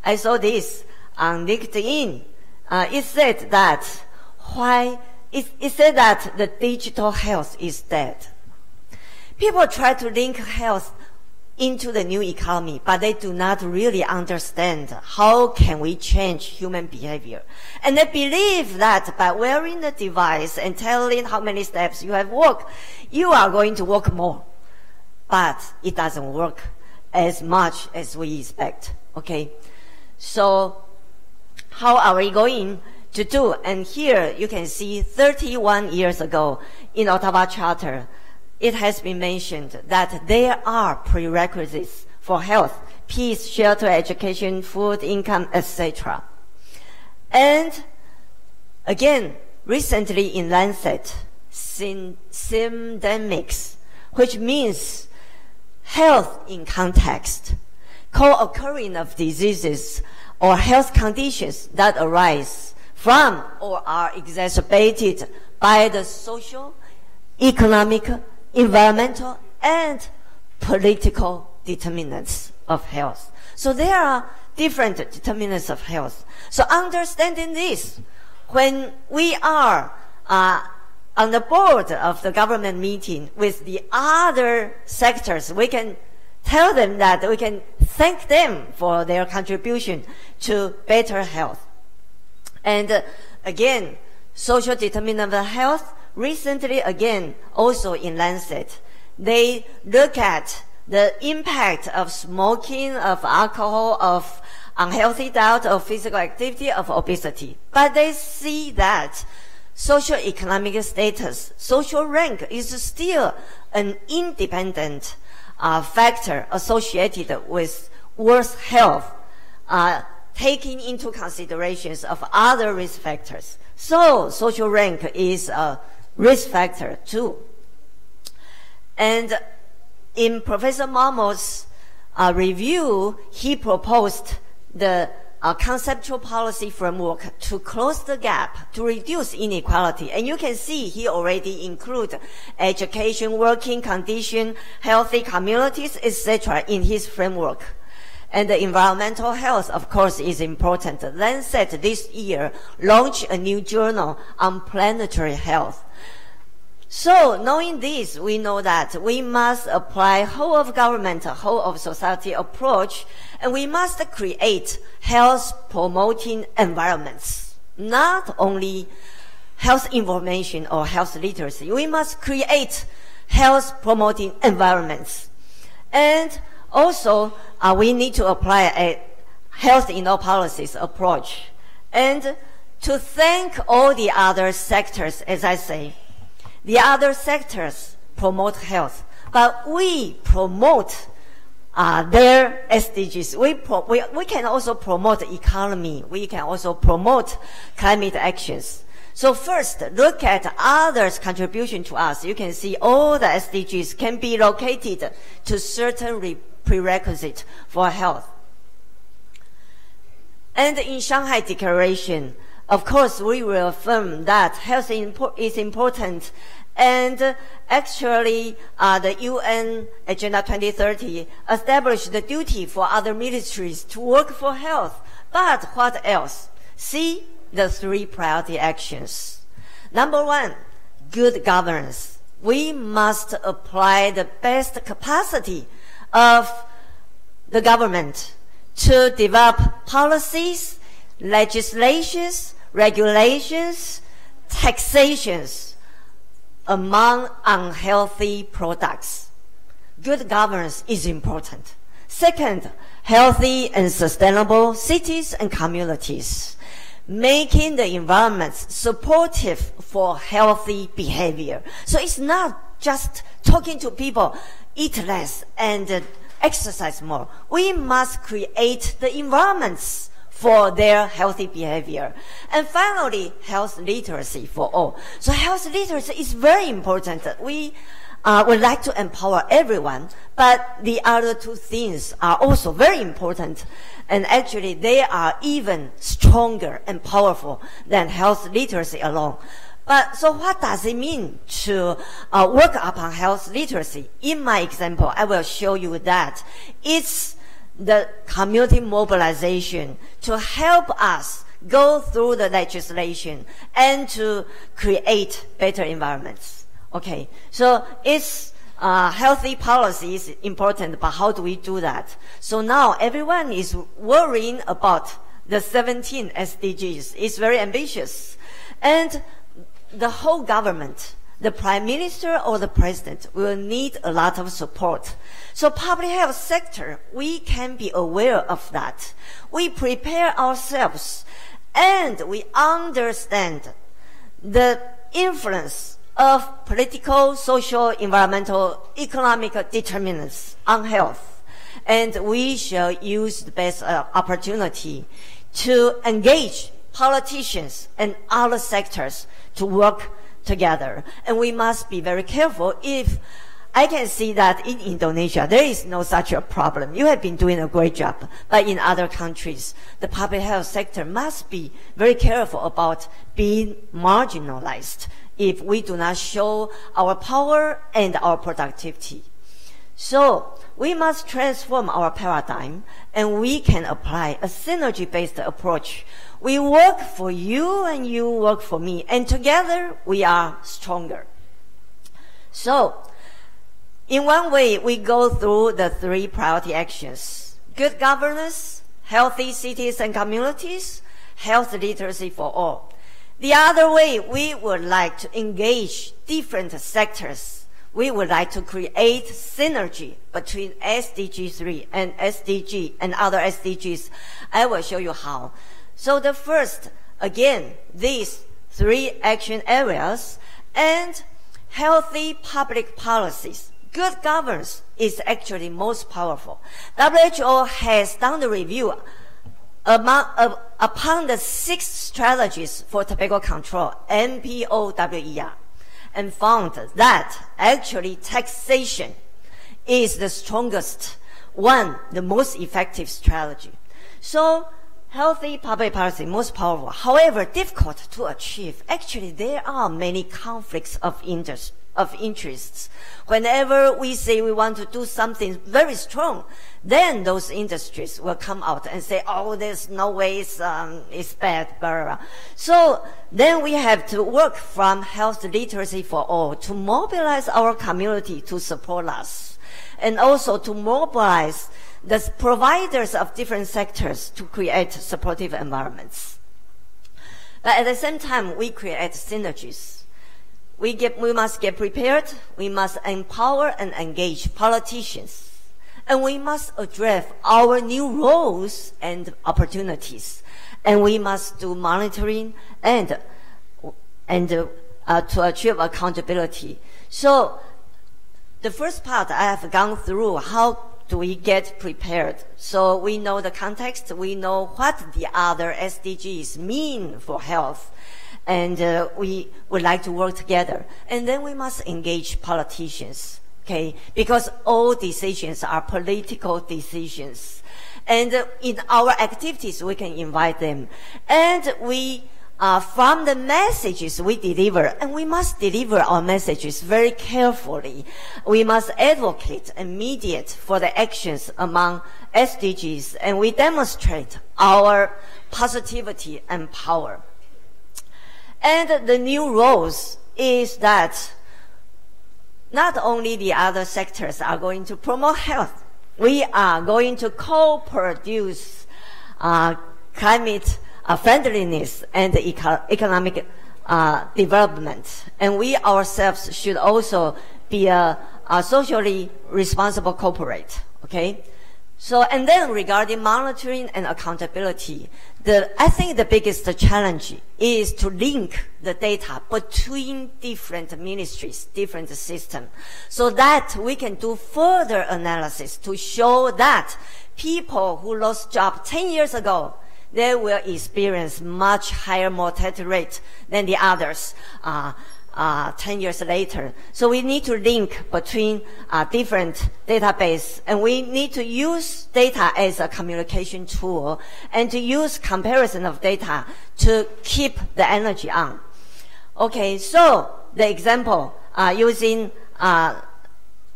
I saw this on LinkedIn. It said that the digital health is dead. People try to link health into the new economy, but they do not really understand how can we change human behavior. And they believe that by wearing the device and telling how many steps you have walked, you are going to walk more. But it doesn't work as much as we expect. Okay? So how are we going to do? And here you can see 31 years ago in Ottawa Charter, it has been mentioned that there are prerequisites for health, peace, shelter, education, food, income, etc. And again, recently in Lancet, syndemics, which means health in context, co-occurring of diseases or health conditions that arise from or are exacerbated by the social, economic, environmental, and political determinants of health. So there are different determinants of health. So understanding this, when we are on the board of the government meeting with the other sectors, we can tell them that we can thank them for their contribution to better health. And again, social determinant of health, recently again, also in Lancet, they look at the impact of smoking, of alcohol, of unhealthy diet, of physical activity, of obesity. But they see that socio-economic status, social rank is still an independent factor associated with worse health, taking into considerations of other risk factors. So social rank is a risk factor too. And in Professor Marmot's review, he proposed the conceptual policy framework to close the gap, to reduce inequality. And you can see he already include education, working condition, healthy communities, etc. in his framework. And the environmental health, of course, is important. Lancet this year launched a new journal on planetary health. So, knowing this, we know that we must apply whole of government, whole of society approach, and we must create health-promoting environments. Not only health information or health literacy, we must create health-promoting environments. And also, we need to apply a health in all policies approach. And to thank all the other sectors, as I say, the other sectors promote health, but we promote their SDGs. We can also promote economy. We can also promote climate actions. So first, look at others' contribution to us. You can see all the SDGs can be located to certain prerequisites for health. And in Shanghai Declaration, of course, we will affirm that health is important. And actually, the UN Agenda 2030 established the duty for other ministries to work for health. But what else? See the 3 priority actions. Number 1, good governance. We must apply the best capacity of the government to develop policies, legislations, regulations, taxations among unhealthy products. Good governance is important. Second, healthy and sustainable cities and communities, making the environments supportive for healthy behavior. So it's not just talking to people, eat less and exercise more. We must create the environments for their healthy behavior. And finally, health literacy for all. So health literacy is very important. We would like to empower everyone, but the other 2 things are also very important. And actually, they are even stronger and powerful than health literacy alone. But so what does it mean to work upon health literacy? In my example, I will show you that it's the community mobilization to help us go through the legislation and to create better environments. Okay, so it's healthy policy is important, but how do we do that? So now everyone is worrying about the 17 SDGs. It's very ambitious. And the whole government, the prime minister or the president, will need a lot of support. So public health sector, we can be aware of that. We prepare ourselves and we understand the influence of political, social, environmental, economic determinants on health. And we shall use the best opportunity to engage politicians and other sectors to work together. And we must be very careful. If I can see that in Indonesia, there is no such a problem. You have been doing a great job. But in other countries, the public health sector must be very careful about being marginalized if we do not show our power and our productivity. So we must transform our paradigm, and we can apply a synergy-based approach. We work for you and you work for me, and together we are stronger. So in one way, we go through the 3 priority actions: good governance, healthy cities and communities, health literacy for all. The other way, we would like to engage different sectors. We would like to create synergy between SDG 3 and SDG and other SDGs. I will show you how. So the first, again, these 3 action areas and healthy public policies. Good governance is actually most powerful. WHO has done the review upon the 6 strategies for tobacco control, NPOWER, and found that actually taxation is the strongest one, the most effective strategy. So healthy public policy, most powerful, however difficult to achieve. Actually, there are many conflicts of of interests. Whenever we say we want to do something very strong, then those industries will come out and say, oh, there's no way, it's bad, blah, blah, blah. So then we have to work from health literacy for all to mobilize our community to support us, and also to mobilize the providers of different sectors to create supportive environments. But at the same time, we create synergies. We must get prepared, we must empower and engage politicians, and we must address our new roles and opportunities, and we must do monitoring and to achieve accountability. So the first part I have gone through, how do we get prepared? So we know the context, we know what the other SDGs mean for health, and we would like to work together. And then we must engage politicians, okay? Because all decisions are political decisions. And in our activities, we can invite them. And we from the messages we deliver, and we must deliver our messages very carefully. We must advocate and mediate for the actions among SDGs, and we demonstrate our positivity and power. And the new roles is that not only the other sectors are going to promote health, we are going to co-produce climate friendliness and economic development. And we ourselves should also be a socially responsible corporate, okay? So, and then regarding monitoring and accountability, I think the biggest challenge is to link the data between different ministries, different systems, so that we can do further analysis to show that people who lost jobs 10 years ago, they will experience much higher mortality rate than the others 10 years later. So we need to link between different databases, and we need to use data as a communication tool and to use comparison of data to keep the energy on. Okay, so the example using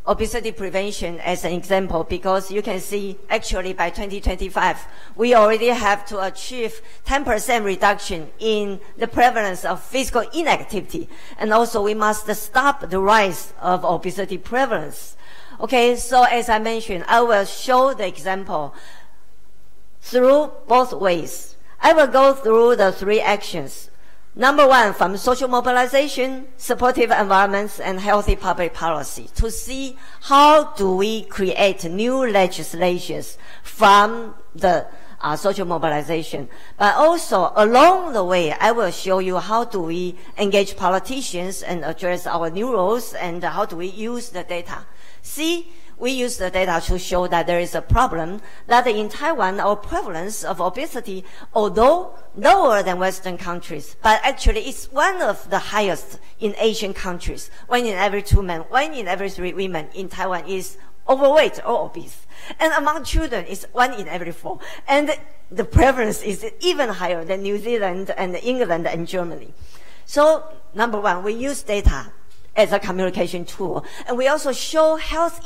obesity prevention as an example, because you can see actually by 2025, we already have to achieve 10% reduction in the prevalence of physical inactivity. And also we must stop the rise of obesity prevalence. Okay, so as I mentioned, I will show the example through both ways. I will go through the three actions. Number one, from social mobilization, supportive environments, and healthy public policy, to see how do we create new legislations from the social mobilization. But also, along the way, I will show you how do we engage politicians and address our new roles, and how do we use the data. See, we use the data to show that there is a problem, that in Taiwan, our prevalence of obesity, although lower than Western countries, but actually it's one of the highest in Asian countries. 1 in every 2 men, 1 in every 3 women in Taiwan is overweight or obese. And among children, it's 1 in every 4. And the prevalence is even higher than New Zealand and England and Germany. So, number one, we use data as a communication tool. And we also show health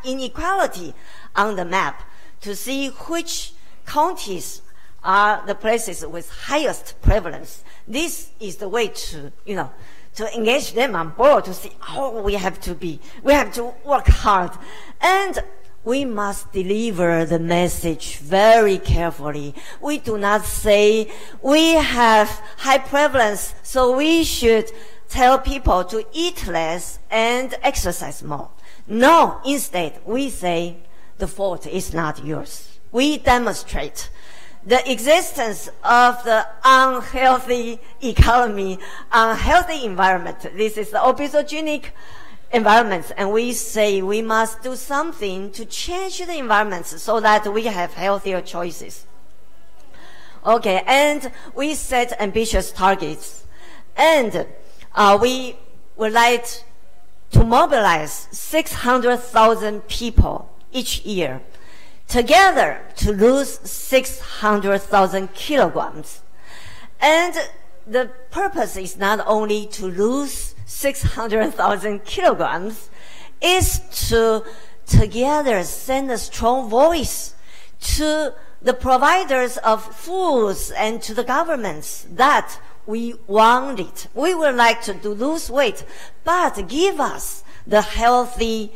inequality on the map to see which counties are the places with highest prevalence. This is the way to, to engage them on board, to see, we have to work hard. And we must deliver the message very carefully. We do not say we have high prevalence, so we should tell people to eat less and exercise more. No, instead, we say the fault is not yours. We demonstrate the existence of the unhealthy economy, unhealthy environment. This is the obesogenic environment, and we say we must do something to change the environments so that we have healthier choices. Okay, and we set ambitious targets, and we would like to mobilize 600,000 people each year together to lose 600,000 kilograms. And the purpose is not only to lose 600,000 kilograms, is to together send a strong voice to the providers of foods and to the governments that we want it. We would like to lose weight, but give us the healthy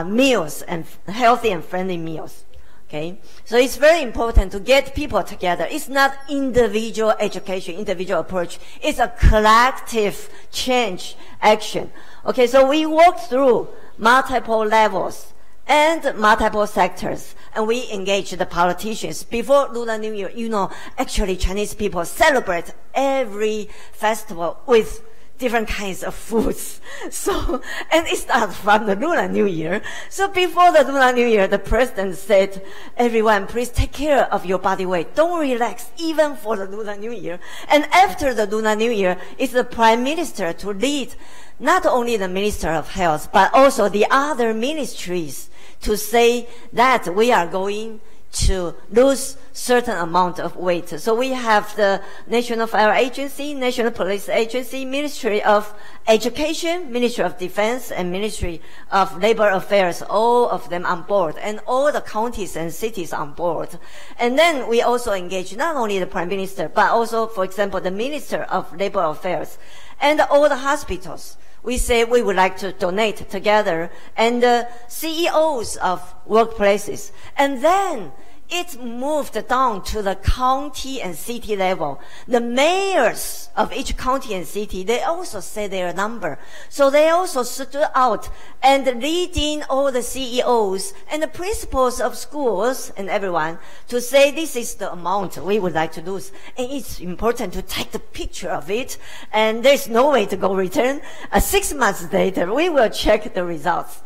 meals and healthy and friendly meals. Okay, so it's very important to get people together. It's not individual education, individual approach. It's a collective change action. Okay, so we work through multiple levels and multiple sectors, and we engage the politicians. Before Lunar New Year, you know, actually Chinese people celebrate every festival with different kinds of foods. So, and it starts from the Lunar New Year. So before the Lunar New Year, the president said, everyone, please take care of your body weight. Don't relax, even for the Lunar New Year. And after the Lunar New Year, it's the prime minister to lead not only the Minister of Health, but also the other ministries to say that we are going to lose certain amount of weight. So we have the National Fire Agency, National Police Agency, Ministry of Education, Ministry of Defense, and Ministry of Labor Affairs, all of them on board, and all the counties and cities on board. And then we also engage not only the Prime Minister, but also, for example, the Minister of Labor Affairs and all the hospitals. We say we would like to donate together, and the CEOs of workplaces. And then it moved down to the county and city level. The mayors of each county and city, they also say their number. So they also stood out and leading all the CEOs and the principals of schools and everyone to say this is the amount we would like to lose. And it's important to take the picture of it. And there's no way to go return. 6 months later, we will check the results.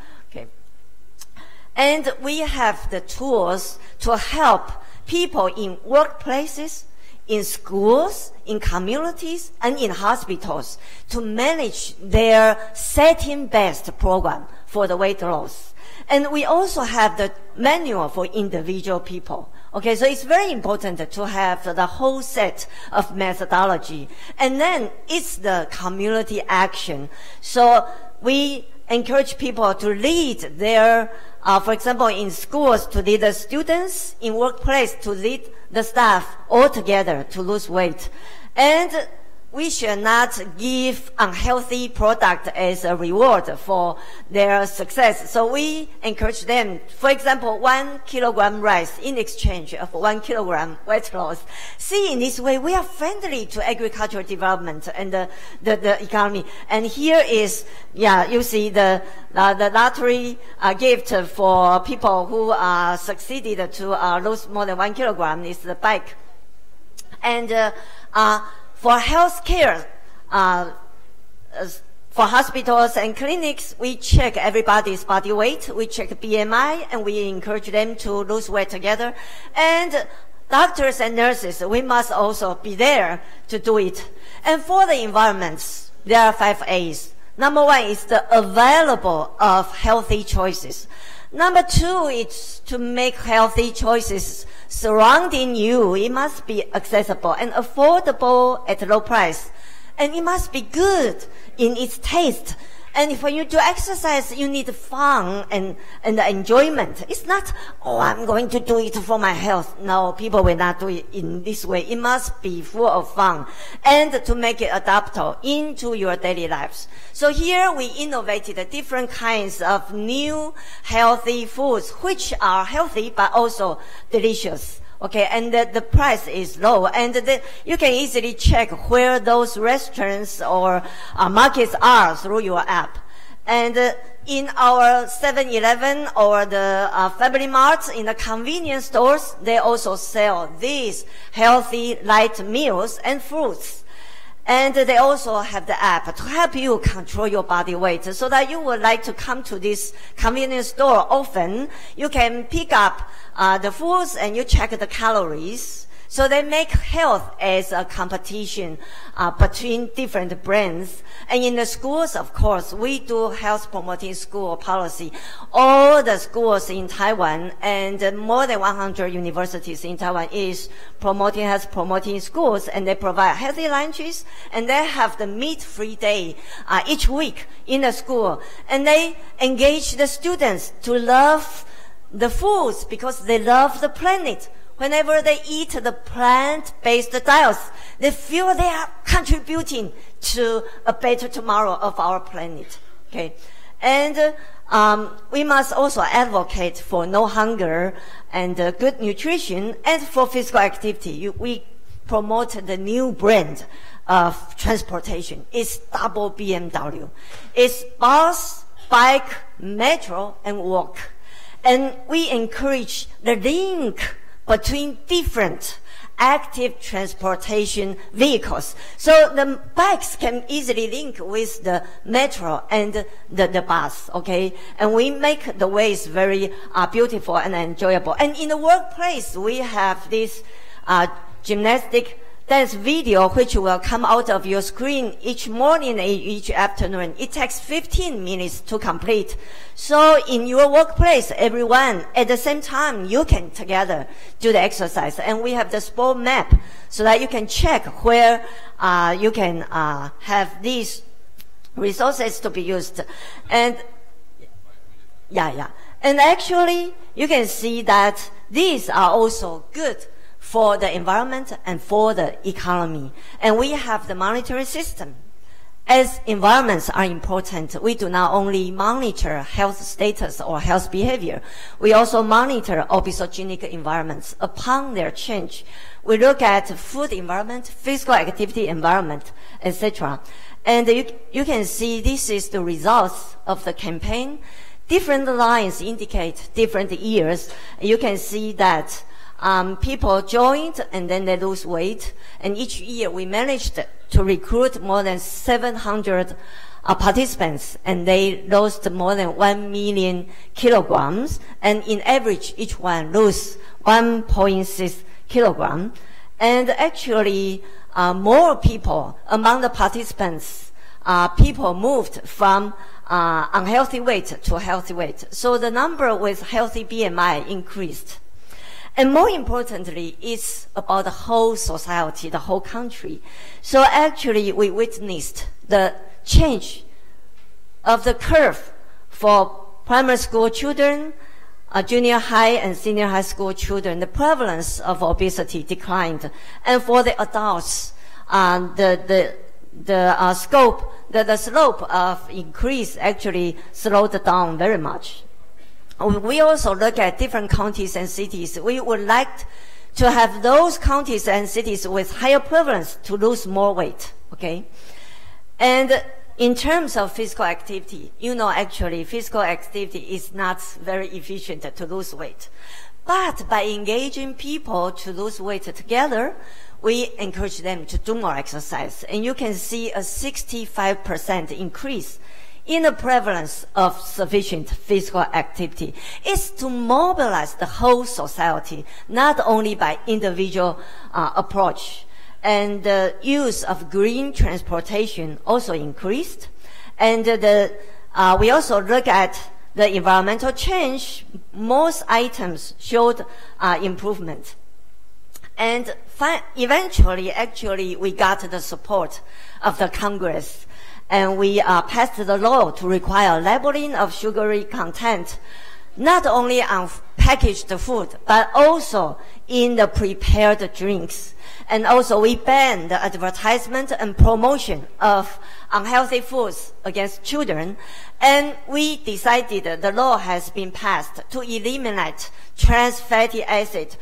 And we have the tools to help people in workplaces, in schools, in communities, and in hospitals to manage their setting-based program for the weight loss. And we also have the manual for individual people. Okay, so it's very important to have the whole set of methodology. And then it's the community action. So we encourage people to lead their for example, in schools, to lead the students, in workplace, to lead the staff all together to lose weight. And we should not give unhealthy product as a reward for their success. So we encourage them, for example, 1 kilogram rice in exchange of 1 kilogram weight loss. See, in this way, we are friendly to agricultural development and the economy. And here is, you see the lottery gift for people who succeeded to lose more than 1 kilogram is the bike. And for healthcare, for hospitals and clinics, we check everybody's body weight, we check BMI, and we encourage them to lose weight together. And doctors and nurses, we must also be there to do it. And for the environments, there are 5 A's. Number 1 is the available of healthy choices. Number 2 is to make healthy choices surrounding you. It must be accessible and affordable at low price. And it must be good in its taste. And for you to exercise, you need fun and enjoyment. It's not, oh, I'm going to do it for my health. No, people will not do it in this way. It must be full of fun and to make it adaptable into your daily lives. So here we innovated different kinds of new healthy foods, which are healthy but also delicious. Okay, and the price is low, and you can easily check where those restaurants or markets are through your app. And in our 7-Eleven or the Family Marts, in the convenience stores, they also sell these healthy light meals and fruits. And they also have the app to help you control your body weight so that you would like to come to this convenience store often. You can pick up the foods and you check the calories. So they make health as a competition between different brands. And in the schools, of course, we do health promoting school policy. All the schools in Taiwan and more than 100 universities in Taiwan is promoting health promoting schools, and they provide healthy lunches, and they have the meat-free day each week in the school. And they engage the students to love the foods because they love the planet. Whenever they eat the plant-based diets, they feel they are contributing to a better tomorrow of our planet. Okay, and we must also advocate for no hunger and good nutrition, and for physical activity. We promote the new brand of transportation. It's double BMW. It's bus, bike, metro, and walk. And we encourage the link between different active transportation vehicles. So the bikes can easily link with the metro and the bus, okay? And we make the ways very beautiful and enjoyable. And in the workplace, we have this gymnastic dance video which will come out of your screen each morning and each afternoon. It takes 15 minutes to complete. So in your workplace, everyone at the same time, you can together do the exercise. And we have the sport map so that you can check where you can have these resources to be used. And and actually you can see that these are also good for the environment and for the economy. And we have the monitoring system. As environments are important, we do not only monitor health status or health behavior, we also monitor obesogenic environments. Upon their change, we look at food environment, physical activity environment, etc. And you can see this is the results of the campaign. Different lines indicate different years. You can see that people joined and then they lose weight. And each year we managed to recruit more than 700 participants, and they lost more than 1 million kilograms. And in average, each one lose 1.6 kilogram. And actually, more people among the participants, people moved from unhealthy weight to healthy weight. So the number with healthy BMI increased. And more importantly, it's about the whole society, the whole country. So actually, we witnessed the change of the curve for primary school children, junior high and senior high school children. The prevalence of obesity declined. And for the adults, the slope of increase actually slowed down very much. We also look at different counties and cities. We would like to have those counties and cities with higher prevalence to lose more weight, okay? And in terms of physical activity, actually physical activity is not very efficient to lose weight. But by engaging people to lose weight together, we encourage them to do more exercise. And you can see a 65% increase in the prevalence of sufficient physical activity. It's to mobilize the whole society, not only by individual approach. And the use of green transportation also increased. And we also look at the environmental change. Most items showed improvement. And eventually, actually, we got the support of the Congress. And we passed the law to require labeling of sugary content, not only on packaged food, but also in the prepared drinks. And also we banned the advertisement and promotion of unhealthy foods against children. And we decided the law has been passed to eliminate trans fatty acid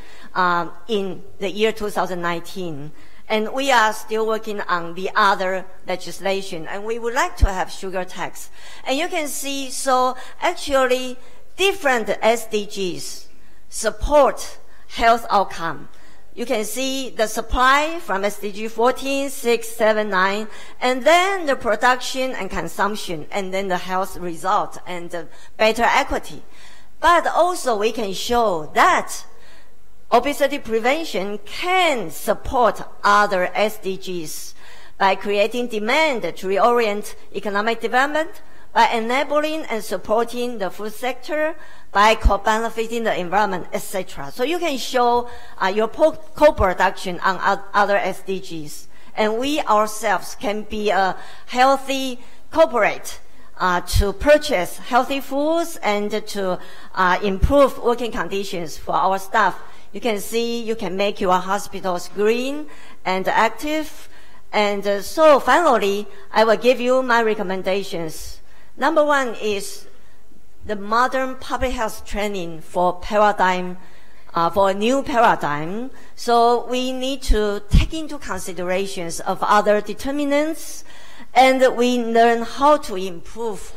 in the year 2019. And we are still working on the other legislation, and we would like to have sugar tax. And you can see, so actually different SDGs support health outcome. You can see the supply from SDG 14, 6, 7, 9, and then the production and consumption, and then the health result and the better equity. But also we can show that obesity prevention can support other SDGs by creating demand to reorient economic development, by enabling and supporting the food sector, by co-benefiting the environment, etc. So you can show your co-production on other SDGs. And we ourselves can be a healthy corporate to purchase healthy foods and to improve working conditions for our staff. You can see you can make your hospitals green and active. And so finally, I will give you my recommendations. Number one is the modern public health training for paradigm, for a new paradigm. So we need to take into considerations of other determinants, and we learn how to improve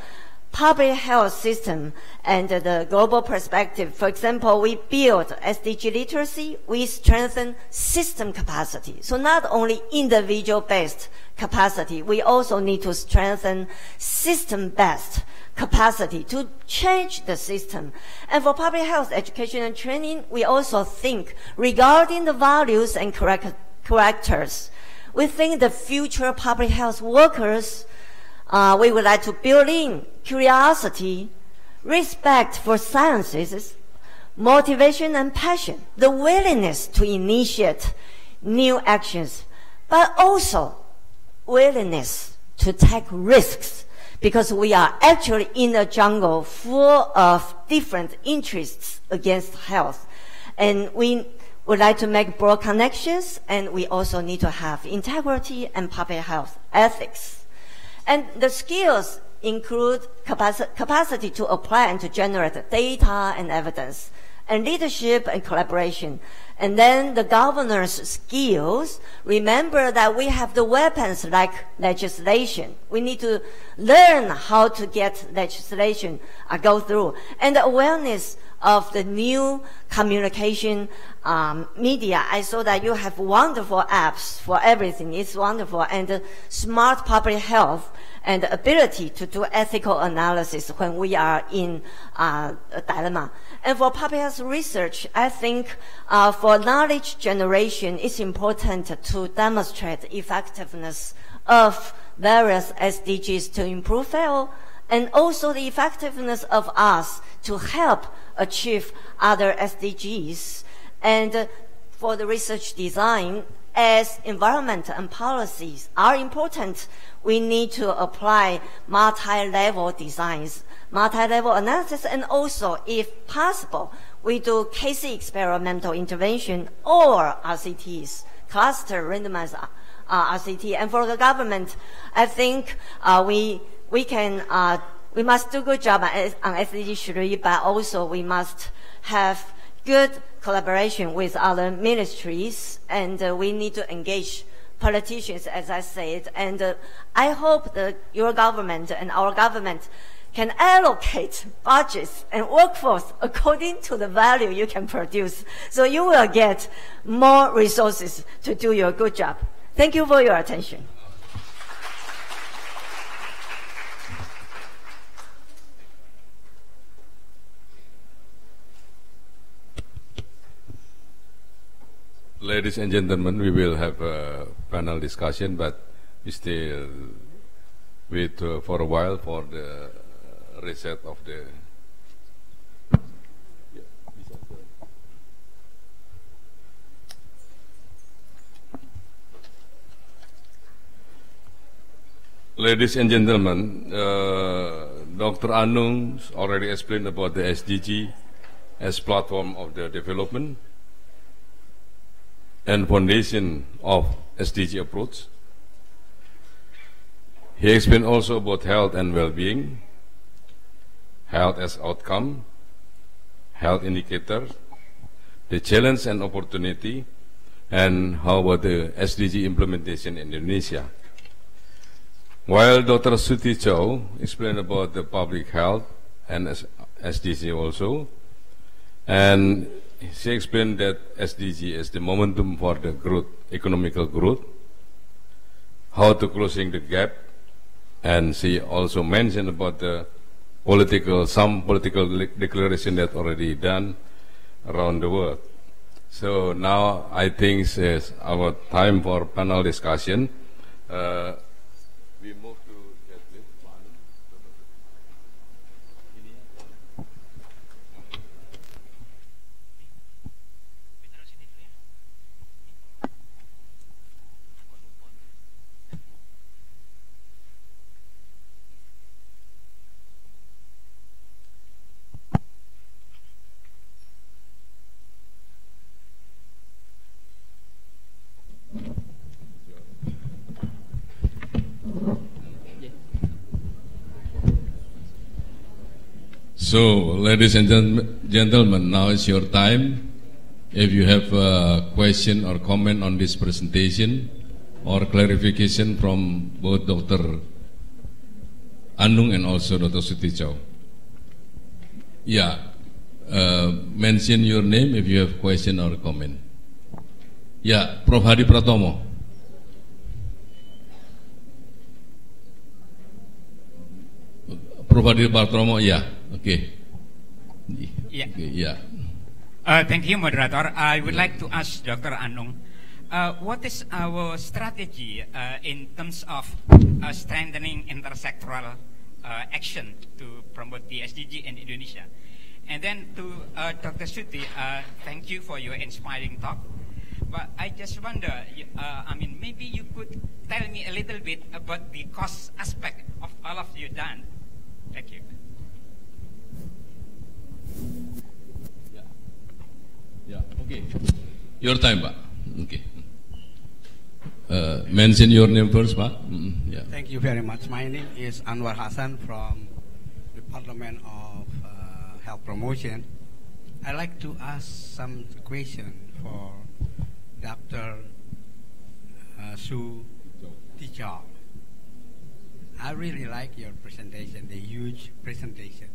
public health system and the global perspective. For example, we build SDG literacy, we strengthen system capacity. So not only individual-based capacity, we also need to strengthen system-based capacity to change the system. And for public health education and training, we also think regarding the values and characters. We think the future public health workers, we would like to build in curiosity, respect for sciences, motivation and passion, the willingness to initiate new actions, but also willingness to take risks, because we are actually in a jungle full of different interests against health. And we would like to make broad connections, and we also need to have integrity and public health ethics. And the skills include capacity to apply and to generate data and evidence, and leadership and collaboration. And then the governor's skills, remember that we have the weapons like legislation. We need to learn how to get legislation go through. And the awareness of the new communication media. I saw that you have wonderful apps for everything. It's wonderful. And smart public health and the ability to do ethical analysis when we are in a dilemma. And for public health research, I think for knowledge generation, it's important to demonstrate effectiveness of various SDGs to improve health, and also the effectiveness of us to help achieve other SDGs. And for the research design, as environment and policies are important, we need to apply multi-level designs, multi-level analysis, and also, if possible, we do KC experimental intervention or RCTs, cluster randomized RCT. And for the government, I think we must do a good job on SDG 3, but also we must have good collaboration with other ministries, and we need to engage politicians, as I said. And I hope that your government and our government can allocate budgets and workforce according to the value you can produce. So you will get more resources to do your good job. Thank you for your attention. Ladies and gentlemen, we will have a panel discussion, but we still wait for a while for the reset of the... Ladies and gentlemen, Dr. Anung already explained about the SDG as platform of the development and foundation of SDG approach. He explained also about health and well-being, health as outcome, health indicator, the challenge and opportunity, and how about the SDG implementation in Indonesia. While Dr. Suti Chow explained about the public health and SDG also, and she explained that SDG is the momentum for the growth, economical growth, how to closing the gap, and she also mentioned about the some political declaration that already done around the world. So now I think it's our time for panel discussion. We move to So, ladies and gentlemen, now is your time. If you have a question or comment on this presentation or clarification from both Dr. Anung and also Dr. Sutichau. Yeah, mention your name if you have question or comment. Yeah, Prof. Hadi Pratomo. Prof. Hadi Pratomo, yeah. Okay. Yeah. Okay, yeah. Thank you, moderator. I would like to ask Dr. Anung, what is our strategy in terms of strengthening intersectoral action to promote the SDG in Indonesia? And then to Dr. Suti, thank you for your inspiring talk. But I just wonder, I mean, maybe you could tell me a little bit about the cost aspect of all of you done. Thank you. Yeah, okay. Your time, Pak. Okay. Mention your name first, Pak. Yeah. Thank you very much. My name is Anwar Hassan from Department of Health Promotion. I'd like to ask some question for Dr. Su Tichau. I really like your presentation, the huge presentation.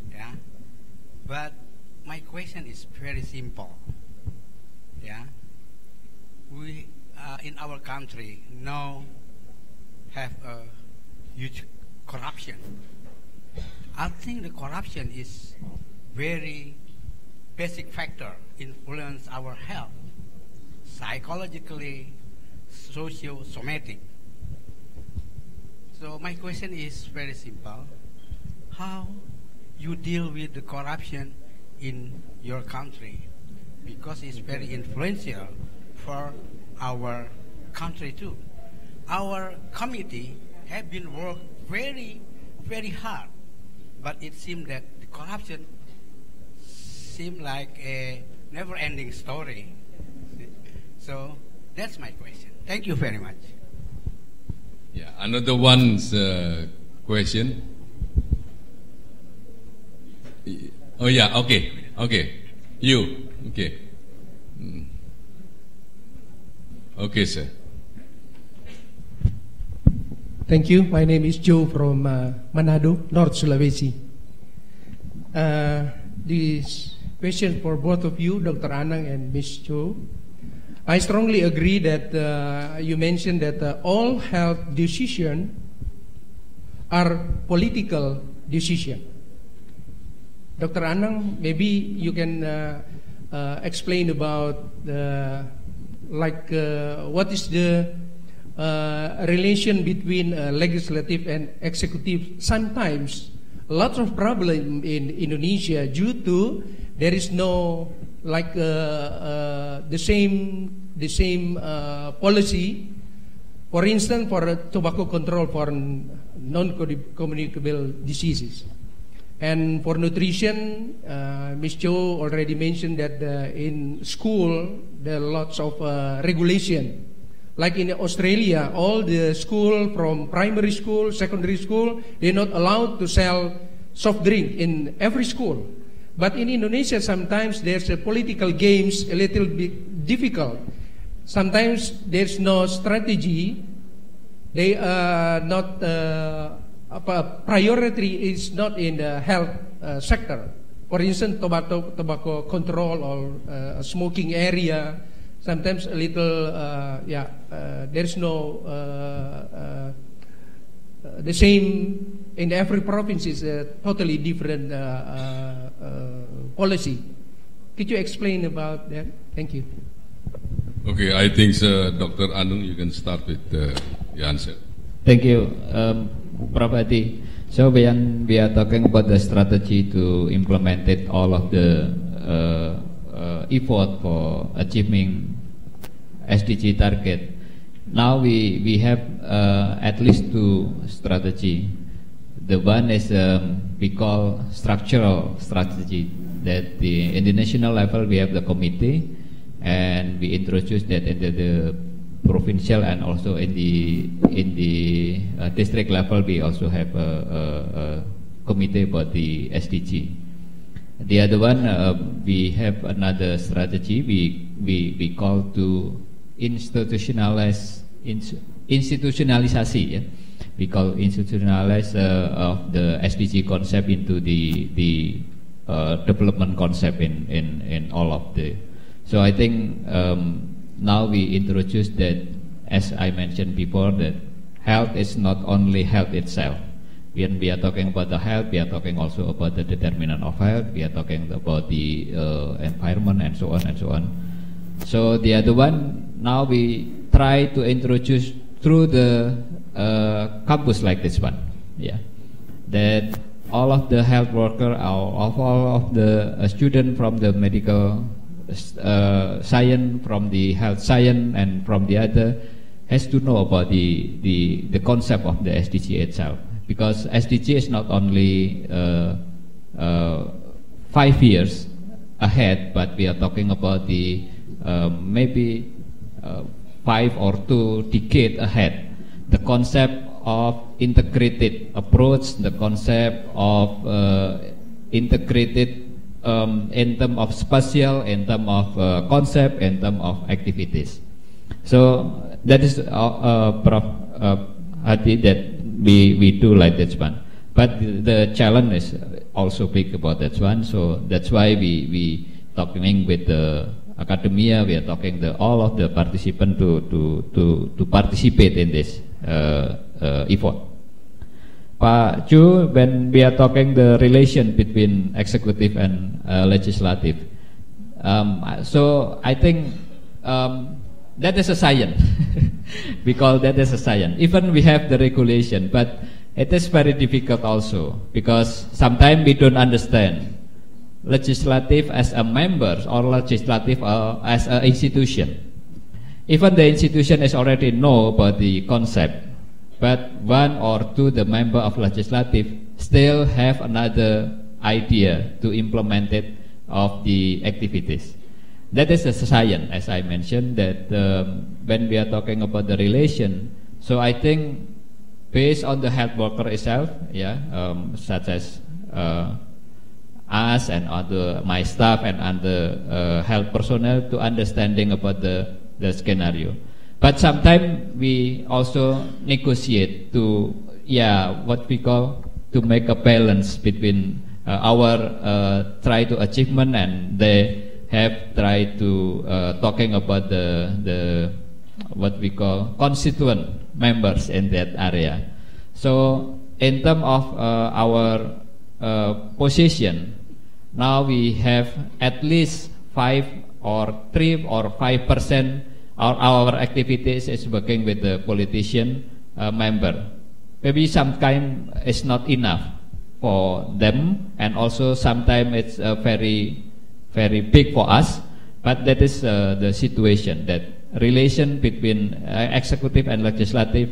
Yeah, but my question is very simple. Yeah, we in our country now have a huge corruption. I think the corruption is very basic factor influence our health, psychologically, socio-somatic. So my question is very simple. How you deal with the corruption in your country? Because it's very influential for our country too. Our committee have been worked very, very hard, but it seems that the corruption seems like a never-ending story. So that's my question. Thank you very much. Yeah, another one's question. Oh yeah, okay, okay. You, okay. Okay, sir. Thank you. My name is Joe from Manado, North Sulawesi. This question for both of you, Dr. Anang and Ms. Joe. I strongly agree that you mentioned that all health decisions are political decisions. Dr. Anang, maybe you can explain about what is the relation between legislative and executive. Sometimes lots of problem in Indonesia due to there is no the same policy. For instance, for tobacco control for non-communicable diseases. And for nutrition, Ms. Cho already mentioned that in school there are lots of regulation. Like in Australia, all the school from primary school, secondary school, they're not allowed to sell soft drink in every school. But in Indonesia, sometimes there's a political games a little bit difficult. Sometimes there's no strategy. They are not priority is not in the health sector. For instance, tobacco control or smoking area. Sometimes a little, there's no the same in every province is a totally different policy. Could you explain about that? Thank you. Okay, I think Dr. Anung, you can start with the answer. Thank you, Prof. Adi. So when we are talking about the strategy to implement it, all of the effort for achieving SDG target, now we have at least two strategy. The one is we call structural strategy, that in the national level we have the committee, and we introduce that into the provincial and also in the district level. We also have a committee about the SDG. The other one, we have another strategy we call to institutionalisasi. Yeah? We call institutionalize of the SDG concept into the development concept in all of the. So I think now we introduce that, as I mentioned before, that health is not only health itself. When we are talking about the health, we are talking also about the determinant of health. We are talking about the environment and so on and so on. So the other one, now we try to introduce through the campus like this one, yeah, that all of the health worker, all of the students from the medical science, from the health science, and from the other, has to know about the concept of the SDG itself, because SDG is not only 5 years ahead, but we are talking about the maybe 5 or 2 decades ahead. The concept of integrated approach, the concept of integrated in terms of spatial, in terms of concept, in terms of activities. So that is Prof. Hadi, that we do like that one. But the challenge is also big about that one. So that's why we talking with the academia, we are talking all of the participants to participate in this effort. Pak Chu, when we are talking the relation between executive and legislative, so I think that is a science. We call that as a science. Even we have the regulation, but it is very difficult also, because sometimes we don't understand legislative as a member or legislative as an institution. Even the institution is already know about the concept, but 1 or 2 the member of legislative still have another idea to implement it of the activities. That is a science, as I mentioned, that when we are talking about the relation. So I think based on the health worker itself, yeah, such as us and other my staff and other health personnel, to understanding about the scenario. But sometimes we also negotiate to, yeah, what we call to make a balance between our try to achievement, and they have tried to talking about the what we call constituent members in that area. So in terms of our position, now we have at least 5 or 3 or 5% of our activities is working with the politician member. Maybe sometimes it's not enough for them, and also sometimes it's very big for us. But that is the situation, that relation between executive and legislative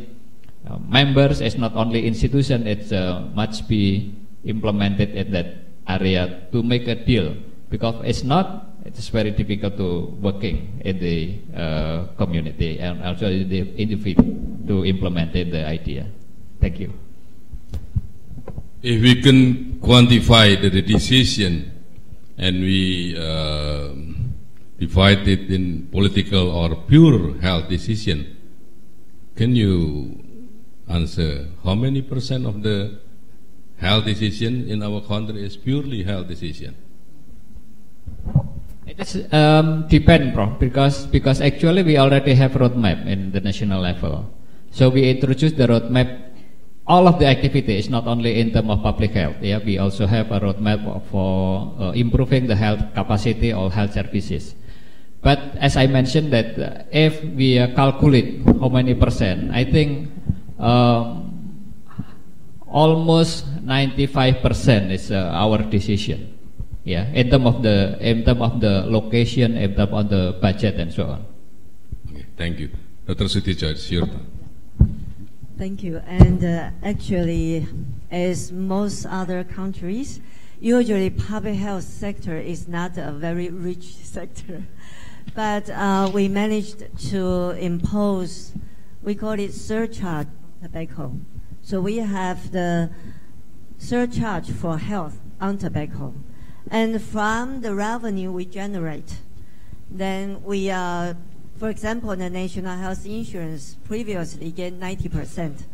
members is not only institution, it's must be implemented in that area to make a deal, because it's not, it is very difficult to working in the community and also in the individual to implement the idea. Thank you. If we can quantify the decision and we divide it in political or pure health decision, can you answer how many % of the health decision in our country is purely health decision? It is depend, Prof, because actually we already have roadmap in the national level. So we introduce the roadmap. All of the activities, not only in terms of public health. Yeah, we also have a roadmap for improving the health capacity or health services. But as I mentioned that if we calculate how many percent, I think almost 95% is our decision. Yeah, in terms of the location, in terms of the budget, and so on. Okay, thank you, Dr. Sutija. It's your turn. Thank you. And actually, as most other countries, usually public health sector is not a very rich sector. But we managed to impose, we call it surcharge tobacco. So we have the surcharge for health on tobacco. And from the revenue we generate, then we for example, the national health insurance previously get 90%.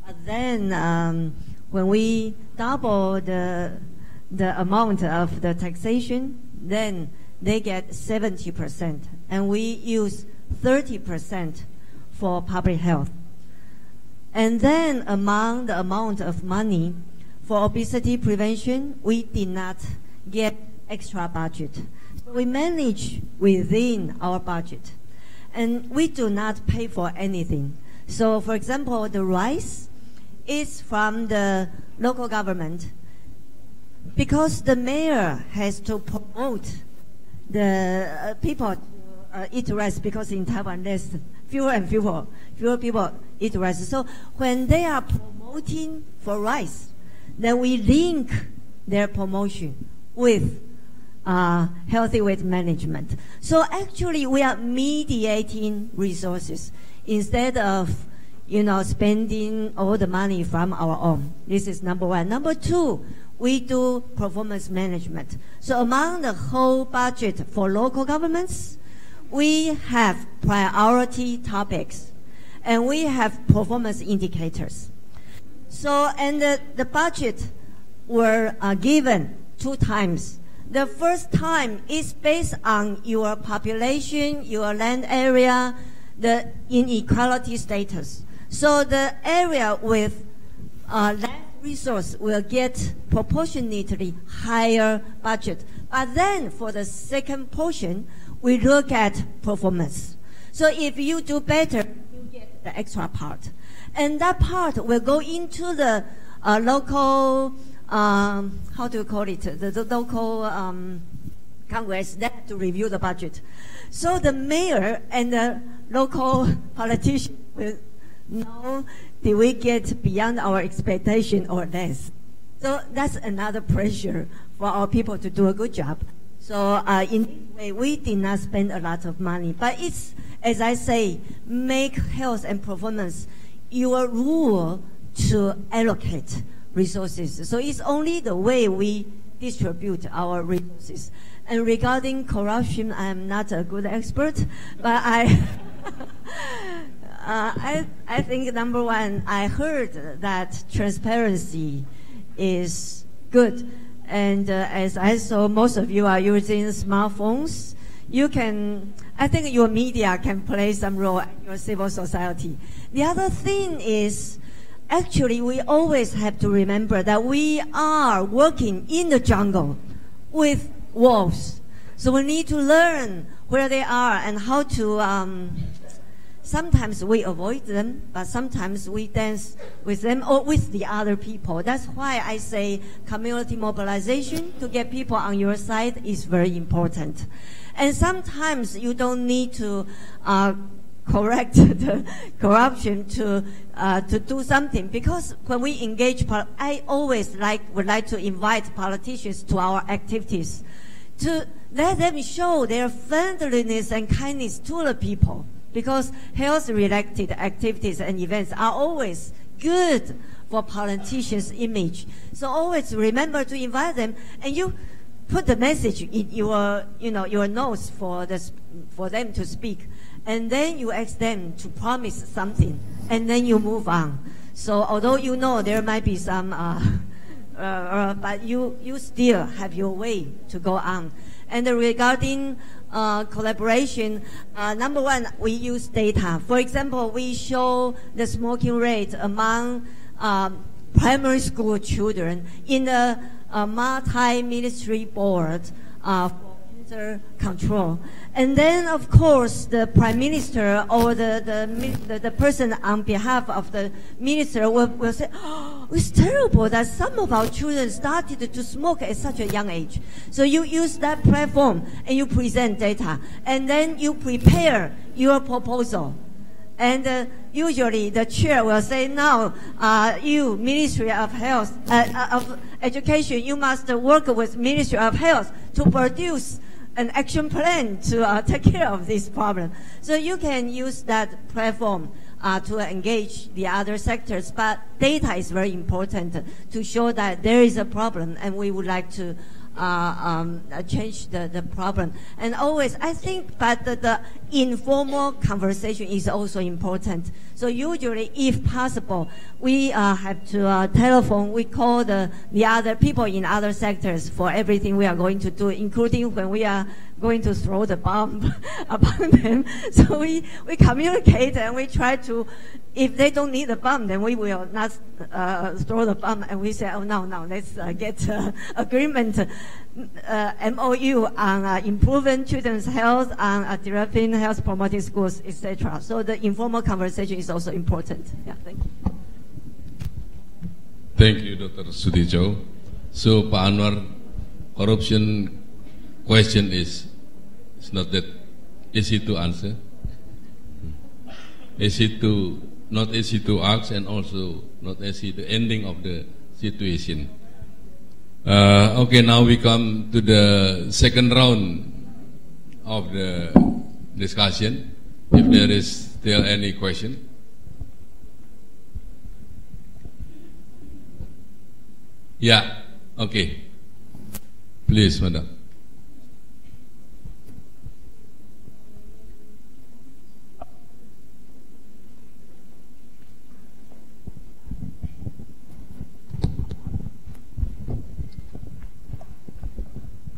But then when we double the amount of the taxation, then they get 70%. And we use 30% for public health. And then among the amount of money for obesity prevention, we did not get extra budget. So we manage within our budget. And we do not pay for anything. So, for example, the rice is from the local government because the mayor has to promote the people eat rice, because in Taiwan there's fewer and fewer people eat rice. So when they are promoting for rice, then we link their promotion with healthy weight management. So actually we are mediating resources instead of spending all the money from our own. This is number one. Number two, we do performance management. So among the whole budget for local governments, we have priority topics and we have performance indicators. So, and the budget were given 2 times. The first time is based on your population, your land area, the inequality status. So the area with land resource will get proportionately higher budget. But then for the second portion, we look at performance. So if you do better, you get the extra part. And that part will go into the local, how do you call it? The local Congress that to review the budget. So the mayor and the local politician will know, did we get beyond our expectation or less? So that's another pressure for our people to do a good job. So in this way, we did not spend a lot of money. But it's, as I say, make health and performance your rule to allocate resources. So it's only the way we distribute our resources. And regarding corruption, I'm not a good expert, but I think number one, I heard that transparency is good. And as I saw, most of you are using smartphones. You can, I think your media can play some role in your civil society. The other thing is, actually, we always have to remember that we are working in the jungle with wolves. So we need to learn where they are and how to, sometimes we avoid them, but sometimes we dance with them or with the other people. That's why I say community mobilization to get people on your side is very important. And sometimes you don't need to correct the corruption to do something, because when we engage, I always would like to invite politicians to our activities to let them show their friendliness and kindness to the people, because health-related activities and events are always good for politicians' image. So always remember to invite them, and you put the message in your notes for them to speak. And then you ask them to promise something, and then you move on. So although you know there might be some, but you still have your way to go on. And regarding collaboration, number one, we use data. For example, we show the smoking rate among primary school children in the multi-ministry board for center control. And then, of course, the prime minister or the person on behalf of the minister will say, oh, it's terrible that some of our children started to smoke at such a young age. So you use that platform and you present data. And then you prepare your proposal. And usually the chair will say, now, you, Ministry of Health, of Education, you must work with Ministry of Health to produce an action plan to take care of this problem. So you can use that platform to engage the other sectors, but data is very important to show that there is a problem and we would like to change the problem. And always, I think, but the informal conversation is also important. So usually, if possible, we have to telephone, we call the other people in other sectors for everything we are going to do, including when we are going to throw the bomb upon them. So we communicate and we try to, if they don't need the bomb, then we will not throw the bomb. And we say, oh, no, let's get agreement, MOU on improving children's health, on developing health promoting schools, etc. So the informal conversation is also important. Yeah, thank you. Thank you, Dr. Sudijou. So, Pak Anwar, corruption question is not that easy to answer. Not easy to ask, and also not easy the ending of the situation. Okay, now we come to the second round of the discussion. If there is still any question. Yeah, okay. Please, madam.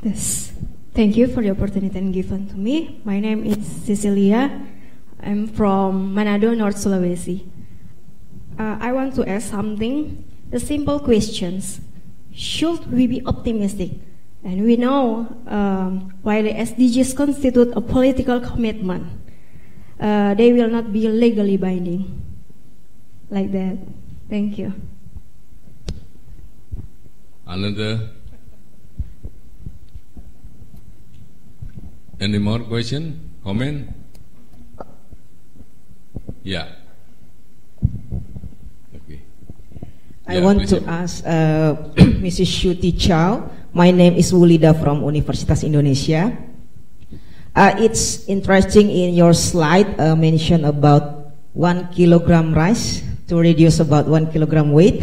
Yes, thank you for the opportunity given to me. My name is Cecilia. I'm from Manado, North Sulawesi. I want to ask something. The simple questions. Should we be optimistic? And we know while the SDGs constitute a political commitment, they will not be legally binding. Like that. Thank you. Another? Any more question? Comment? Yeah. Okay. I want to ask Mrs. Shuti Chow. My name is Wulida from Universitas Indonesia. It's interesting in your slide mention about 1 kilogram rice to reduce about 1 kilogram weight.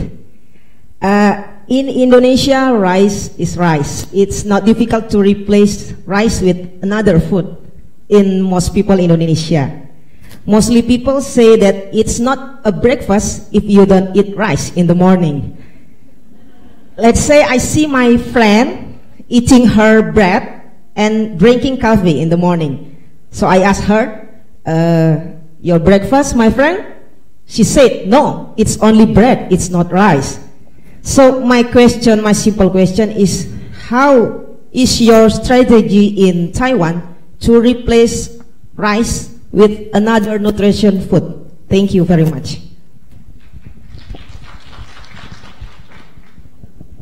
In Indonesia, rice is rice. It's not difficult to replace rice with another food in most people in Indonesia. Mostly people say that it's not a breakfast if you don't eat rice in the morning. Let's say I see my friend eating her bread and drinking coffee in the morning. So I asked her, your breakfast, my friend? She said, no, it's only bread, it's not rice. So my simple question is, how is your strategy in Taiwan to replace rice with another nutrition food? Thank you very much.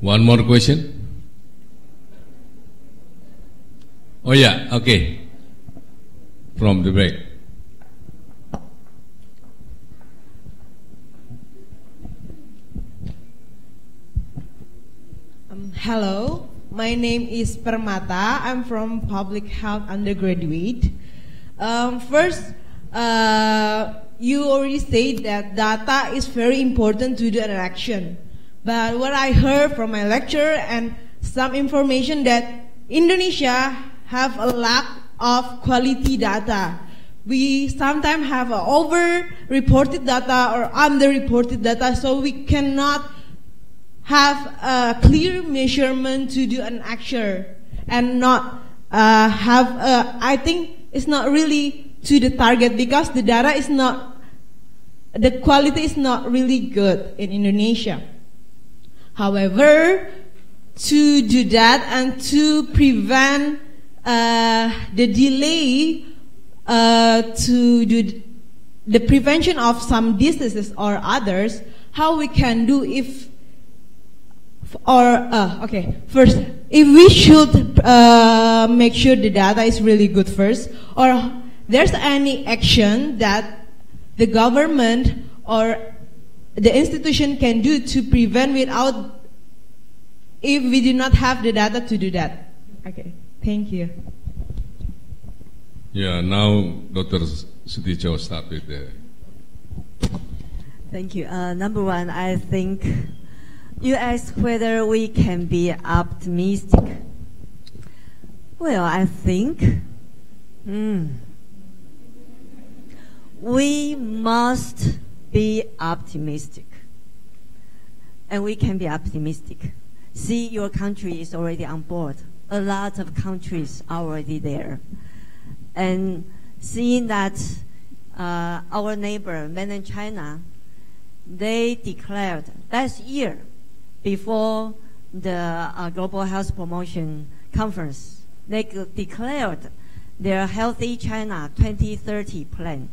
One more question? Oh yeah, okay. From the back. Hello, my name is Permata. I'm from Public Health undergraduate. First, you already said that data is very important to do an action. But what I heard from my lecture and some information that Indonesia have a lack of quality data. We sometimes have over-reported data or under-reported data, so we cannot have a clear measurement to do an action and not I think it's not really to the target because the data is not, the quality is not really good in Indonesia. However, to do that and to prevent the delay to do the prevention of some diseases or others, how we can do if, first, if we should make sure the data is really good first, or there's any action that the government or the institution can do to prevent without, if we do not have the data to do that. Okay, thank you. Yeah, now Dr. Shuti Chow start with the... Thank you. Number one, I think you asked whether we can be optimistic. Well, I think we must be optimistic. And we can be optimistic. See, your country is already on board. A lot of countries are already there. And seeing that our neighbor, mainland China, they declared last year, before the Global Health Promotion Conference, they declared their Healthy China 2030 plan.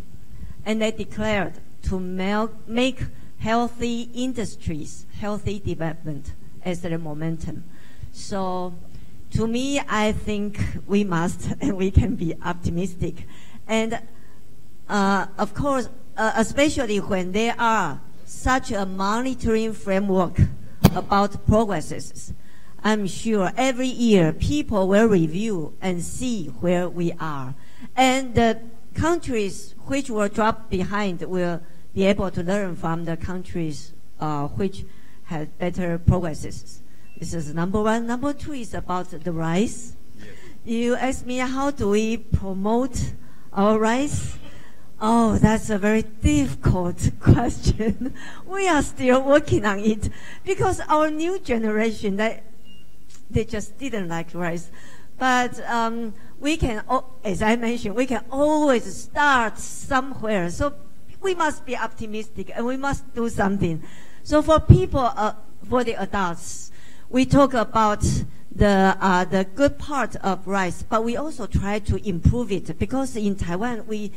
And they declared to make healthy industries, healthy development as their momentum. So to me, I think we must and we can be optimistic. And of course, especially when there are such a monitoring framework about progresses, I'm sure every year people will review and see where we are. And the countries which will drop behind will be able to learn from the countries which had better progresses. This is number one. Number two is about the rice. Yes. You asked me how do we promote our rice? Oh, that's a very difficult question. We are still working on it because our new generation, they just didn't like rice. But we can, as I mentioned, we can always start somewhere. So we must be optimistic and we must do something. So for people, for the adults, we talk about the good part of rice, but we also try to improve it because in Taiwan we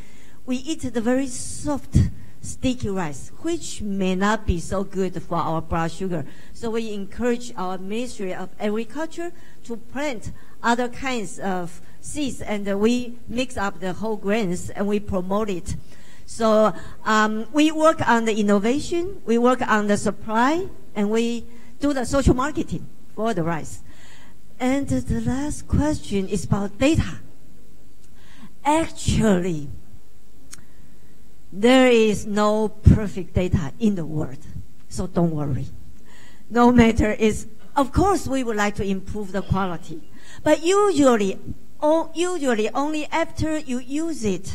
eat the very soft, sticky rice, which may not be so good for our blood sugar. So we encourage our Ministry of Agriculture to plant other kinds of seeds, and we mix up the whole grains and we promote it. So we work on the innovation, we work on the supply, and we do the social marketing for the rice. And the last question is about data. Actually, there is no perfect data in the world, so don't worry. No matter is, of course, we would like to improve the quality, but usually only after you use it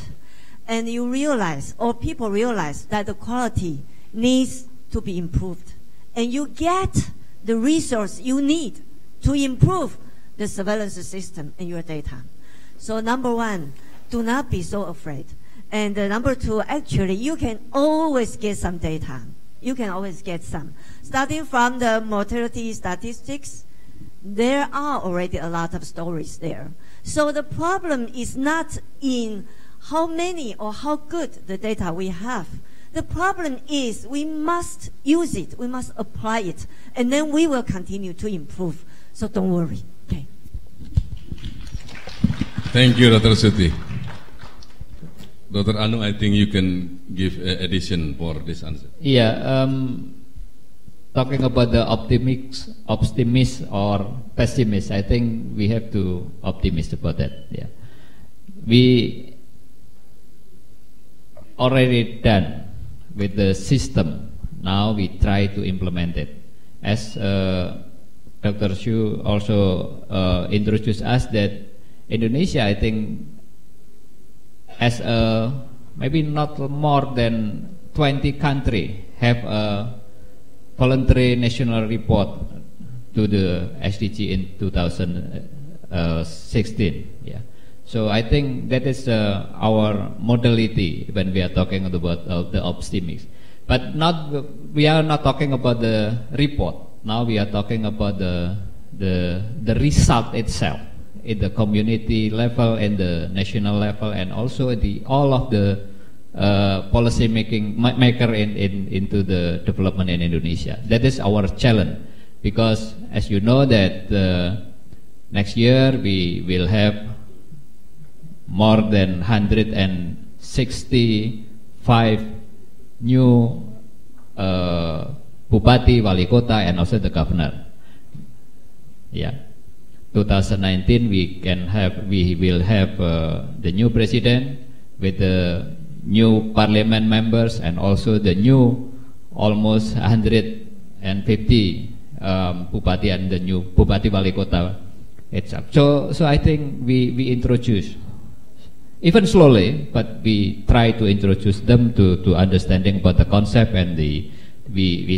and you realize, or people realize that the quality needs to be improved, and you get the resource you need to improve the surveillance system and your data. So number one, do not be so afraid. And number two, actually, you can always get some data. You can always get some. Starting from the mortality statistics, there are already a lot of stories there. So the problem is not in how many or how good the data we have. The problem is we must use it, we must apply it, and then we will continue to improve. So don't worry. Okay. Thank you, Dr. Shuti. Dr. Anu, I think you can give addition for this answer. Yeah, talking about the optimist or pessimist, I think we have to optimist about that. Yeah, we already done with the system. Now we try to implement it. As Dr. Xu also introduced us that Indonesia, I think, as maybe not more than 20 countries have a voluntary national report to the SDG in 2016. Yeah. So I think that is our modality when we are talking about the optimists. But we are not talking about the report. Now we are talking about the result itself. in the community level and the national level, and also all of the policy maker into the development in Indonesia. That is our challenge, because as you know that next year we will have more than 165 new Bupati, Wali Kota, and also the governor. Yeah, 2019 we will have the new president with the new parliament members, and also the new almost 150 Bupati and the new Bupati, Wali Kota. So I think we introduce, even slowly, but we try to introduce them to understanding about the concept, and we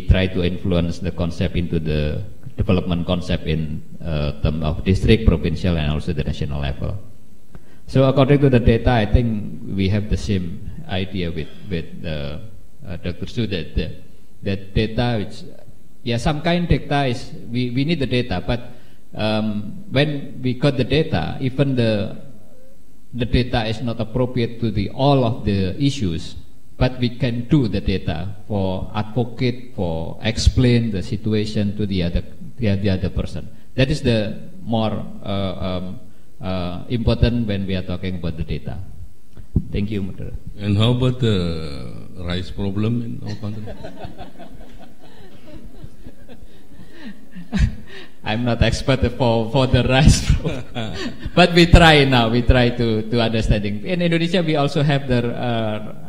try to influence the concept into the development concept in terms of district, provincial, and also the national level. So according to the data, I think we have the same idea with Dr. Su, that data, which, yeah, some kind data is, we need the data, but when we got the data, even the data is not appropriate to all of the issues, but we can do the data for advocate, for explain the situation to the other person. That is the more important when we are talking about the data. Thank you, Mr. And how about the rice problem in our country? I'm not expert for the rice problem. But we try now. We try to understanding. In Indonesia, we also have the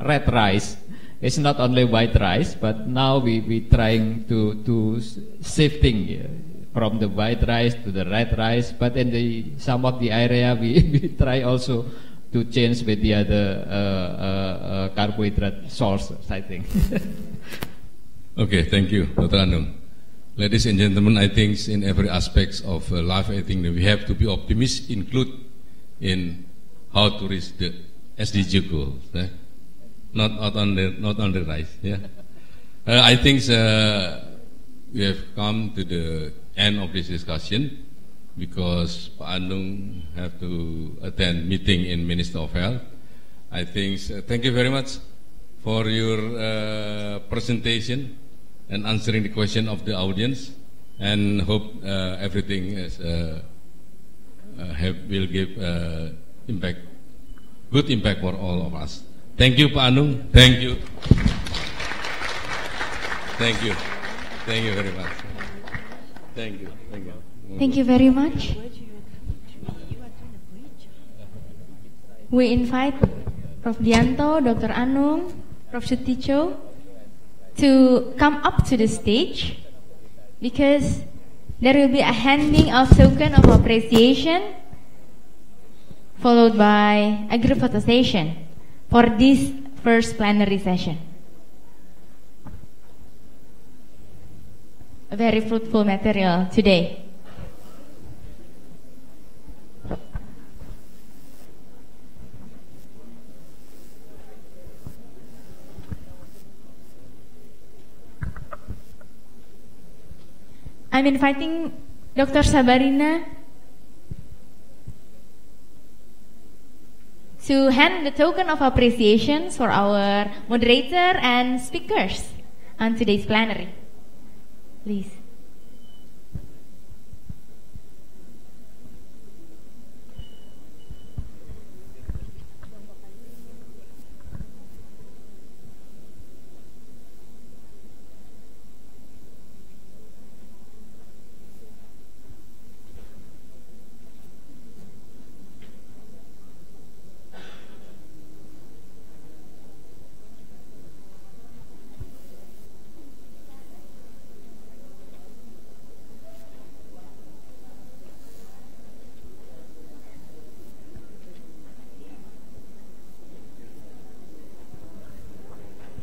red rice. It's not only white rice, but now we trying to shifting from the white rice to the red rice. But in some of the area, we try also to change with the other carbohydrate sources, I think. Okay, thank you, Dr. Anung. Ladies and gentlemen, I think in every aspect of life, I think that we have to be optimistic, include in how to reach the SDG goals. Not on the rise. Yeah. I think we have come to the end of this discussion, because Pak Anung have to attend meeting in Minister of Health. I think thank you very much for your presentation and answering the question of the audience, and hope everything is, will give good impact for all of us. Thank you, Pak Anung. Thank you. Thank you. Thank you very much. Thank you. Thank you. Thank you very much. We invite Prof. Dianto, Dr. Anung, Prof. Suticho to come up to the stage, because there will be a handing of token of appreciation followed by a group photo session for this first plenary session. A very fruitful material today. I'm inviting Dr. Sabarina to hand the token of appreciation for our moderator and speakers on today's plenary. Please.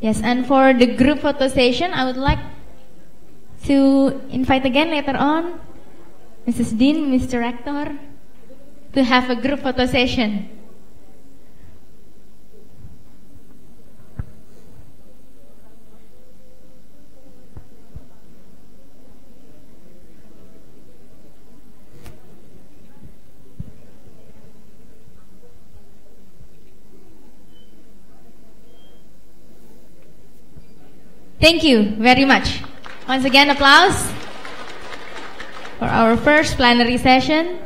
Yes, and for the group photo session, I would like to invite again later on Mrs. Dean, Mr. Rector, to have a group photo session. Thank you very much. Once again, applause for our first plenary session.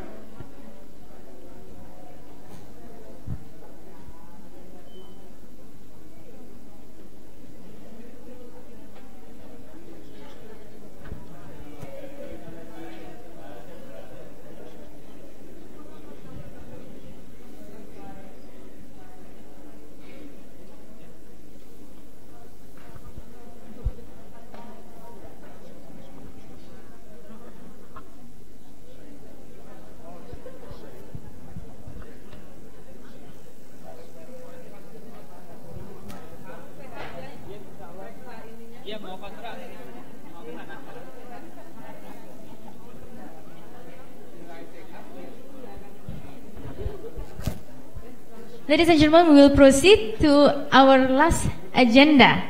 Ladies and gentlemen, we will proceed to our last agenda.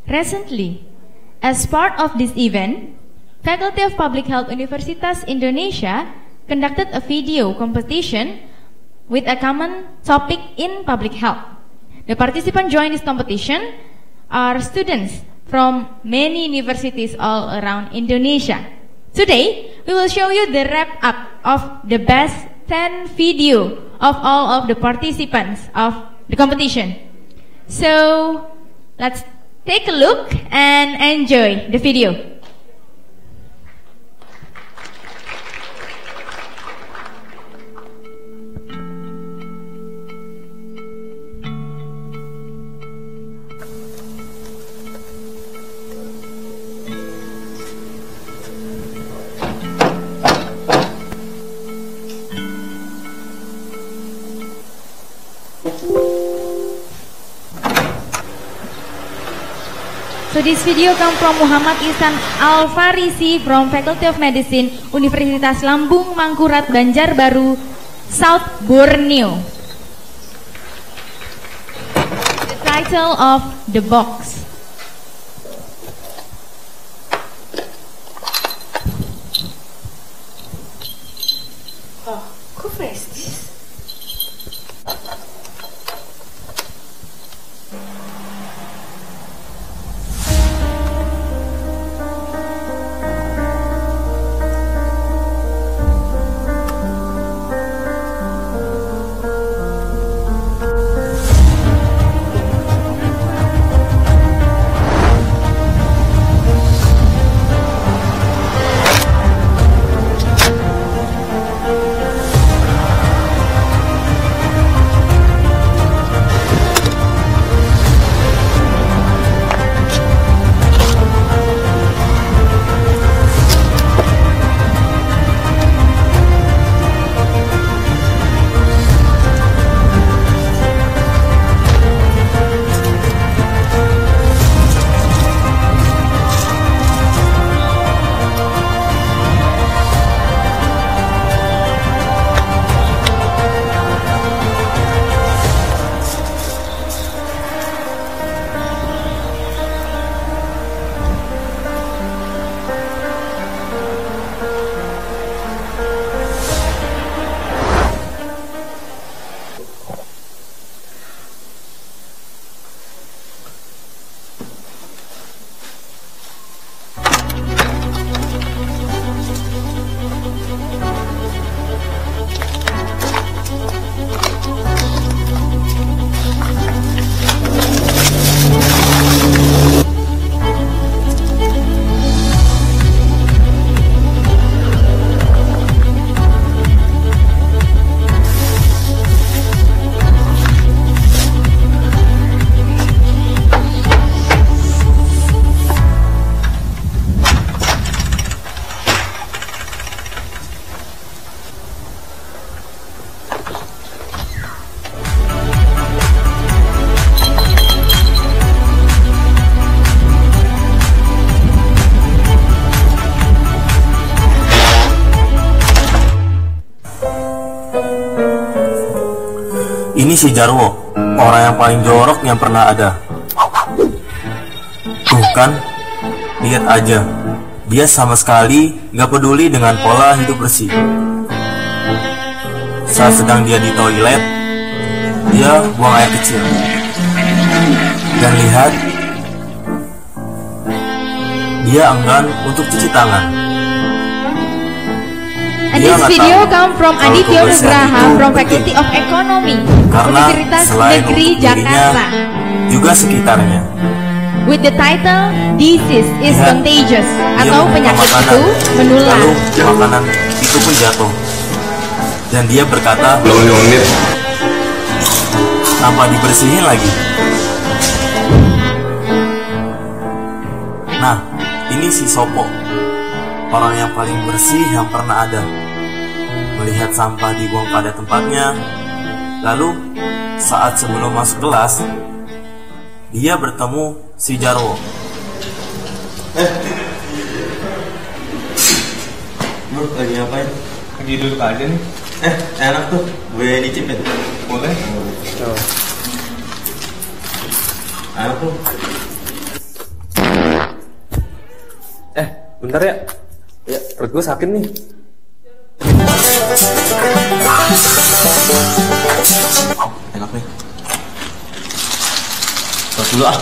Recently, as part of this event, Faculty of Public Health Universitas Indonesia conducted a video competition with a common topic in public health. The participants joined this competition are students from many universities all around Indonesia. Today, we will show you the wrap-up of the best 10 video of all of the participants of the competition. So, let's take a look and enjoy the video. So this video comes from Muhammad Ihsan Al-Farisi from Faculty of Medicine, Universitas Lambung Mangkurat, Banjarbaru, South Borneo. The title of the box. Oh, who is this? Ini si Jarwo, orang yang paling jorok yang pernah ada. Tuh kan, lihat aja, dia sama sekali gak peduli dengan pola hidup bersih. Saat sedang dia di toilet, dia buang air kecil. Dan lihat, dia enggan untuk cuci tangan. And this video come from Aditya Nugraha from Faculty of Economy, Universitas Negeri Jakarta, juga sekitarnya. With the title "Disease is Contagious" atau penyakit itu menular. Lalu makanan itu pun jatuh. Dan dia berkata, tanpa dibersihin lagi. Nah, ini si Sopo, orang yang paling bersih yang pernah ada. Melihat sampah dibuang pada tempatnya. Lalu, saat sebelum masuk kelas, dia bertemu si Jarwo. Bro, lagi ngapain? Lagi duduk aja nih. Enak tuh, gue dicipin. Boleh? Oh. Enak tuh. Bentar ya. Ya, perut gue sakit nih. Enak nih. Tos dulu ah.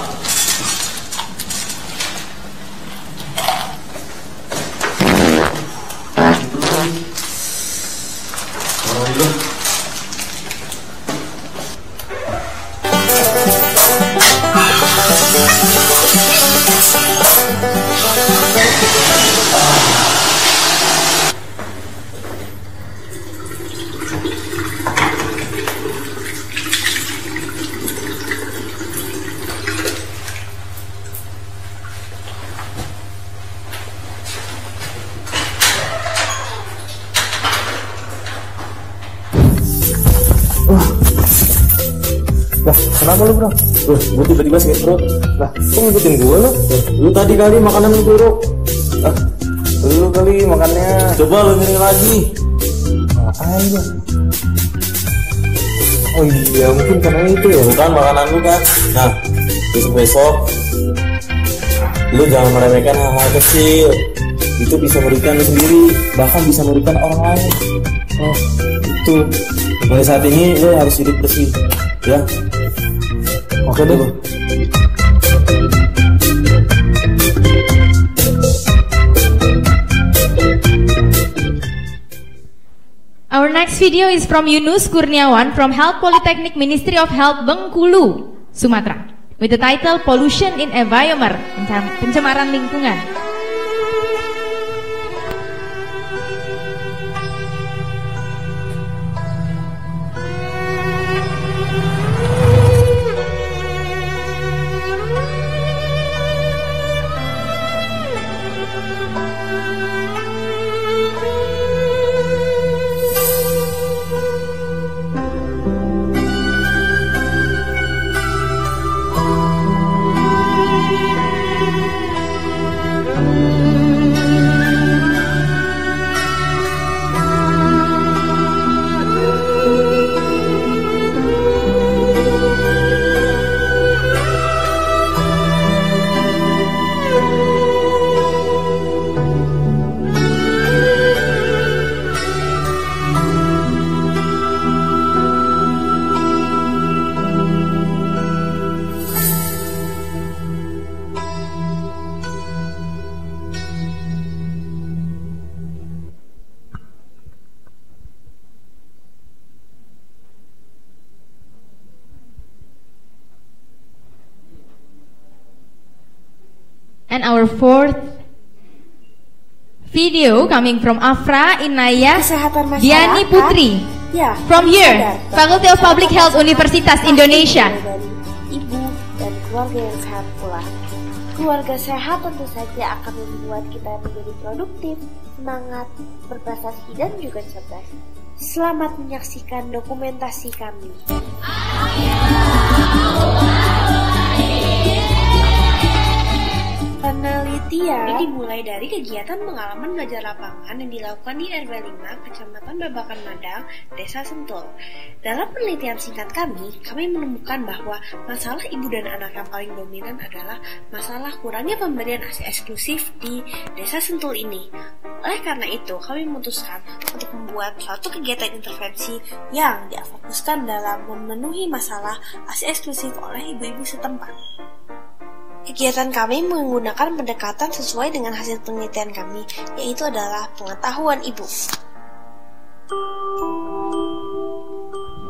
Kenapa lu bro? Gue tiba-tiba sakit perut. Lah, kok ngikutin gue lu? Lu tadi kali makanan lu buruk. Lu kali makannya. Coba lu nyari lagi. Ngapain lu? Oh iya, mungkin karena itu ya. Bukan makanan lu kan. Nah, besok lu jangan meremehkan hal-hal kecil. Itu bisa merugikan lu sendiri, bahkan bisa merugikan orang lain. Oh, itu. Mulai saat ini lu harus hidup bersih, ya. Oke deh. Our next video is from Yunus Kurniawan from Health Polytechnic Ministry of Health Bengkulu, Sumatera, with the title Pollution in Environment, pencemaran lingkungan. And our fourth video coming from Afra Inaya Diani Putri. Ya, from here, Faculty of Public Health Universitas Indonesia. Dari ibu dan keluarga yang sehat pula. Keluarga sehat tentu saja akan membuat kita menjadi produktif, semangat, berprestasi dan juga cerdas. Selamat menyaksikan dokumentasi kami. Penelitian ini dimulai dimulai dari kegiatan pengalaman belajar lapangan yang dilakukan di RW 5, Kecamatan Babakan Madang, Desa Sentul. Dalam penelitian singkat kami menemukan bahwa masalah ibu dan anak yang paling dominan adalah masalah kurangnya pemberian ASI eksklusif di Desa Sentul ini. Oleh karena itu, kami memutuskan untuk membuat suatu kegiatan intervensi yang difokuskan dalam memenuhi masalah ASI eksklusif oleh ibu-ibu setempat. Kegiatan kami menggunakan pendekatan sesuai dengan hasil penelitian kami, yaitu adalah pengetahuan ibu.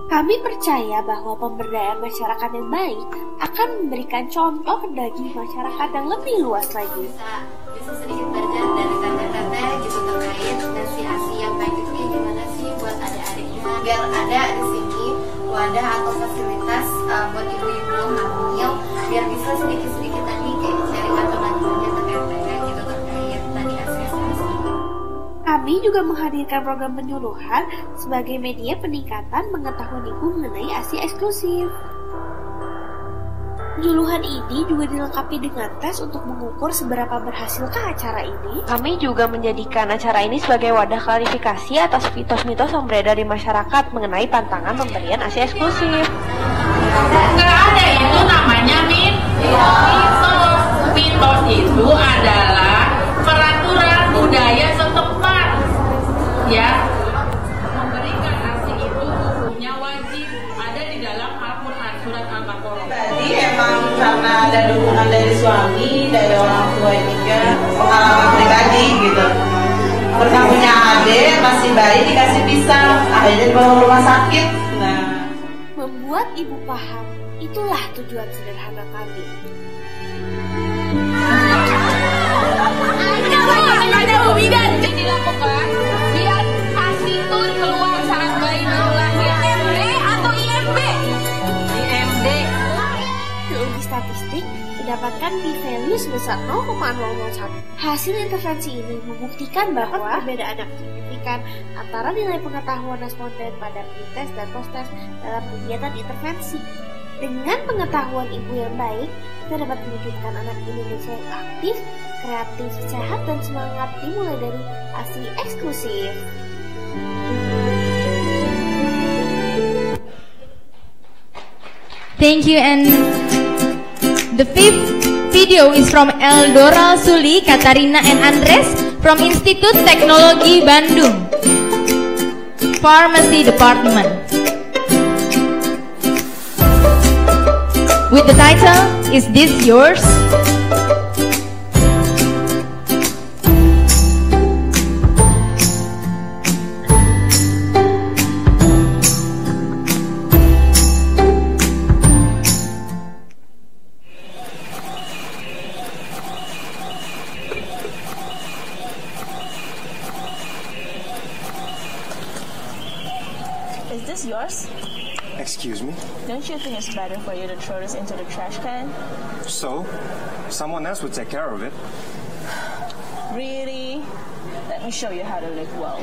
Kami percaya bahwa pemberdayaan masyarakat yang baik akan memberikan contoh bagi masyarakat yang lebih luas lagi. Bisa sedikit belajar dari teteh-teteh gitu terkait nasi ASI yang baik itu gimana sih buat adik-adiknya, biar ada di sini wadah atau fasilitas buat ibu-ibu hamil, biar bisa sedikit-sedikit tadi kayak sharing atau belajarnya teteh-teteh gitu terkait tadi ASI. Kami juga menghadirkan program penyuluhan sebagai media peningkatan pengetahuan ibu mengenai ASI eksklusif. Penyuluhan ini juga dilengkapi dengan tes untuk mengukur seberapa berhasilkah acara ini. Kami juga menjadikan acara ini sebagai wadah klarifikasi atas mitos-mitos yang beredar di masyarakat mengenai pantangan pemberian ASI eksklusif. Nggak ada itu namanya mitos. Mitos itu adalah peraturan budaya setempat, ya. Memberikan ASI itu hukumnya wajib, ada di dalam Al-Quran surat Al-Baqarah. Tadi emang karena ada dukungan dari suami, dari orang tua juga, pengalaman pribadi gitu. Pernah punya adik masih bayi dikasih pisang, akhirnya dibawa ke rumah sakit. Nah, membuat ibu paham, itulah tujuan sederhana kami. Ada ubidan dilakukan biar ASI itu keluar saat bayi baru lahir. IMD atau IMB? IMD. Uji statistik mendapatkan p-value sebesar 0,001. Hasil intervensi ini membuktikan bahwa perbedaan yang signifikan antara nilai pengetahuan responden pada pre-test dan post-test dalam kegiatan intervensi. Dengan pengetahuan ibu yang baik, kita dapat mewujudkan anak Indonesia yang aktif, kreatif, sehat, dan semangat dimulai dari ASI eksklusif. Thank you, and the fifth video is from Eldora Suli, Katarina and Andres from Institut Teknologi Bandung, Pharmacy Department. With the title, Is This Yours? Is this yours? Excuse me? Don't you think it's better for you to throw this into the trash can? So? Someone else would take care of it. Really? Let me show you how to live well.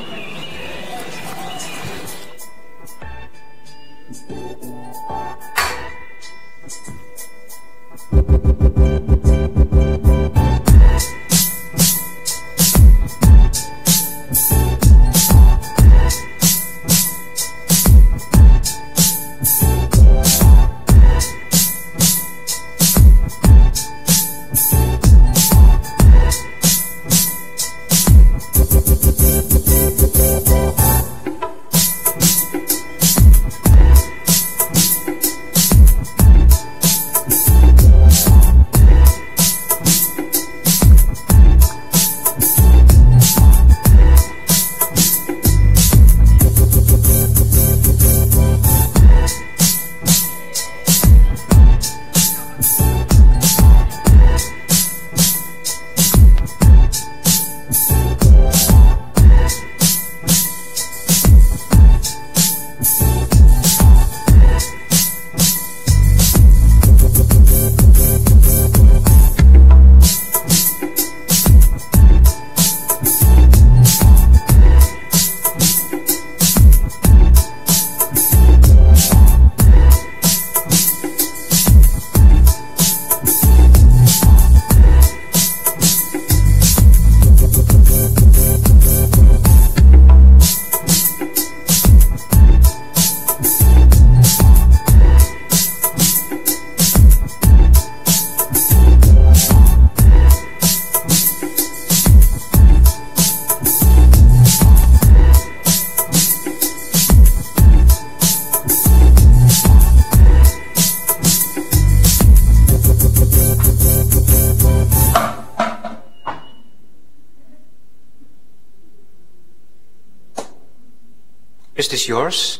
Is this yours?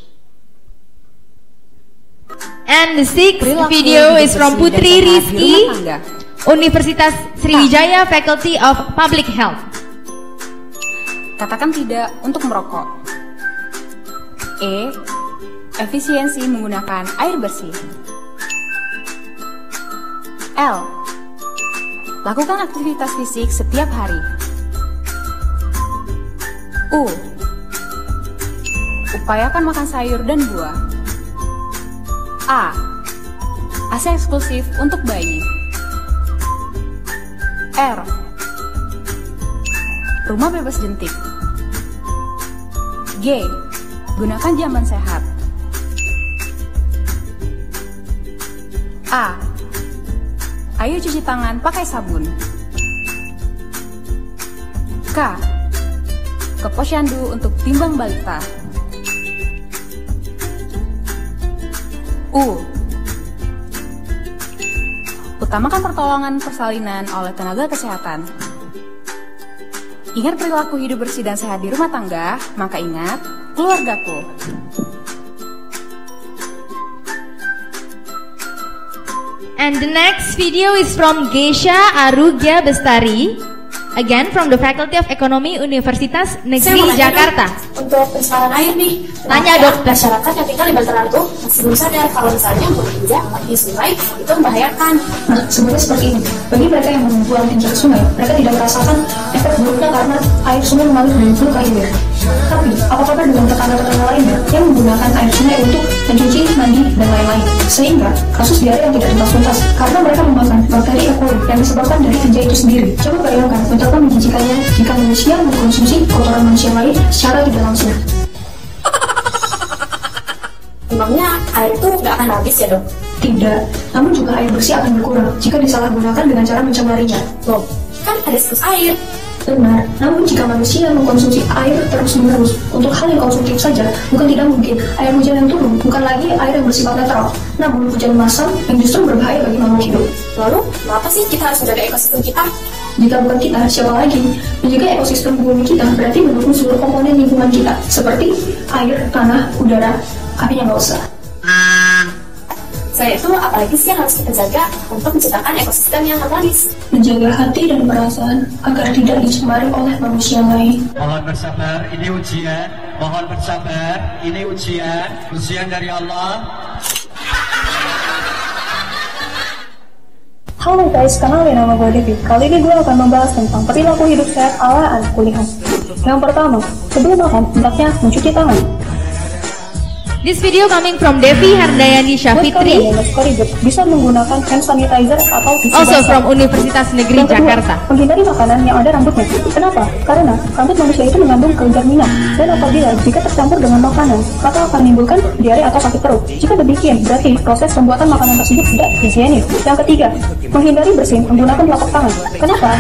And the sixth video is from Putri Rizky, Universitas Sriwijaya, Faculty of Public Health. Katakan tidak untuk merokok. E. Efisiensi menggunakan air bersih. L. Lakukan aktivitas fisik setiap hari. U. Upayakan makan sayur dan buah. A. AC eksklusif untuk bayi. R. Rumah bebas jentik. G. Gunakan jamban sehat. A. Ayo cuci tangan pakai sabun. K. Ke posyandu untuk timbang balita. U. Utamakan pertolongan persalinan oleh tenaga kesehatan. Ingat perilaku hidup bersih dan sehat di rumah tangga, maka ingat keluargaku. And the next video is from Geisha Arugya Bestari, again from the Faculty of Economy Universitas Negeri Jakarta. Untuk pencemaran air nih, tanya dok. Masyarakat yang tinggal di bantaran itu masih belum sadar kalau misalnya buang injak di sungai itu membahayakan. Nah, sebenarnya seperti ini. Bagi mereka yang membuang injak ke sungai, mereka tidak merasakan efek buruknya karena air sungai mengalir dari hulu ke hilir. Tapi, apakah dengan tetangga-tetangga lainnya yang menggunakan air sungai untuk mencuci, mandi, dan lain-lain? Sehingga kasus diare yang tidak tuntas karena mereka memakan bakteri E. coli yang disebabkan dari tinja itu sendiri. Coba bayangkan betapa menjijikannya jika manusia mengkonsumsi kotoran manusia lain secara tidak langsung. Emangnya air itu nggak akan habis ya dok? Tidak, namun juga air bersih akan berkurang jika disalahgunakan dengan cara mencemarinya. Loh, kan ada siklus air. Benar, namun jika manusia mengkonsumsi air terus-menerus untuk hal yang konsumtif saja, bukan tidak mungkin air hujan yang turun bukan lagi air yang bersifat netral, namun hujan massal yang justru berbahaya bagi makhluk hidup. Lalu, kenapa sih kita harus menjaga ekosistem kita? Jika bukan kita, siapa lagi? Menjaga ekosistem bumi kita berarti mendukung seluruh komponen lingkungan kita, seperti air, tanah, udara, apinya nggak usah. Selain itu, apalagi sih yang harus kita jaga untuk menciptakan ekosistem yang harmonis? Menjaga hati dan perasaan agar tidak dicemari oleh manusia lain. Mohon bersabar, ini ujian. Mohon bersabar, ini ujian. Ujian dari Allah. Halo guys, kenalin nama gue Devi. Kali ini gue akan membahas tentang perilaku hidup sehat ala anak kuliahan. Yang pertama, sebelum makan, hendaknya mencuci tangan. This video coming from Devi Hardayani Syafitri, bisa menggunakan hand sanitizer atau also from Universitas Negeri Jakarta. Menghindari makanan yang ada rambutnya. Kenapa? Karena rambut manusia itu mengandung kelenjar minyak, dan apabila jika tercampur dengan makanan, maka akan menimbulkan diare atau sakit perut. Jika demikian, berarti proses pembuatan makanan tersebut tidak higienis. Yang ketiga, menghindari bersin menggunakan telapak tangan. Kenapa?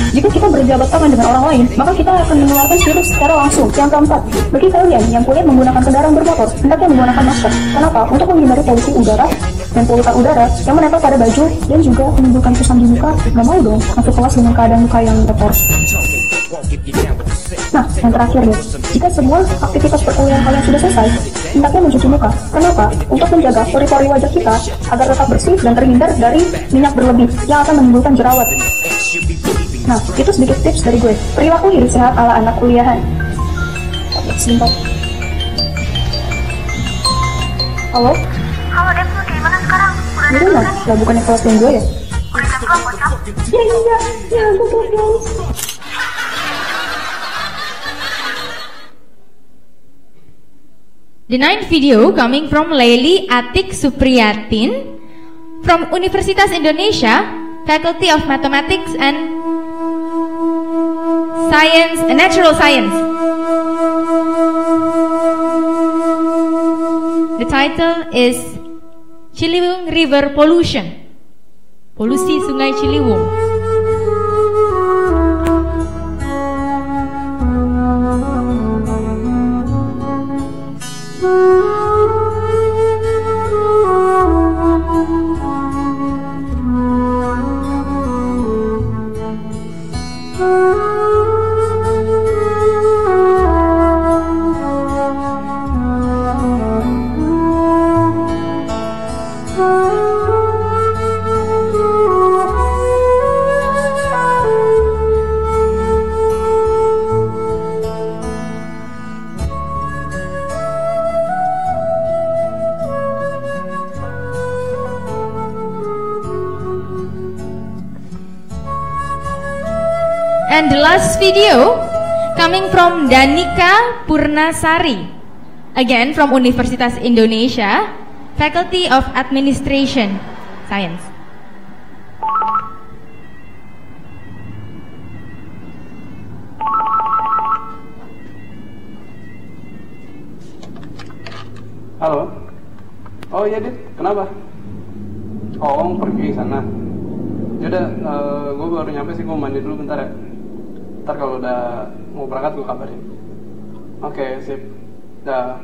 Jika kita berjabat tangan dengan orang lain, maka kita akan menularkan virus secara langsung. Yang keempat, bagi kalian yang kuliah menggunakan kendaraan bermotor, hendaknya menggunakan masker. Kenapa? Untuk menghindari polusi udara dan polutan udara yang menempel pada baju dan juga menimbulkan kusam di muka. Gak mau dong masuk kelas dengan keadaan muka yang kotor. Nah, yang terakhir nih, jika semua aktivitas perkuliahan kalian sudah selesai, hendaknya mencuci muka. Kenapa? Untuk menjaga pori-pori wajah kita agar tetap bersih dan terhindar dari minyak berlebih yang akan menimbulkan jerawat. Nah, itu sedikit tips dari gue. Perilaku hidup sehat ala anak kuliahan. Simpel. Halo? Halo Dep, lu gimana sekarang? Udah di rumah? Lah bukannya kelas yang gue ya? Udah jam berapa, Cam? Ya, betul. The ninth video coming from Leili Atik Supriyatin from Universitas Indonesia, Faculty of Mathematics and Science, Natural Science. The title is Ciliwung River Pollution, polusi Sungai Ciliwung. And the last video coming from Danika Purnasari, again from Universitas Indonesia, Faculty of Administration Science. Halo. Oh iya Dit, kenapa? Oh, pergi sana. Yaudah, gue baru nyampe sih, gue mandi dulu bentar ya. Ntar kalau udah mau berangkat gue kabarin. Oke, sip. Dah.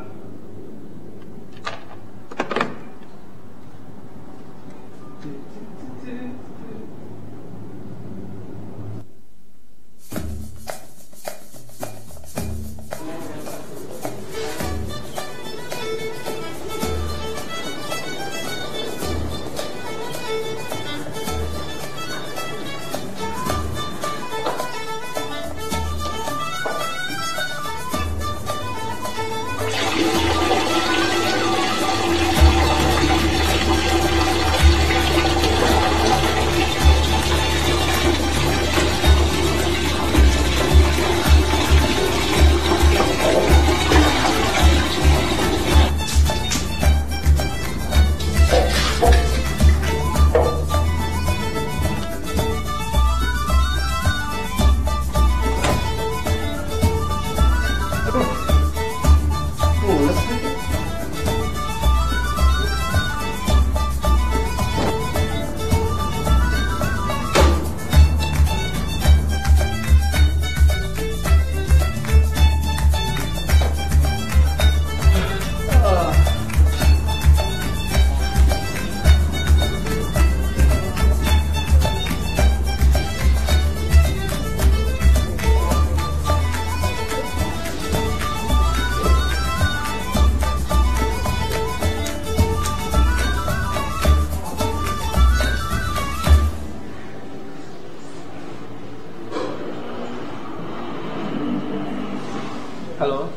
Halo.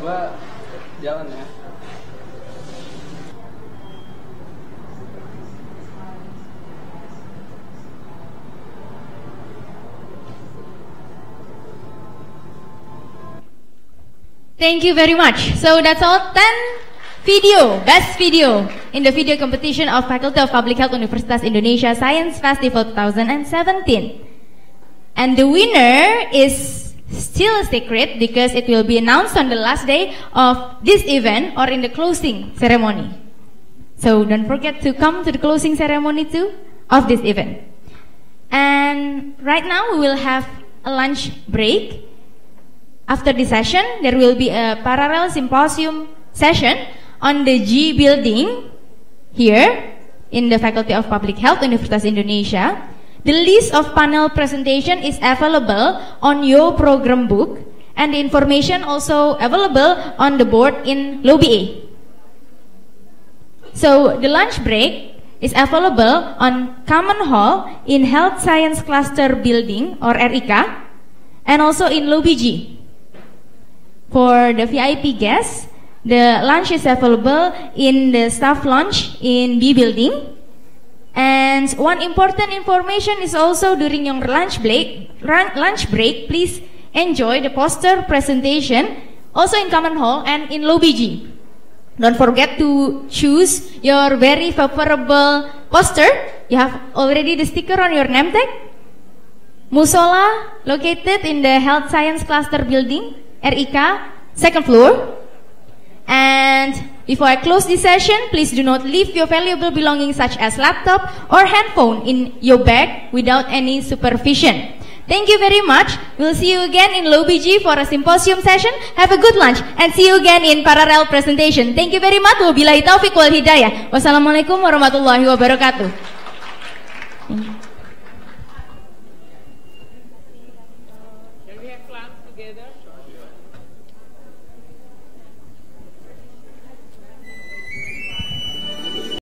Gua jalan ya. Thank you very much. So that's all 10 video, best video in the video competition of Faculty of Public Health Universitas Indonesia Science Festival 2017. And the winner is still a secret because it will be announced on the last day of this event or in the closing ceremony. So don't forget to come to the closing ceremony too of this event. And right now we will have a lunch break. After this session, there will be a parallel symposium session on the G building here in the Faculty of Public Health Universitas Indonesia. The list of panel presentation is available on your program book, and the information also available on the board in lobby A. So the lunch break is available on Common Hall in Health Science Cluster Building or RIK, and also in lobby G. For the VIP guests, the lunch is available in the staff lounge in B building. And one important information is also during your lunch break, please enjoy the poster presentation also in Common Hall and in lobby G. Don't forget to choose your very favorable poster. You have already the sticker on your name tag. Musola located in the Health Science Cluster Building, RIK, 2nd floor. And before I close this session, please do not leave your valuable belongings such as laptop or handphone in your bag without any supervision. Thank you very much. We'll see you again in lobby G for a symposium session. Have a good lunch and see you again in parallel presentation. Thank you very much. Wabillahi taufiq wal hidayah. Wassalamualaikum warahmatullahi wabarakatuh.